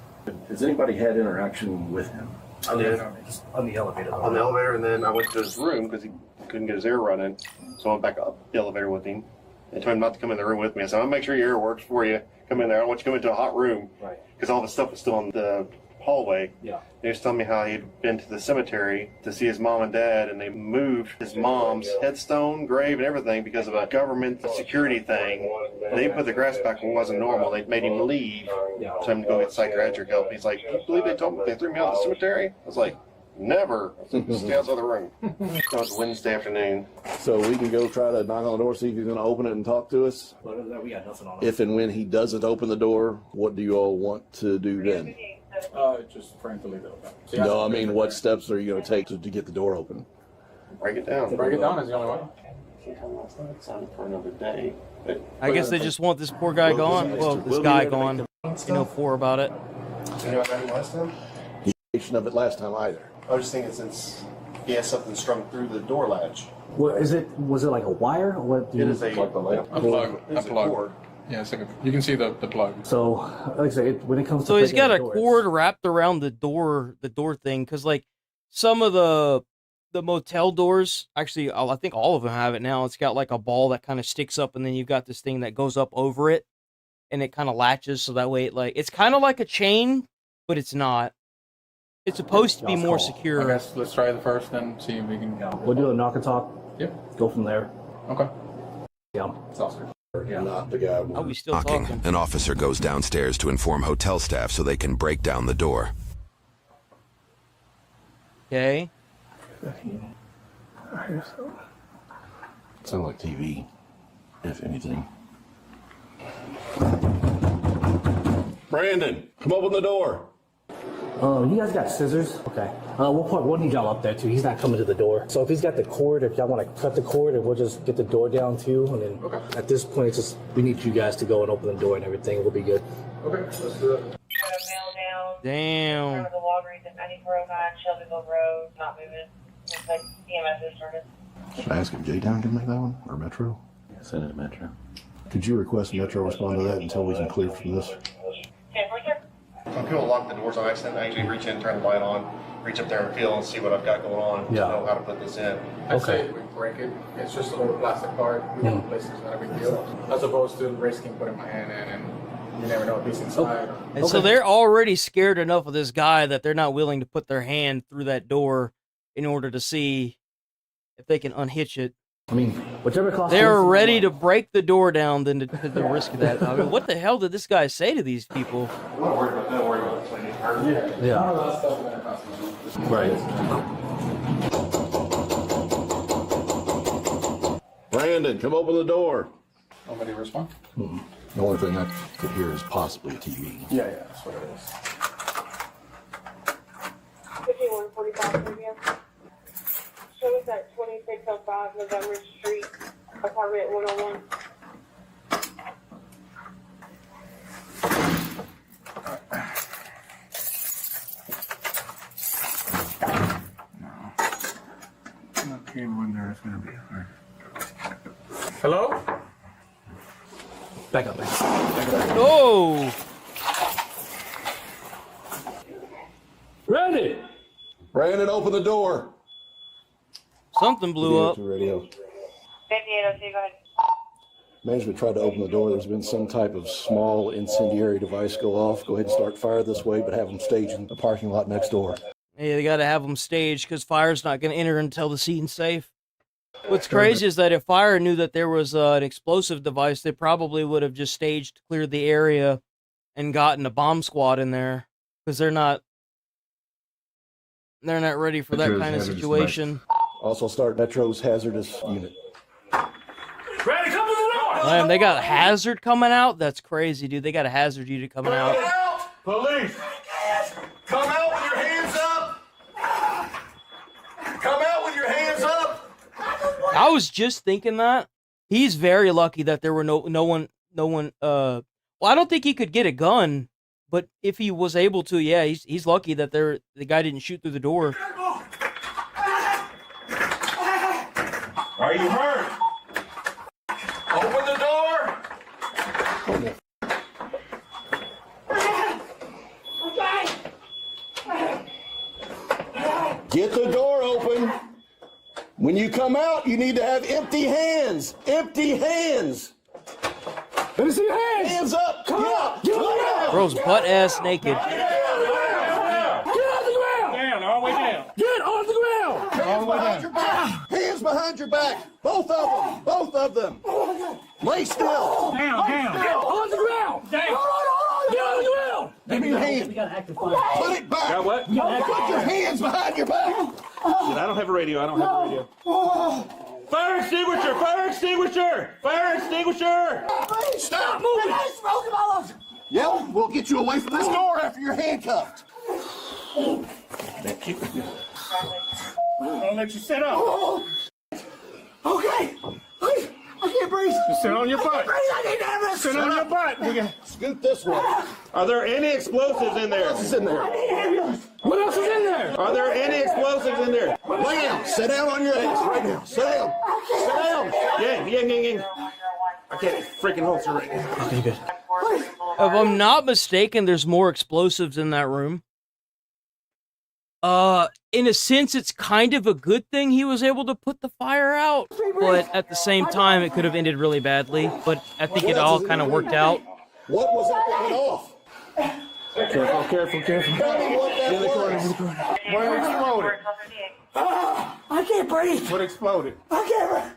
Has anybody had interaction with him? I did. Just on the elevator. On the elevator, and then I went to his room because he couldn't get his air running. So I went back up the elevator with him and told him not to come in the room with me. I said, I'll make sure your air works before you come in there. I don't want you to come into a hot room. Right. Because all the stuff was still in the hallway. Yeah. And he was telling me how he'd been to the cemetery to see his mom and dad, and they moved his mom's headstone, grave, and everything because of a government security thing. They put the grass back when it wasn't normal. They made him leave, told him to go get psychiatric help. He's like, you believe they threw me out of the cemetery? I was like, never. Stay outside the room. That was Wednesday afternoon. So we can go try to knock on the door, see if he's going to open it and talk to us? We got nothing on it. If and when he doesn't open the door, what do you all want to do then? Just trying to leave it open. No, I mean, what steps are you going to take to get the door open? Break it down. Break it down is the only way. Sign for another day. I guess they just want this poor guy gone. Well, this guy gone. You know, for about it. You know what happened last time? He didn't of it last time either. I was just thinking since he has something strung through the door latch. What is it? Was it like a wire? Or what? It is a plug. It's a cord. Yeah, it's like you can see the plug. So, like I say, when it comes to So he's got a doors, cord wrapped around the door thing, because like some of the motel doors, actually, I think all of them have it now. It's got like a ball that kind of sticks up, and then you've got this thing that goes up over it, and it kind of latches, so that way it's kind of like a chain, but it's not. It's supposed to be more secure. I guess let's try the first, then see if we can. We'll do a knock and talk. Yep. Go from there. Okay. Yeah. Sounds good. Not the guy. Oh, we still Knocking, talking. an officer goes downstairs to inform hotel staff so they can break down the door. Okay. Sound like TV, if anything. Brandon, come open the door. You guys got scissors? Okay. We'll need y'all up there too. He's not coming to the door. So if he's got the cord, if y'all want to cut the cord, and we'll just get the door down too. And then at this point, it's just we need you guys to go and open the door and everything. We'll be good. Okay, let's do it. Damn. The Walgreens at 9409 Shelbyville Road, not moving. Looks like EMS has started. Should I ask if J-Town can make that one, or Metro? Send it to Metro. Could you request Metro respond to that until we can clear from this? Some people lock the doors on accident. I usually reach in, turn the light on, reach up there and feel and see what I've got going on to know how to put this in. I say we break it. It's just a little plastic part. We can replace it. It's not a big deal. As opposed to risking putting my hand in and you never know if he's inside. And so they're already scared enough of this guy that they're not willing to put their hand through that door in order to see if they can unhitch it. I mean, whichever cost. They're ready to break the door down than to risk that. I mean, what the hell did this guy say to these people? Don't worry about it. Yeah. Right. Brandon, come open the door. Nobody respond? The only thing I could hear is possibly a TV. Yeah, that's what it is. 5145 Premium. Show us at 2605 November Street, apartment 101. Okay, when there's gonna be. Hello? Back up. Oh! Brandon! Brandon, open the door. Something blew up. Radio. 5802, go ahead. Management tried to open the door. There's been some type of small incendiary device go off. Go ahead and start fire this way, but have them staged in the parking lot next door. Yeah, they got to have them staged because fire's not going to enter until the scene's safe. What's crazy is that if fire knew that there was an explosive device, they probably would have just staged, cleared the area, and gotten a bomb squad in there because they're not ready for that kind of situation. Also start Metro's hazardous unit. Ready, come to the door! Man, they got a hazard coming out? That's crazy, dude. They got a hazard unit coming out. Police! Come out with your hands up! Come out with your hands up! I was just thinking that. He's very lucky that there were no one, well, I don't think he could get a gun, but if he was able to, yeah, he's lucky that the guy didn't shoot through the door. Are you hurt? Open the door! Get the door open. When you come out, you need to have empty hands. Empty hands. Let me see your hands. Hands up. Come on. Get on. Bro's butt ass naked. Get off the ground! Down, all the way down. Get off the ground! All the way down. Your back. Hands behind your back. Both of them. Both of them. Lay still. Down. Get on the ground! Down! Hold on! Get on the ground! Give me your hand. Put it back. Got what? Put your hands behind your back. I don't have a radio. Fire extinguisher! Fire extinguisher! Fire extinguisher! Stop moving. Yeah, we'll get you away from this door after you're handcuffed. I'll let you sit up. Okay. I can't breathe. Just sit on your butt. I need to Sit on your butt. We can... Scoot this way. Are there any explosives in there? What else is in there? What else is in there? Are there any explosives in there? Lay down. Sit down on your ass right now. Sit down. Sit down. Gang. I can't freaking holster right now. Okay, good. If I'm not mistaken, there's more explosives in that room. In a sense, it's kind of a good thing he was able to put the fire out, but at the same time, it could have ended really badly. But I think it all kind of worked out. What was that went off? Careful. Tell me what that was. What exploded? I can't breathe. What exploded? I can't breathe.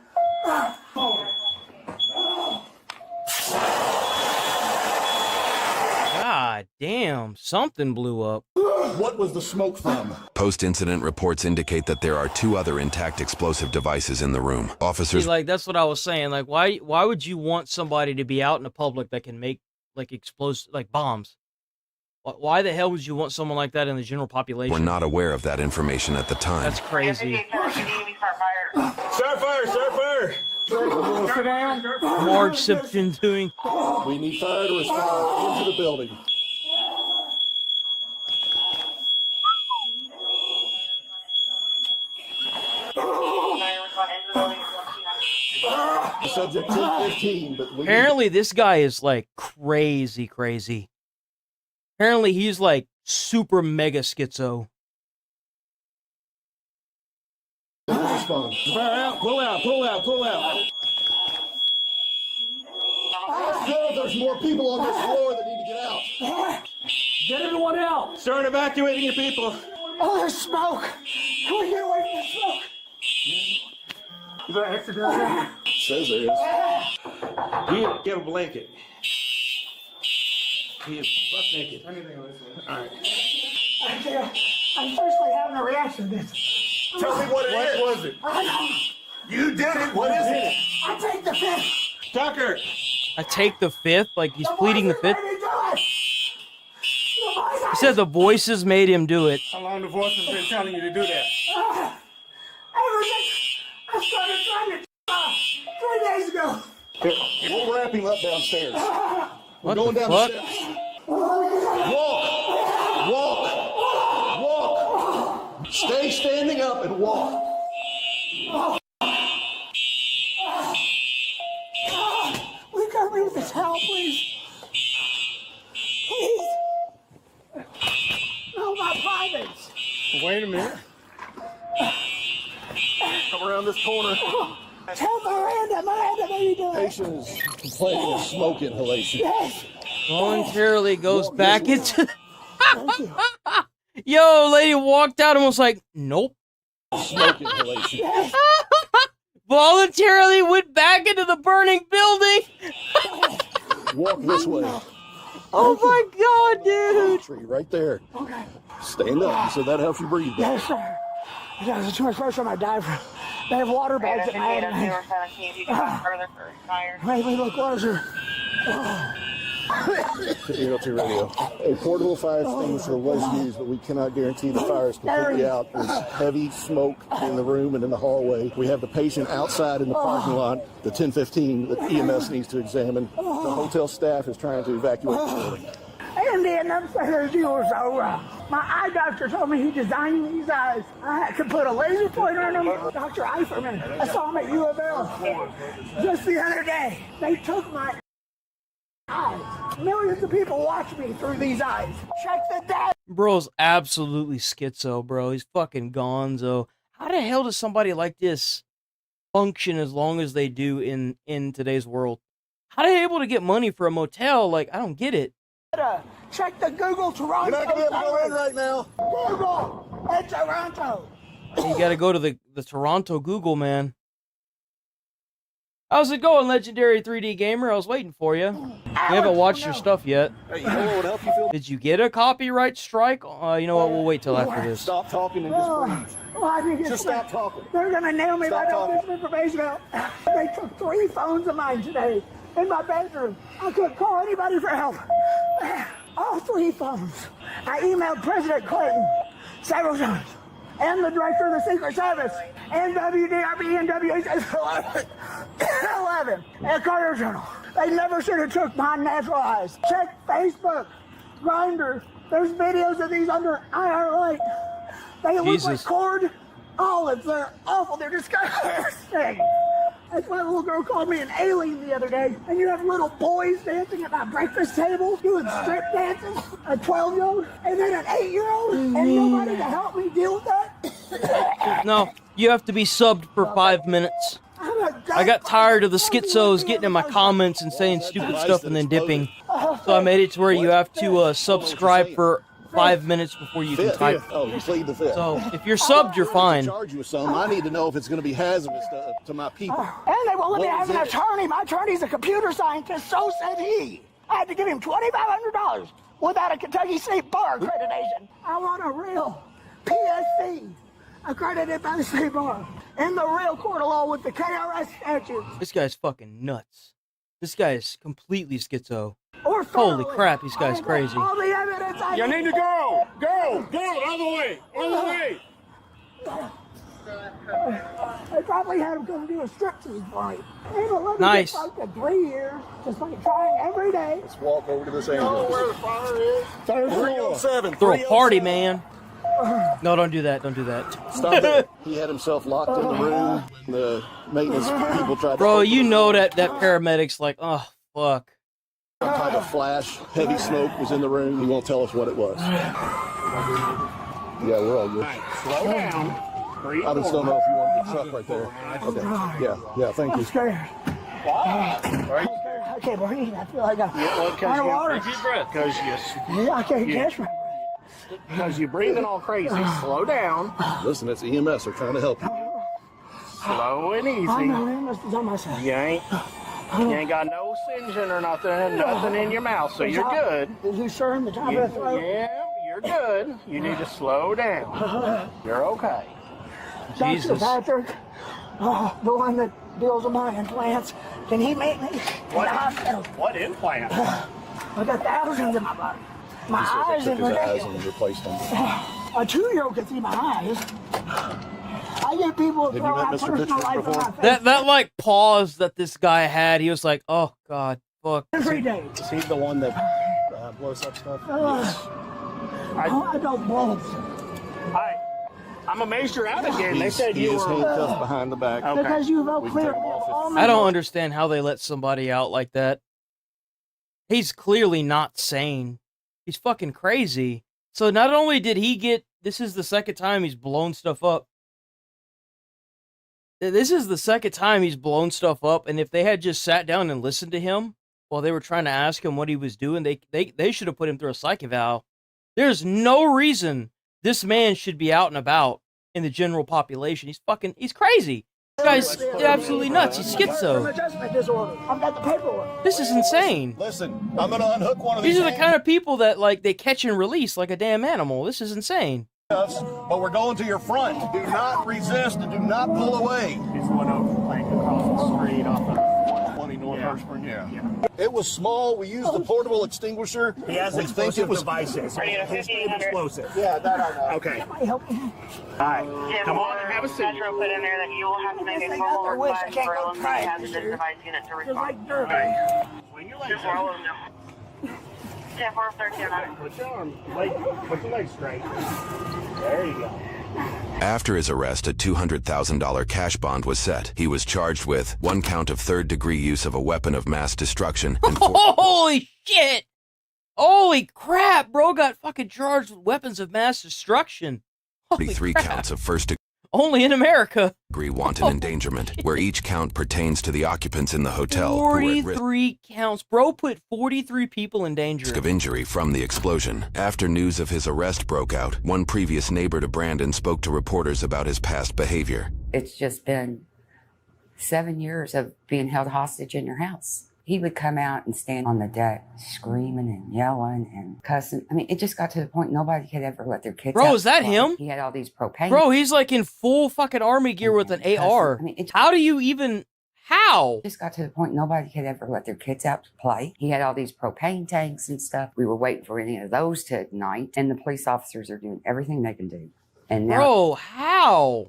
God damn, something blew up. What was the smoke from? Post-incident reports indicate that there are 2 other intact explosive devices in the room. Officers See, like, that's what I was saying. Like, why would you want somebody to be out in the public that can make, like, explosive, like, bombs? Why the hell would you want someone like that in the general population? were not aware of that information at the time. That's crazy. Start fire! Start fire! Sit down. Marge Simpson doing. We need fire to respond into the building. Subject 215, but we Apparently, this guy is like crazy. Apparently, he's like super mega schizo. respond. Fire out, pull out, pull out, pull out. There's more people on this floor that need to get out. Get everyone out. Start evacuating your people. Oh, there's smoke. Can we get away from the smoke? Is there extra down there? Says there is. Get a blanket. He is butt naked. Anything on this one. All right. I'm seriously having a reaction to this. Tell me what it is. What was it? You did it. What is it? I take the fifth. Tucker. I take the fifth, like he's pleading the fifth. He said the voices made him do it. How long the voice has been telling you to do that? Ever since I started trying to 3 days ago. Here, we'll wrap him up downstairs. We're What going the down fuck? the steps. Walk. Stay standing up and walk. Will you cover me with this towel, please? Please. No, my privates. Wait a minute. Come around this corner. Tell Miranda, what are you doing? Patient is complaining of smoke inhalation. Yes. Voluntarily goes back into. Yo, lady walked out and was like, nope. Smoke inhalation. Yes. Voluntarily went back into the burning building. Walk this way. Oh my god, dude. Tree right there. Okay. Stand up so that helps you breathe. Yes, sir. There's too much pressure on my diaphragm. They have water bags at my head. Make me look closer. ELT radio. A portable fire extinguisher was used, but we cannot guarantee the fire is completely out. There's heavy smoke in the room and in the hallway. We have the patient outside in the parking lot, the 1015 that EMS needs to examine. The hotel staff is trying to evacuate the building. Andy, and upstairs you were so wrong. My eye doctor told me he designed these eyes. I could put a laser pointer in them. Dr. Eiferman, I saw him at U of L just the other day. They took my eyes. Millions of people watch me through these eyes. Check the data. Bro's absolutely schizo, bro. He's fucking gonzo. How the hell does somebody like this function as long as they do in today's world? How are they able to get money for a motel? Like, I don't get it. Check the Google Toronto. You're not going to be able to go in right now. Google at Toronto. You gotta go to the Toronto Google, man. How's it going, Legendary 3D Gamer? I was waiting for you. We haven't watched your stuff yet. Hey, you know what would help you feel? Did you get a copyright strike? You know what? We'll wait till after this. Stop talking and just breathe. I think Just stop talking. They're gonna nail me Stop right off talking. this information out. They took 3 phones of mine today in my bedroom. I couldn't call anybody for help. All 3 phones. I emailed President Clinton several times, and the director of the Secret Service, and WDRB and WHS 11, and Carter Journal. They never should have took my natural eyes. Check Facebook, Grindr. There's videos of these under IR light. They look like Jesus. cord olives. They're awful. They're disgusting. That's why a little girl called me an alien the other day. And you have little boys dancing at my breakfast table, doing strip dances, a 12-year-old, and then an 8-year-old, and nobody to help me deal with that. No, you have to be subbed for 5 minutes. I got tired of the schizos getting in my comments and saying stupid stuff and then dipping. So I made it to where you have to subscribe for 5 minutes before you can type. Oh, you plead the fifth. So if you're subbed, you're fine. Charge you with something. I need to know if it's going to be hazardous to my people. And they won't let me What have was an it? attorney. My attorney's a computer scientist, so said he. I had to give him $2,500. without a Kentucky State Bar accreditation. I want a real PSC accredited by the State Bar in the real court of law with the KRS statutes. This guy's fucking nuts. This guy is completely schizo. Or holy crap, this guy's crazy. All the evidence I You need to go! Go! Go! All the way! All the way! They probably had him come do a striptease fight. They don't let me Nice. get fucked in 3 years, just like trying every day. Let's walk over to this You know where the fire is? Third floor. 307. Throw a party, man. No, don't do that. Don't do that. Stop it. He had himself locked in the room. The maintenance people tried to... Bro, you know that paramedic's like, oh, fuck. Some type of flash, heavy smoke was in the room. He won't tell us what it was. Yeah, we're all good. Slow down. I just don't know if you want the truck right there. Okay. Yeah, thank you. I'm scared. Why? I'm scared. I can't breathe. I feel like I'm Because underwater. you deep breath. Because Yeah, I can't catch my because you're breathing all crazy. Slow down. Listen, it's EMS. They're trying to help you. Slow and easy. I know him must be on my side. You ain't got no singeing or nothing in your mouth, so you're good. Is he sure in the top of the throat? Yeah, you're good. You need to slow down. You're okay. Dr. Patrick, the one that deals with my implants, can he meet me in the hospital? What implant? I got thousands in my body. My eyes Took are his eyes ridiculous. and replaced them. A 2-year-old can see my eyes. I get people Have to you throw met out Mr. personal Pitchford life in my before? face. That like pause that this guy had, he was like, oh god, fuck. Every day. Is he the one that blows up stuff? I don't blow. I'm amazed you're out again. They said He you is were handcuffed behind the back. Okay. Because you vote We clear can take him off all I don't understand how they let somebody out like that. He's clearly not sane. He's fucking crazy. So not only did he get, this is the second time he's blown stuff up. This is the second time he's blown stuff up, and if they had just sat down and listened to him while they were trying to ask him what he was doing, they should have put him through a psych eval. There's no reason this man should be out and about in the general population. He's crazy. This guy's absolutely nuts. He's schizo. Adjustment disorder. I've got the paperwork. This is insane. Listen, I'm gonna unhook one of these. These are the kind of people that like they catch and release like a damn animal. This is insane. But we're going to your front. Do not resist and do not pull away. He's one over like across the street off of 120 North Hirschburn. Yeah. It was small. We used the portable extinguisher. He has we think it explosive was devices. History of explosive. Yeah, that I know. Okay. Help me. All right. Come on and have a seat. Metro put in there that you will have to make a formal request for eliminating hazardous device unit to respond. Swing your legs Just roll them down. 10-4-13. Put your legs straight. There you go. After his arrest, a $200,000 cash bond was set. He was charged with 1 count of third-degree use of a weapon of mass destruction and Holy shit! Holy crap, bro got fucking charged with weapons of mass destruction. Holy 43 crap. counts of first-degree Only in America. wanton endangerment, where each count pertains to the occupants in the hotel who were at risk 43 counts. Bro put 43 people in danger. of injury from the explosion. After news of his arrest broke out, one previous neighbor to Brandon spoke to reporters about his past behavior. It's just been 7 years of being held hostage in your house. He would come out and stand on the deck screaming and yelling and cussing. I mean, it just got to the point nobody could ever let their kids out. Bro, is that him? He had all these propane. Bro, he's like in full fucking army gear with an AR. I mean, How do you even... How? It just got to the point nobody could ever let their kids out to play. He had all these propane tanks and stuff. We were waiting for any of those to ignite. And the police officers are doing everything they can do. And now Bro, how?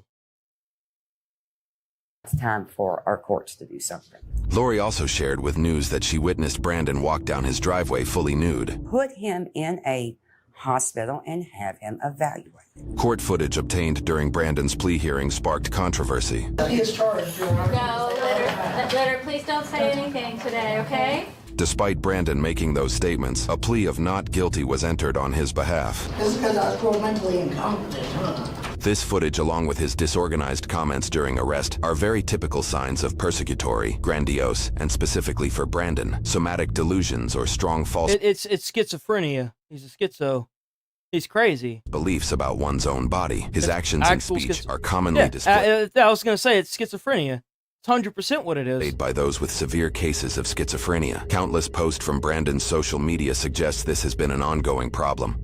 it's time for our courts to do something. Lori also shared with news that she witnessed Brandon walk down his driveway fully nude. Put him in a hospital and have him evaluated. Court footage obtained during Brandon's plea hearing sparked controversy. He is charged. No, let her please don't say anything today, okay? Despite Brandon making those statements, a plea of not guilty was entered on his behalf. This is because I was grown mentally incompetent, huh? This footage, along with his disorganized comments during arrest, are very typical signs of persecutory, grandiose, and specifically for Brandon, somatic delusions or strong false It's schizophrenia. He's a schizo. He's crazy. beliefs about one's own body. His actions and actual speech schiz- are commonly displayed. I was going to say, it's schizophrenia. It's 100% what it is. Made by those with severe cases of schizophrenia. Countless posts from Brandon's social media suggest this has been an ongoing problem.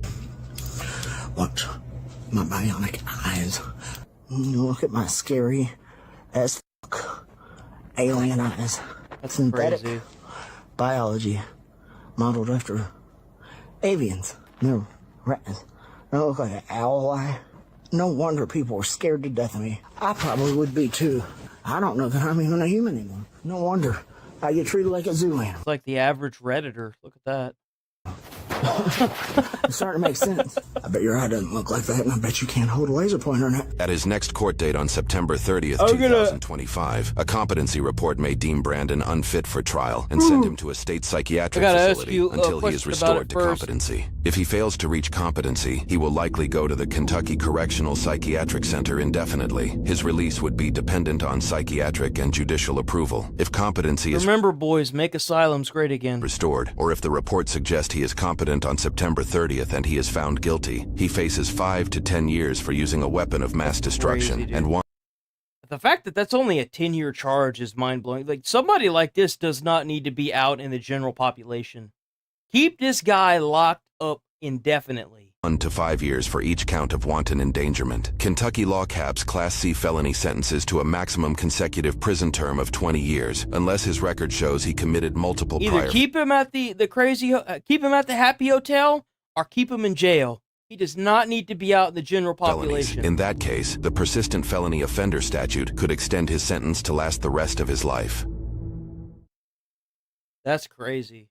Watch my bionic eyes. Look at my scary as fuck alien eyes. That's synthetic crazy. biology modeled after avians. No rats. I don't look like an owl eye. No wonder people were scared to death of me. I probably would be too. I don't know that I'm even a human anymore. No wonder I get treated like a zoo animal. It's like the average Redditor. Look at that. It's starting to make sense. I bet your eye doesn't look like that, and I bet you can't hold a laser pointer in it. At his next court date on September 30th, 2025, a competency report may deem Brandon unfit for trial and send him to a state psychiatric facility until he is restored to competency. If he fails to reach competency, he will likely go to the Kentucky Correctional Psychiatric Center indefinitely. His release would be dependent on psychiatric and judicial approval. If competency is Remember, boys, make asylums great again. restored, or if the report suggests he is competent on September 30th and he is found guilty, he faces 5 to 10 years for using a weapon of mass destruction and one. The fact that that's only a 10-year charge is mind-blowing. Like, somebody like this does not need to be out in the general population. Keep this guy locked up indefinitely. 1 to 5 years for each count of wanton endangerment. Kentucky law caps Class C felony sentences to a maximum consecutive prison term of 20 years, unless his record shows he committed multiple Either prior keep him at the keep him at the Happy Hotel, or keep him in jail. He does not need to be out in the general felonies. population. In that case, the persistent felony offender statute could extend his sentence to last the rest of his life. That's crazy.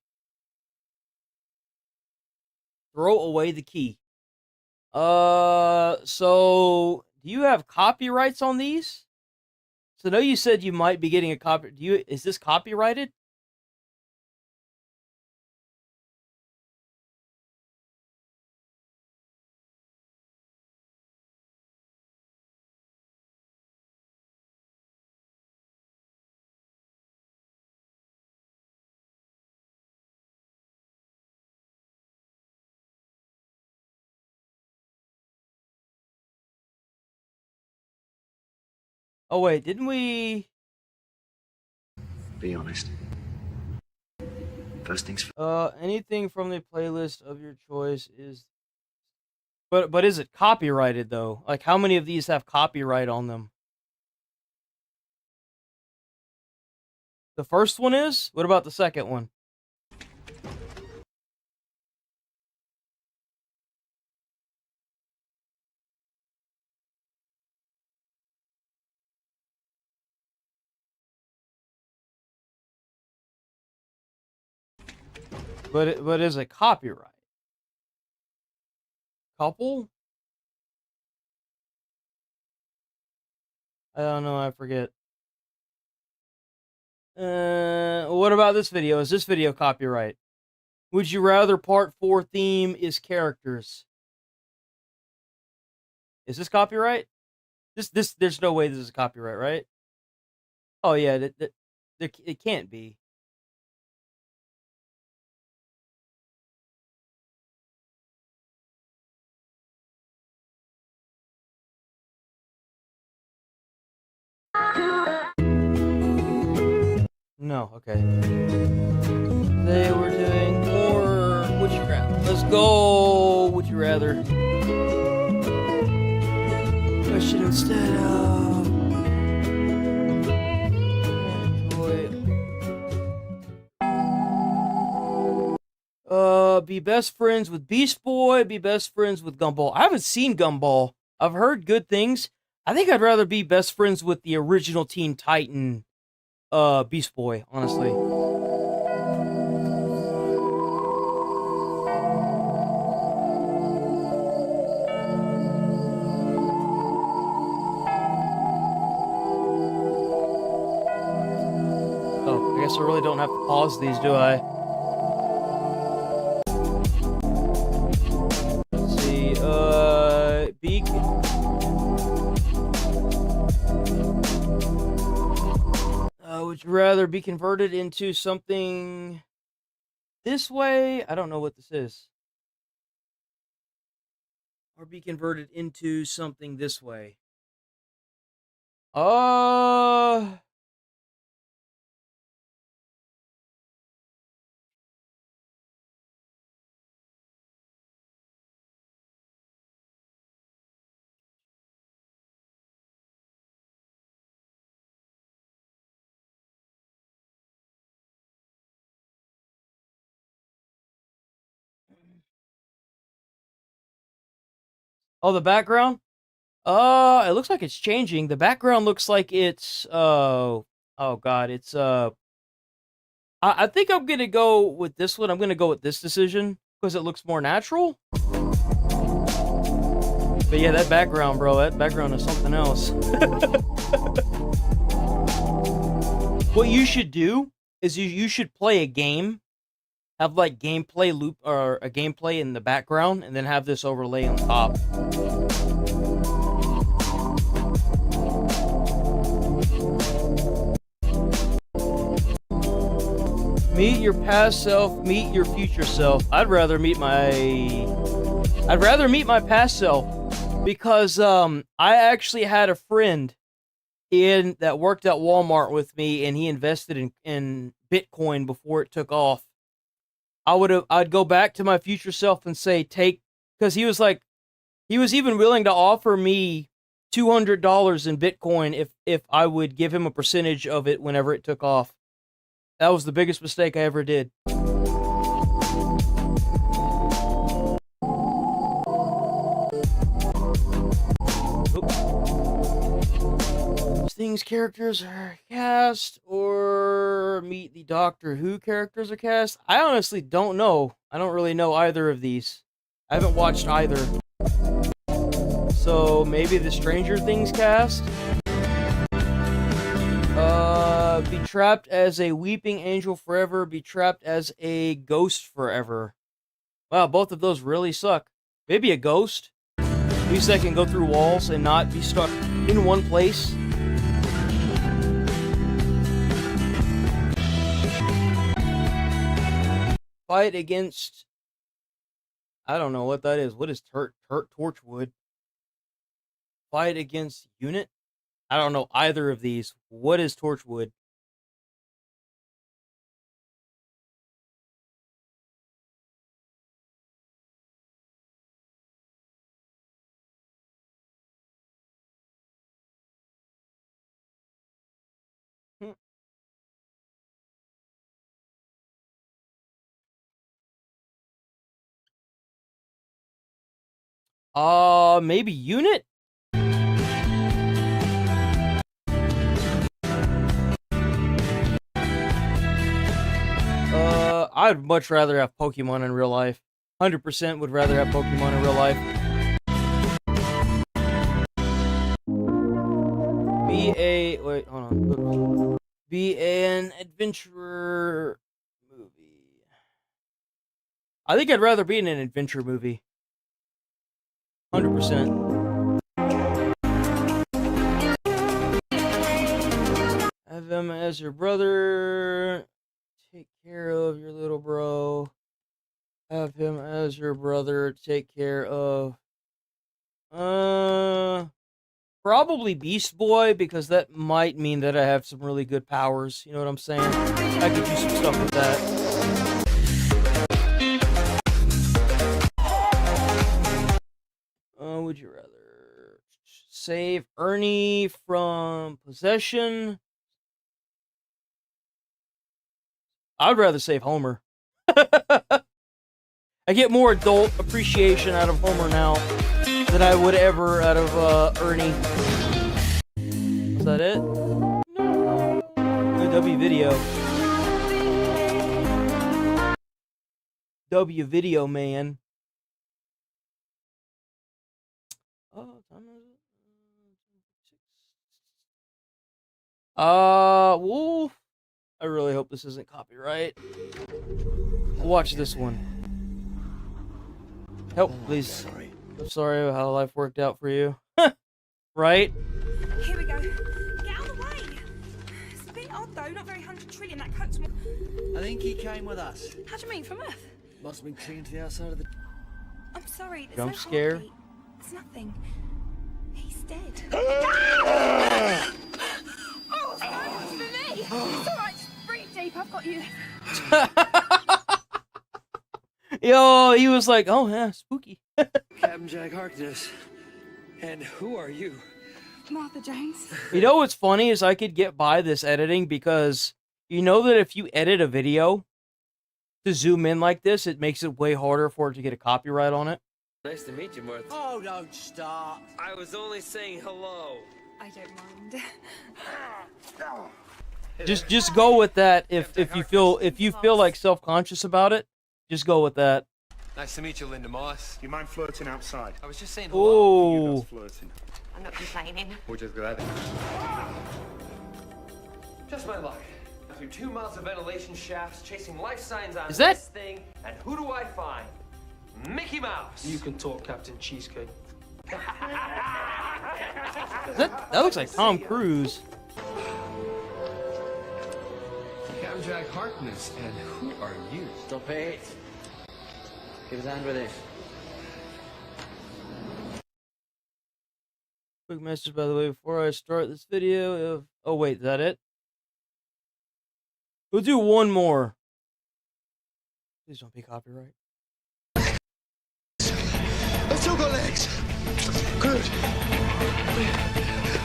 Throw away the key. So do you have copyrights on these? So I know you said you might be getting a copy. Is this copyrighted? Oh wait, didn't we? Be honest. First things first. Anything from the playlist of your choice is. But is it copyrighted though? Like, how many of these have copyright on them? The first one is? What about the second one? But is it copyright? Couple? I don't know, I forget. What about this video? Is this video copyright? Would you rather part 4 theme is characters? Is this copyright? There's no way this is copyright, right? Oh yeah, it can't be. No, okay. Today we're doing more Would You Rather. Let's go! Would you rather? Question instead of... Be best friends with Beast Boy, be best friends with Gumball. I haven't seen Gumball. I've heard good things. I think I'd rather be best friends with the original Teen Titan Beast Boy, honestly. Oh, I guess I really don't have to pause these, do I? Let's see, would you rather be converted into something this way? I don't know what this is. Or be converted into something this way. Oh, the background? It looks like it's changing. The background looks like it's, oh god, it's, I think I'm gonna go with this one. I'm gonna go with this decision, because it looks more natural. But yeah, that background, bro, that background is something else. What you should do is you should play a game, have like gameplay loop, or a gameplay in the background, and then have this overlay on top. Meet your past self, meet your future self. I'd rather meet my past self, because I actually had a friend that worked at Walmart with me, and he invested in Bitcoin before it took off. I'd go back to my future self and say, because he was even willing to offer me $200 in Bitcoin if I would give him a percentage of it whenever it took off. That was the biggest mistake I ever did. Things characters are cast, or meet the Doctor Who characters are cast. I honestly don't know. I don't really know either of these. I haven't watched either. So maybe the Stranger Things cast? Be trapped as a weeping angel forever, be trapped as a ghost forever. Wow, both of those really suck. Maybe a ghost? At least I can go through walls and not be stuck in one place. Fight against... I don't know what that is. What is Torchwood? Fight against Unit? I don't know either of these. What is Torchwood? Maybe Unit? I'd much rather have Pokemon in real life. 100% would rather have Pokemon in real life. Wait, hold on. Be an adventurer movie. I think I'd rather be in an adventure movie. 100%. Have him as your brother. Take care of your little bro. Have him as your brother. Take care of... Probably Beast Boy, because that might mean that I have some really good powers. You know what I'm saying? I could do some stuff with that. Would you rather save Ernie from possession? I'd rather save Homer. I get more adult appreciation out of Homer now than I would ever out of Ernie. Is that it? No. W video. W video, man. Oh, time is it? Wolf. I really hope this isn't copyright. Watch this one. Help, please. I'm sorry how life worked out for you. Right? Here we go. Get out of the way. It's a bit odd though, not very 100 trillion. That coat's more... I think he came with us. How do you mean, from Earth? Must have been clean to the outside of the... I'm sorry, there's Jump no scare. heartbeat. It's nothing. He's dead. Oh, it's for me. It's alright, just breathe deep. I've got you. Yo, he was like, oh yeah, spooky. Captain Jack Harkness. And who are you? Martha Jones. You know what's funny is I could get by this editing, because you know that if you edit a video to zoom in like this, it makes it way harder for it to get a copyright on it. Nice to meet you, Martha. Oh, don't start. I was only saying hello. I don't mind. Just go with that. If you feel like self-conscious about it, just go with that. Nice to meet you, Linda Moss. You mind flirting outside? I was just saying hello. Oh, Flirting. I'm not complaining. We're just glad. Just my luck. Through 2 miles of ventilation shafts, chasing life signs on Is that- this thing, and who do I find? Mickey Mouse. You can talk, Captain Cheesecake. that looks like Tom Cruise. Captain Jack Harkness, and who are you? Stop it. Give us a hand with it. Quick message, by the way, before I start this video. Oh wait, is that it? We'll do one more. Please don't be copyright. I've still got legs. Good.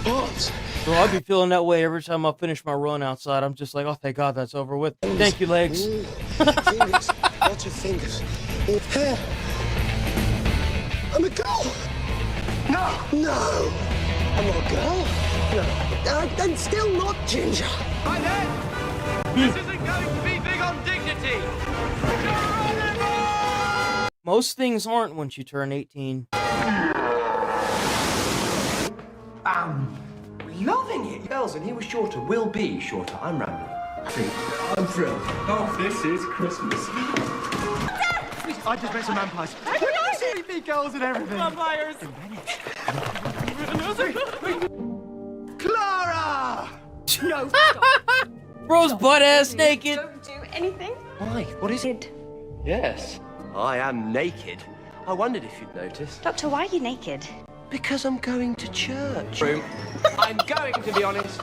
Arms. Bro, I'll be feeling that way every time I finish my run outside. I'm just like, oh, thank God that's over with. Thank you, legs. Fingers. Lots of fingers. Hair. I'm a girl. No. No. I'm not a girl. No. I'm still not Ginger. Right then, this isn't going to be big on dignity. Most things aren't once you turn 18. Loving it. Girls, and he was shorter. Will be shorter. I'm rambling. I'm thrilled. Oh, this is Christmas. I just met some vampires. Creepy girls and everything. Vampires. Clara! No, Bro's butt ass naked. don't do anything. Why? What is it? Yes, I am naked. I wondered if you'd noticed. Doctor, why are you naked? Because I'm going to church. I'm going to be honest.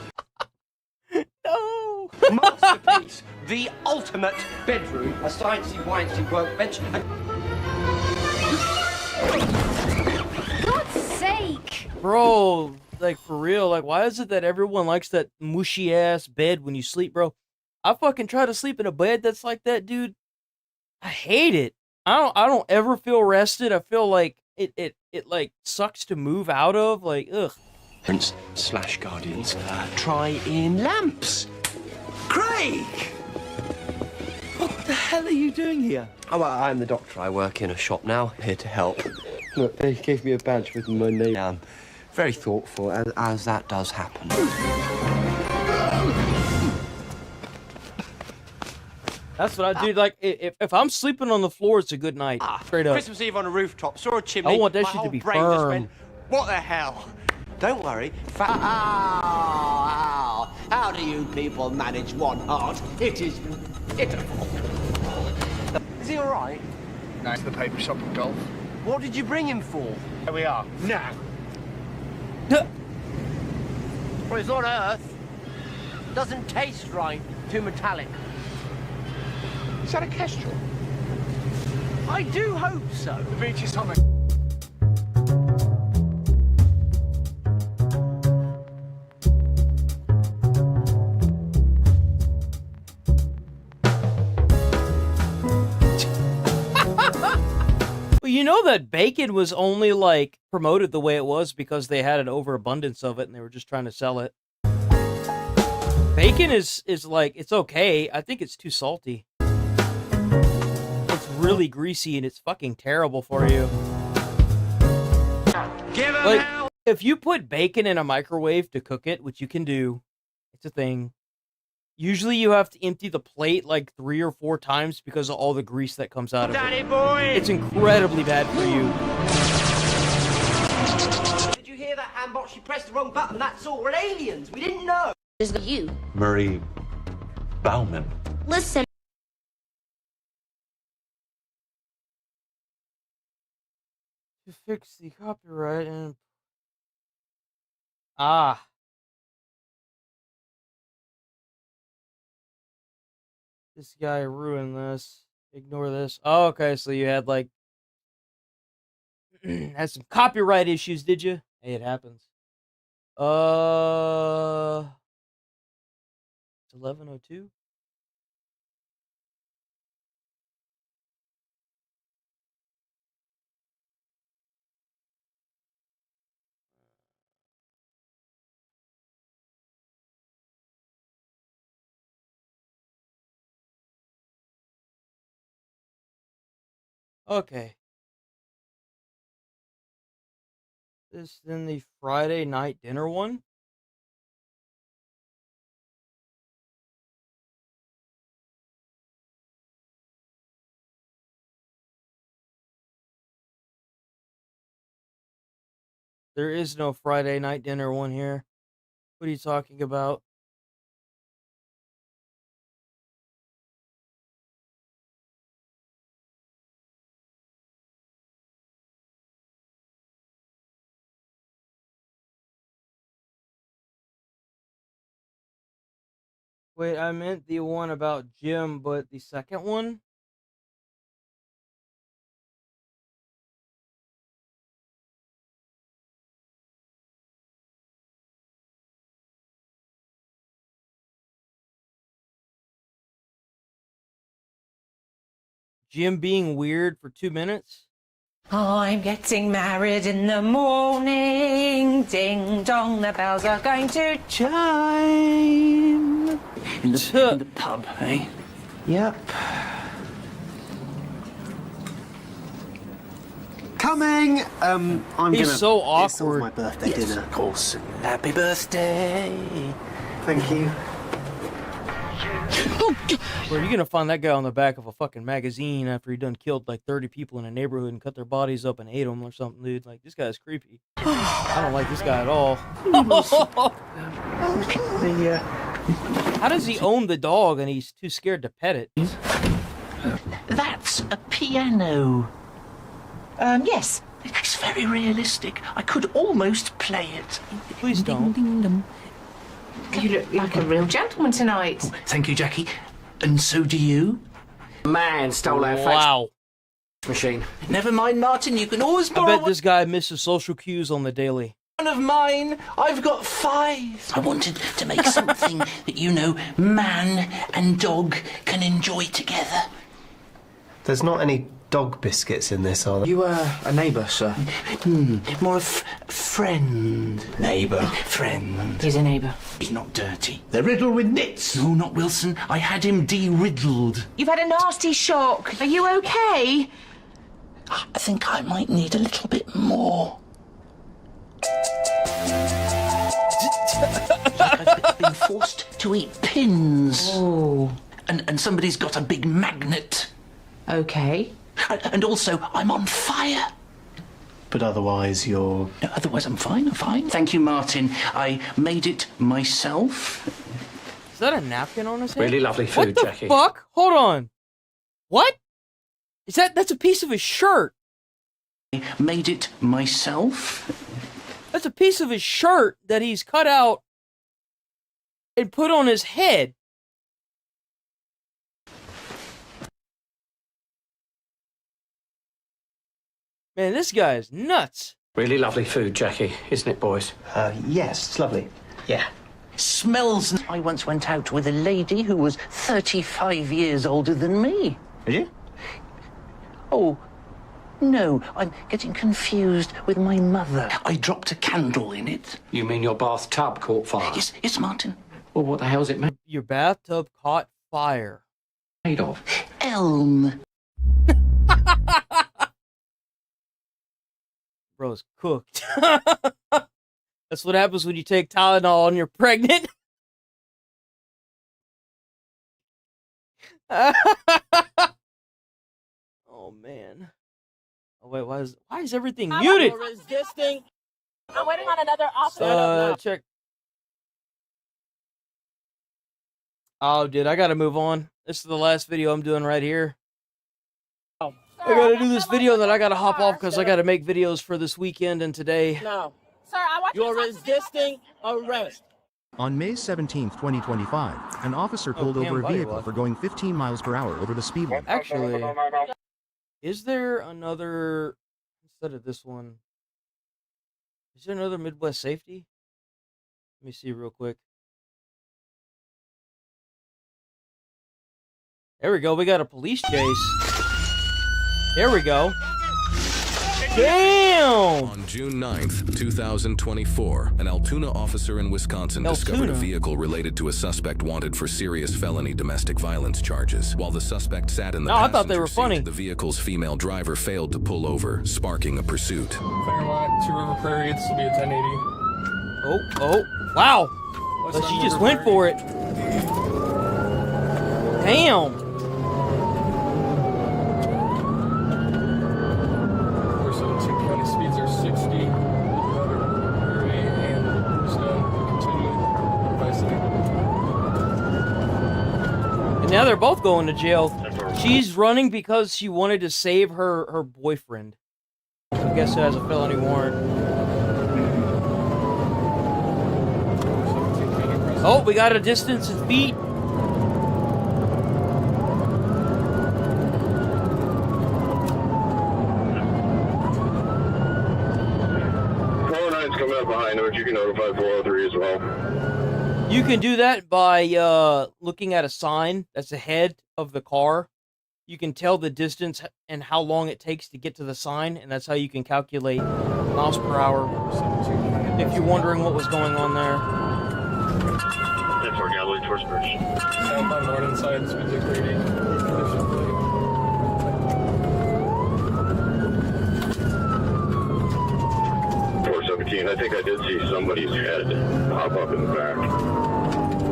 No. Masterpiece. The ultimate bedroom. A sciencey, wincy workbench. God's sake! Bro, like for real, like why is it that everyone likes that mushy ass bed when you sleep, bro? I fucking try to sleep in a bed that's like that, dude. I hate it. I don't ever feel rested. I feel like it like sucks to move out of. Like, ugh. Prince / Guardians. Try in lamps. Craig! What the hell are you doing here? Oh, well, I'm the doctor. I work in a shop now, here to help. Look, they gave me a badge with my name down. Very thoughtful, as that does happen. That's what I do. Like, if I'm sleeping on the floor, it's a good night. Straight up. Christmas Eve on a rooftop, saw a chimney. I want that my shit to whole be brain just firm. went, what the hell? Don't worry. How do you people manage one heart? It is pitiful. Is he all right? Nice to the paper shop and golf. What did you bring him for? Here we are. Now. Well, it's not Earth. Doesn't taste right. Too metallic. Is that a kestrel? I do hope so. The beach is humming. Well, you know that bacon was only like promoted the way it was because they had an overabundance of it and they were just trying to sell it. Bacon is like, it's okay. I think it's too salty. It's really greasy and it's fucking terrible for you. Give him Like, hell! if you put bacon in a microwave to cook it, which you can do, it's a thing. Usually you have to empty the plate like 3 or 4 times because of all the grease that comes out of Daddy it. boy! It's incredibly bad for you. Did you hear that, Ambot? She pressed the wrong button, that's all. We're aliens. We didn't know. Is it you? Murray Bauman. Listen. To fix the copyright and... This guy ruined this. Ignore this. Oh, okay, so you had like... had some copyright issues, did you? Hey, it happens. It's 11:02. Okay. This then the Friday night dinner one? There is no Friday night dinner one here. What are you talking about? Wait, I meant the one about Jim, but the second one? Jim being weird for 2 minutes? I'm getting married in the morning. Ding dong, the bells are going to chime. In the pub, eh? Yep. Coming! I'm He's gonna... so It's awkward. my birthday Yes, dinner. of course. Happy birthday. Thank you. Where are you gonna find that guy on the back of a fucking magazine after he done killed like 30 people in a neighborhood and cut their bodies up and ate them or something, dude? Like, this guy's creepy. I don't like this guy at all. How does he own the dog and he's too scared to pet it? That's a piano. Yes. It's very realistic. I could almost play it. Please don't. Ding, ding, You look like a real gentleman tonight. Thank you, Jackie. And so do you. Man stole our fax Wow. machine. Never mind, Martin. You can always I borrow bet this guy misses social cues on the daily. one of mine. I've got 5. I wanted to make something that, you know, man and dog can enjoy together. There's not any dog biscuits in this, are there? You are a neighbour, sir. More of friend. Neighbour. Friend. He's a neighbour. He's not dirty. They're riddled with nits. No, not Wilson. I had him de-riddled. You've had a nasty shock. Are you okay? I think I might need a little bit more. I've been forced to eat pins. Oh. And somebody's got a big magnet. Okay. And also, I'm on fire. But otherwise, you're... No, otherwise, I'm fine. Thank you, Martin. I made it myself. Is that a napkin on his head? Really lovely food, what the Jackie. fuck? Hold on. What? That's a piece of his shirt. I made it myself. That's a piece of his shirt that he's cut out and put on his head. Man, this guy is nuts. Really lovely food, Jackie, isn't it, boys? Yes, it's lovely. Yeah. Smells. I once went out with a lady who was 35 years older than me. Did you? Oh, no, I'm getting confused with my mother. I dropped a candle in it. You mean your bathtub caught fire? Yes, Martin. Well, what the hell's it made Your bathtub caught fire. of? Elm. Bro's cooked. That's what happens when you take Tylenol and you're pregnant. Oh man. Oh wait, why is everything muted? Resisting. I'm waiting on another officer. Check. Oh, dude, I gotta move on. This is the last video I'm doing right here. I gotta do this video, then I gotta hop off because I gotta make videos for this weekend and today. No. Sir, I want you. You're resisting arrest. On May 17, 2025, an officer pulled over a vehicle for going 15 miles per hour over the speed limit. Actually, is there another, instead of this one, is there another Midwest Safety? Let me see real quick. There we go, we got a police chase. There we go. Damn! On June 9th, 2024, an Altoona officer in Wisconsin discovered a vehicle related to a suspect wanted for serious felony domestic violence charges. While the suspect sat in the passenger seat, the vehicle's female driver failed to pull over, sparking a pursuit. Fairmont to River Prairie, this will be a 1080. Oh, wow! But she just went for it. Damn! County speeds are 60. And now they're both going to jail. She's running because she wanted to save her boyfriend. I guess it has a felony warrant. Oh, we got a distance in feet. Coming up behind them, but you can notify 403 as well. You can do that by looking at a sign that's ahead of the car. You can tell the distance and how long it takes to get to the sign, and that's how you can calculate miles per hour. If you're wondering what was going on there. 10-4 Galloway towards Bridge. Southbound northern side, speeds are 30. I think I did see somebody's head pop up in the back.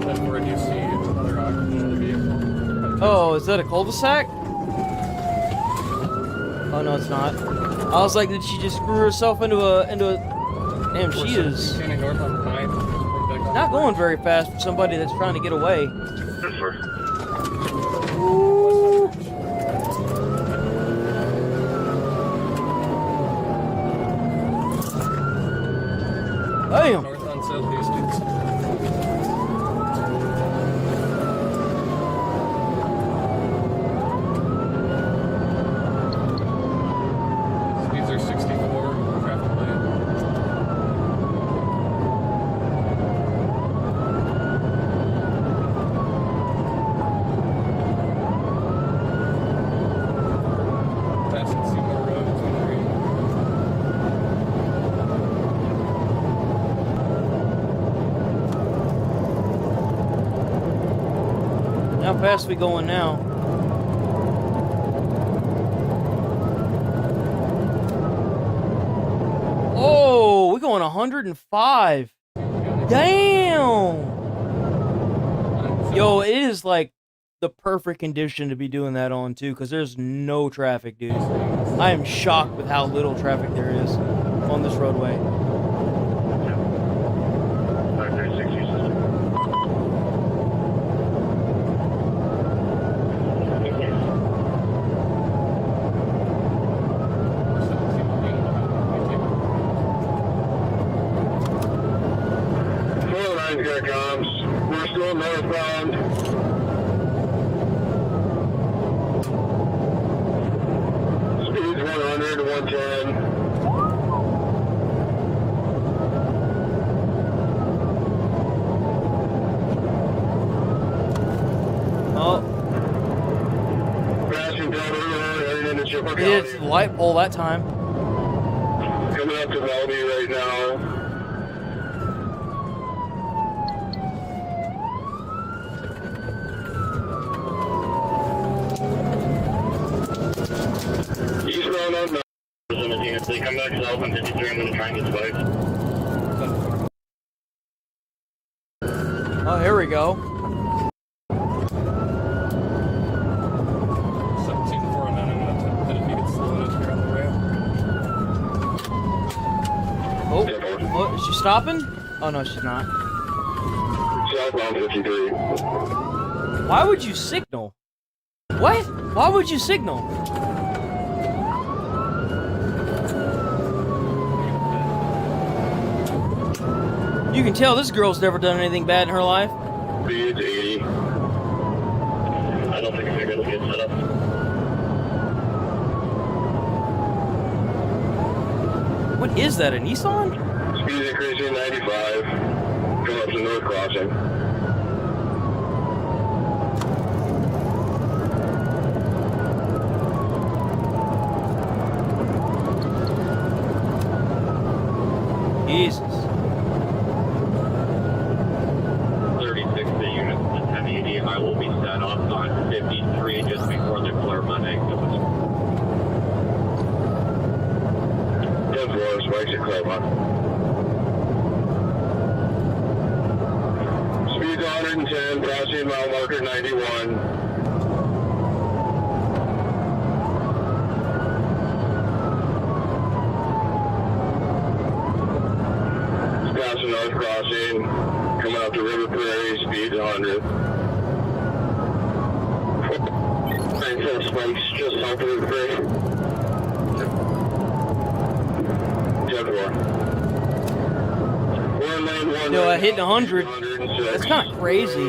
That's where you see another occupant of the vehicle. Oh, is that a cul-de-sac? Oh no, it's not. I was like, did she just screw herself into a? Damn, she is not going very fast for somebody that's trying to get away. Ooh. Damn. North on Southeast. Speeds are 64. Traffic light. Passing Seymour Road between the green. How fast we going now? Oh, we're going 105. Damn! Yo, it is like the perfect condition to be doing that on too, because there's no traffic, dude. I am shocked with how little traffic there is on this roadway. 536 system. Got comms. We're still northbound. Speeds 100 to 110. Oh. Crashing down the road, heading into Chipper County. It's the light pole that time. Coming up to Bellevue right now. Eastbound on the if they come back south on 53, I'm going to try and get spiked. Oh, here we go. 1749, I'm going to attempt to defeat slowness here on the rail. Oh, is she stopping? Oh no, she's not. Southbound 53. Why would you signal? What? Why would you signal? You can tell this girl's never done anything bad in her life. Speeds 80. I don't think I'm going to get set up. What is that, a Nissan? Speed increasing 95. Coming up to North Crossing. Speed 110, passing mile marker 91. Passing North Crossing, coming out to River Prairie, speed 100. 9-4 spikes, just south of River Prairie. 10-4. Yo, I hit 100. That's kind of crazy.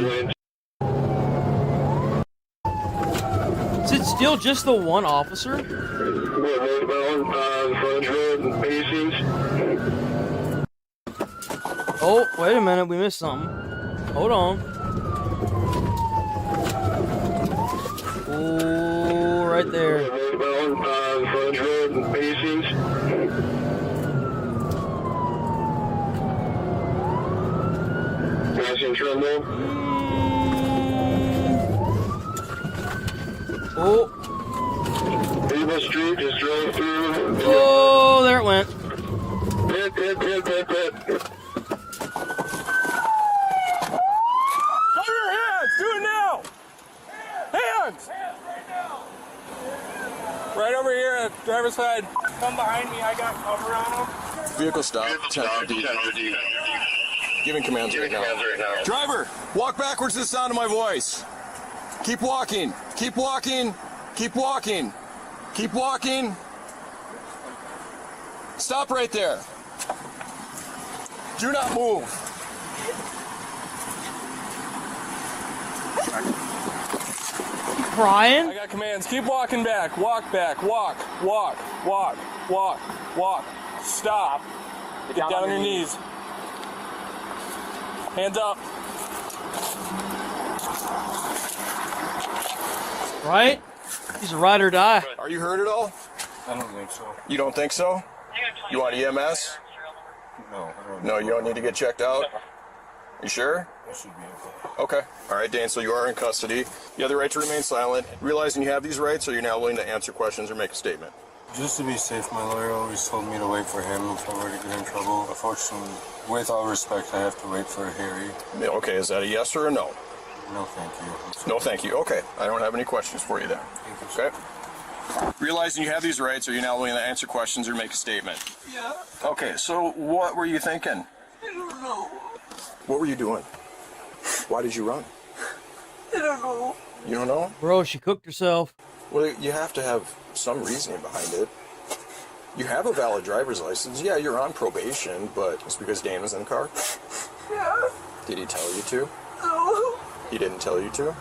Is it still just the one officer? Oh, wait a minute, we missed something. Hold on. Oh, right there. Passing Trumbull. Oh. Beaver Street just drove through. Oh, there it went. Hit. Show your hands! Do it now! Hands! Right over here at the driver's side. Come behind me, I got cover on him. Vehicle stop, 1050. Giving commands right now. Driver, walk backwards to the sound of my voice. Keep walking. Keep walking. Keep walking. Keep walking. Stop right there. Do not move. Brian? I got commands. Keep walking back. Walk back. Walk. Stop. Get down on your knees. Hands up. Right? He's a ride or die. Are you hurt at all? I don't think so. You don't think so? You want EMS? No. No, you don't need to get checked out? You sure? That should be Okay. All right, Dane, so you are in custody. You have the right to remain silent. Realizing you have these rights, are you now willing to answer questions or make a statement? Just to be safe, my lawyer always told me to wait for him if I were to get in trouble. Unfortunately, with all respect, I have to wait for Harry. Okay, is that a yes or a no? No, thank you. No, thank you. Okay, I don't have any questions for you then. Okay. Realizing you have these rights, are you now willing to answer questions or make a statement? Yeah. Okay, so what were you thinking? I don't know. What were you doing? Why did you run? I don't know. You don't know? Bro, she cooked herself. Well, you have to have some reasoning behind it. You have a valid driver's license. Yeah, you're on probation, but it's because Dan was in the car? Yeah. Did he tell you to? No. He didn't tell you to?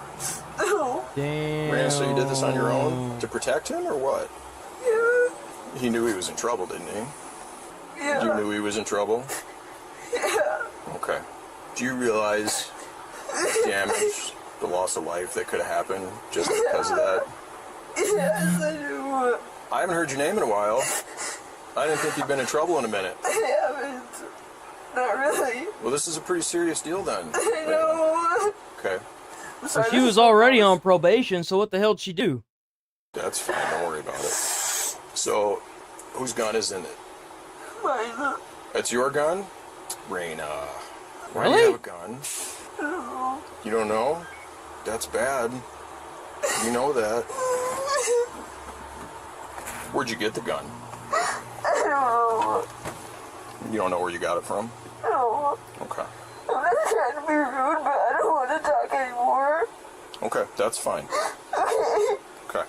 No. Damn. Rana, so you did this on your own to protect him, or what? Yeah. He knew he was in trouble, didn't he? Yeah. You knew he was in trouble? Yeah. Okay. Do you realize the damage, the loss of life that could have happened just because of that? Yes, I do. I haven't heard your name in a while. I didn't think you'd been in trouble in a minute. I haven't. Not really. Well, this is a pretty serious deal then. I know. Okay. So she was already on probation, so what the hell did she do? That's fine, don't worry about it. So, whose gun is in it? Mine. That's your gun? Raina. Why do Really? you have a gun? I don't know. You don't know? That's bad. You know that. Where'd you get the gun? I don't know. You don't know where you got it from? No. Okay. I'm not trying to be rude, but I don't want to talk anymore. Okay, that's fine. Okay. Okay.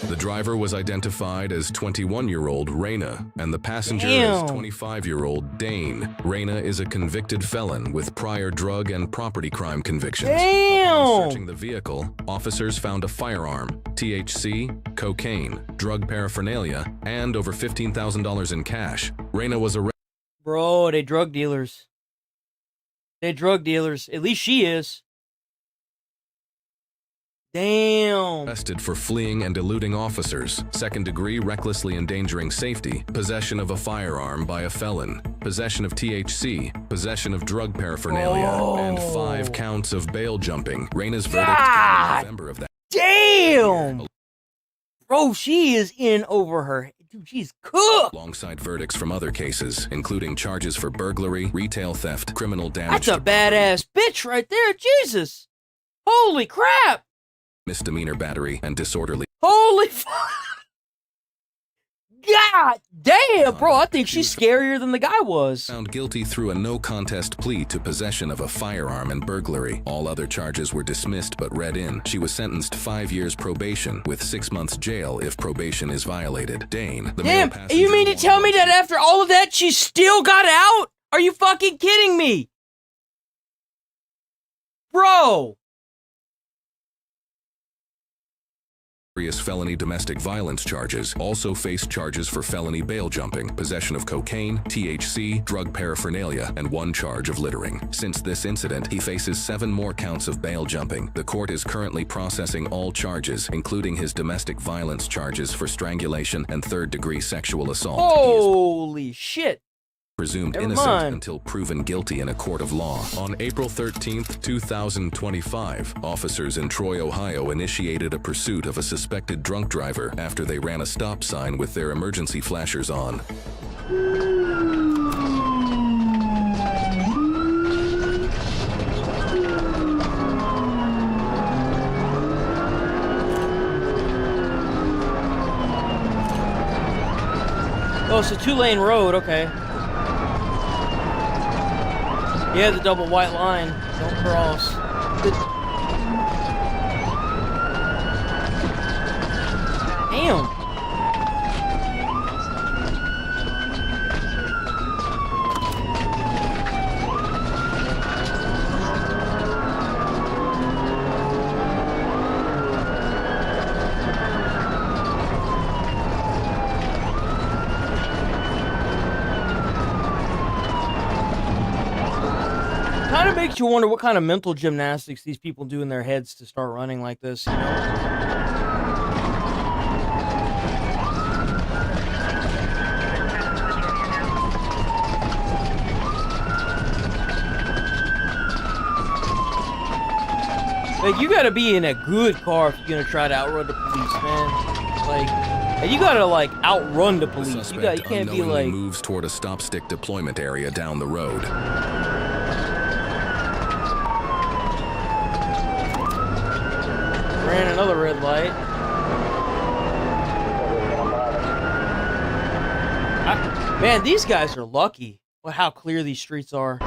The driver was identified as 21-year-old Raina, and the passenger Damn. as 25-year-old Dane. Raina is a convicted felon with prior drug and property crime convictions. Damn. Upon searching the vehicle, officers found a firearm, THC, cocaine, drug paraphernalia, and over $15,000 in cash. Raina was arrested. Bro, they drug dealers. They drug dealers. At least she is. Damn. Arrested for fleeing and eluding officers, second-degree recklessly endangering safety, possession of a firearm by a felon, possession of THC, possession of drug paraphernalia, and 5 counts of bail jumping. Raina's verdict came in November of that. Damn. Bro, she is in over her. Dude, she's cooked. Alongside verdicts from other cases, including charges for burglary, retail theft, criminal damage. That's a badass bitch right there. Jesus. Holy crap. Misdemeanor battery, and disorderly. Holy fuck. God damn, bro. I think she's scarier than the guy was. Found guilty through a no-contest plea to possession of a firearm and burglary. All other charges were dismissed but read in. She was sentenced 5 years probation with 6 months jail if probation is violated. Dane, the damn, male passenger, you mean to tell me that after all of that, she still got out? Are you fucking kidding me? Bro. Felony domestic violence charges, also faced charges for felony bail jumping, possession of cocaine, THC, drug paraphernalia, and 1 charge of littering. Since this incident, he faces 7 more counts of bail jumping. The court is currently processing all charges, including his domestic violence charges for strangulation and 3rd-degree sexual assault. Holy shit. Presumed innocent until proven guilty in a court of law. On April 13th, 2025, officers in Troy, Ohio initiated a pursuit of a suspected drunk driver after they ran a stop sign with their emergency flashers on. Oh, it's a 2-lane road, okay. Yeah, the double white line. Don't cross. Damn. Kind of makes you wonder what kind of mental gymnastics these people do in their heads to start running like this, you know? Like, you gotta be in a good car if you're gonna try to outrun the police, man. Like, and you gotta, like, outrun the police. You can't be like... moves toward a stop stick deployment area down the road. Ran another red light. Man, these guys are lucky with how clear these streets are.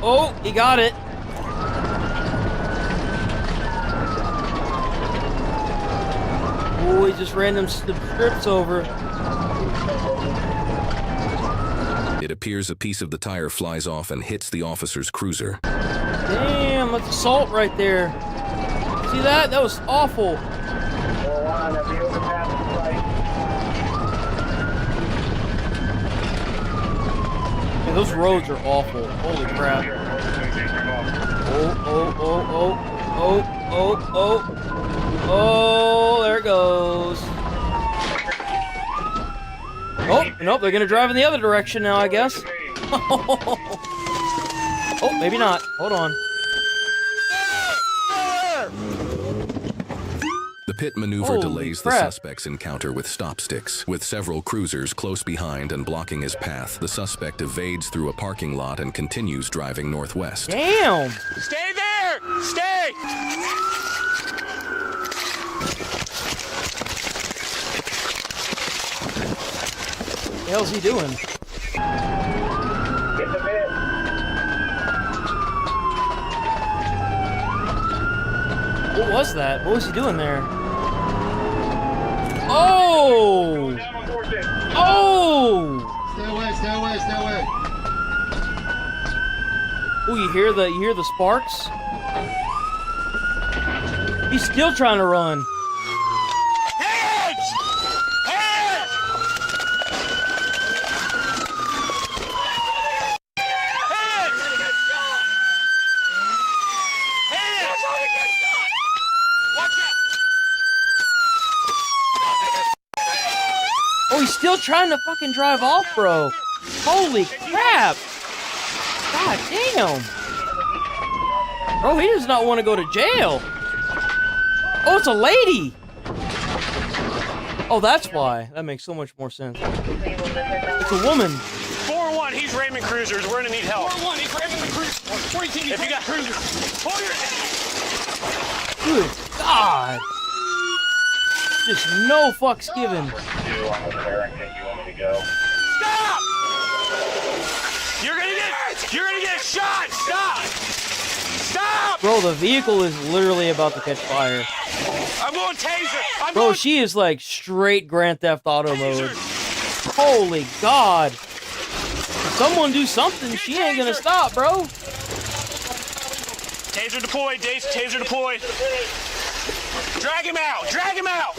Oh, he got it. Oh, he just ran them strips over. It appears a piece of the tire flies off and hits the officer's cruiser. Damn, that's assault right there. See that? That was awful. Man, those roads are awful. Holy crap. Oh, there it goes. Oh, nope, they're gonna drive in the other direction now, I guess. Oh, maybe not. Hold on. The pit maneuver delays the suspect's encounter with stop sticks. With several cruisers close behind and blocking his path, the suspect evades through a parking lot and continues driving northwest. Damn! Stay there! Stay! What the hell's he doing? Get the bit. What was that? What was he doing there? Oh! Oh! Stay away, stay away, stay away. Oh, you hear the sparks? He's still trying to run. He's still trying to fucking drive off, bro. Holy crap. God damn. Bro, he does not want to go to jail. Oh, it's a lady. Oh, that's why. That makes so much more sense. It's a woman. 4-1, he's Raymond Cruisers. We're gonna need help. 4-1, he's Raymond Cruisers. What do you think? If you got cruisers, pull your... Good God. Just no fucks given. Stop! You're gonna get shot! Stop! Stop! Bro, the vehicle is literally about to catch fire. I'm going taser! Bro, she is like straight Grand Theft Auto mode. Holy God. If someone do something, she ain't gonna stop, bro. Taser deployed, taser deployed. Drag him out! Drag him out!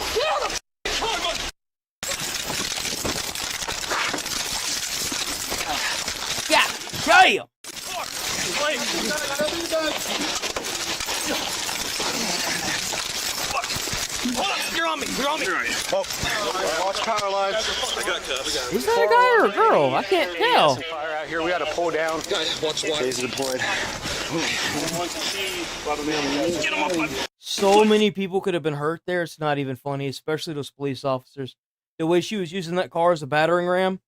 Yeah, damn! Hold up! You're on me! You're on me! Oh, watch power lines. I got Is that a guy or a girl? I can't tell. Fire out here. We got to pull down. Watch one. Taser deployed. Get him up! So many people could have been hurt there. It's not even funny, especially those police officers. The way she was using that car as a battering ram.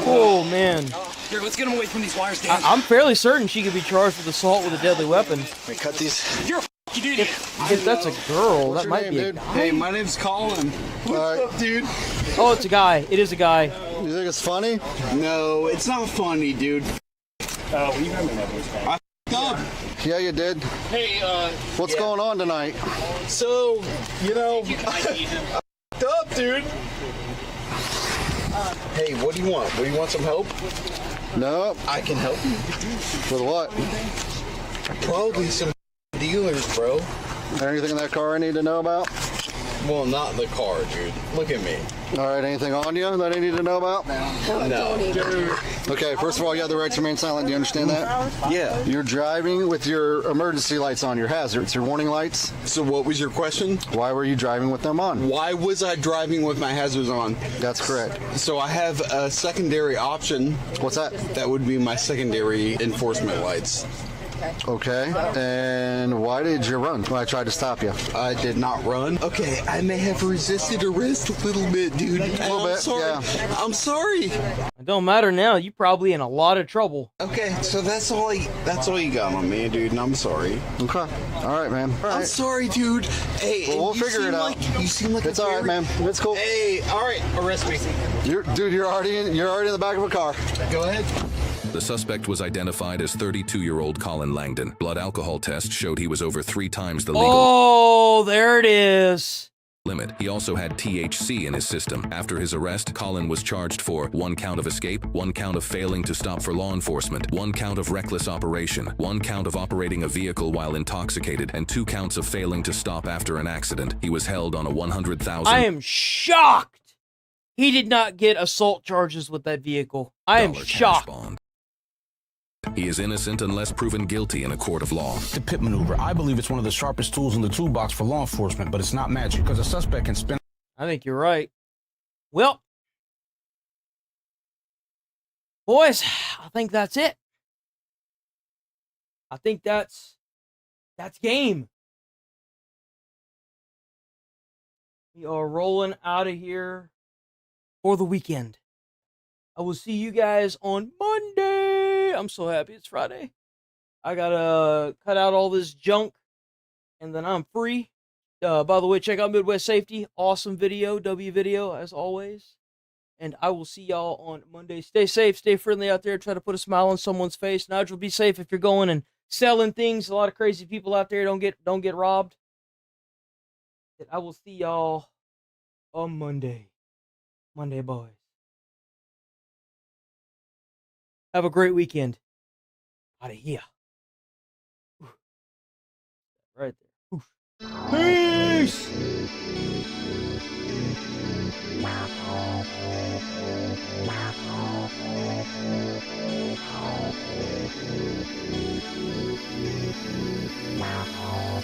Oh, man. Here, let's get him away from these wires, Dan. I'm fairly certain she could be charged with assault with a deadly weapon. We cut these. You're a f***ing idiot. If that's a girl, that might be a guy. Hey, my name's Colin. What's up, dude? Oh, it's a guy. It is a guy. You think it's funny? No, it's not funny, dude. Oh, you remember that voice, I f***ed up. Yeah, you did. Hey, What's going on tonight? So, you know, I f***ed up, dude. Hey, what do you want? Do you want some help? No. I can help you. With what? Probably some dealers, bro. Anything in that car I need to know about? Well, not the car, dude. Look at me. All right, anything on you that I need to know about? No. Okay, first of all, you have the right to remain silent. Do you understand that? Yeah. You're driving with your emergency lights on, your hazards, your warning lights. So what was your question? Why were you driving with them on? Why was I driving with my hazards on? That's correct. So I have a secondary option. What's that? That would be my secondary enforcement lights. Okay, and why did you run when I tried to stop you? I did not run. Okay, I may have resisted arrest a little bit, dude. A little bit, sorry. Yeah. I'm sorry. It don't matter now. You probably in a lot of trouble. Okay, so that's all you got on me, dude, and I'm sorry. Okay, all right, man. All right. I'm sorry, dude. Hey, well, we'll figure it out. You seem like it's all right, man. It's cool. Hey, all right, arrest me. You're already in the back of a car. Go ahead. The suspect was identified as 32-year-old Colin Langdon. Blood alcohol test showed he was over 3 times the legal Oh, there it is. limit. He also had THC in his system. After his arrest, Colin was charged for 1 count of escape, 1 count of failing to stop for law enforcement, 1 count of reckless operation, 1 count of operating a vehicle while intoxicated, and 2 counts of failing to stop after an accident. He was held on a $100,000. I am shocked. He did not get assault charges with that vehicle. I am shocked. Bond. He is innocent unless proven guilty in a court of law. The pit maneuver. I believe it's one of the sharpest tools in the toolbox for law enforcement, but it's not magic because a suspect can spin. I think you're right. Well, boys, I think that's it. I think that's game. We are rolling out of here for the weekend. I will see you guys on Monday. I'm so happy it's Friday. I gotta cut out all this junk, and then I'm free. By the way, check out Midwest Safety. Awesome video, W video, as always. And I will see y'all on Monday. Stay safe, stay friendly out there. Try to put a smile on someone's face. Nigel, be safe if you're going and selling things. A lot of crazy people out there. Don't get robbed. And I will see y'all on Monday. Monday, boys. Have a great weekend. Out of here. Right there. Peace! Wow.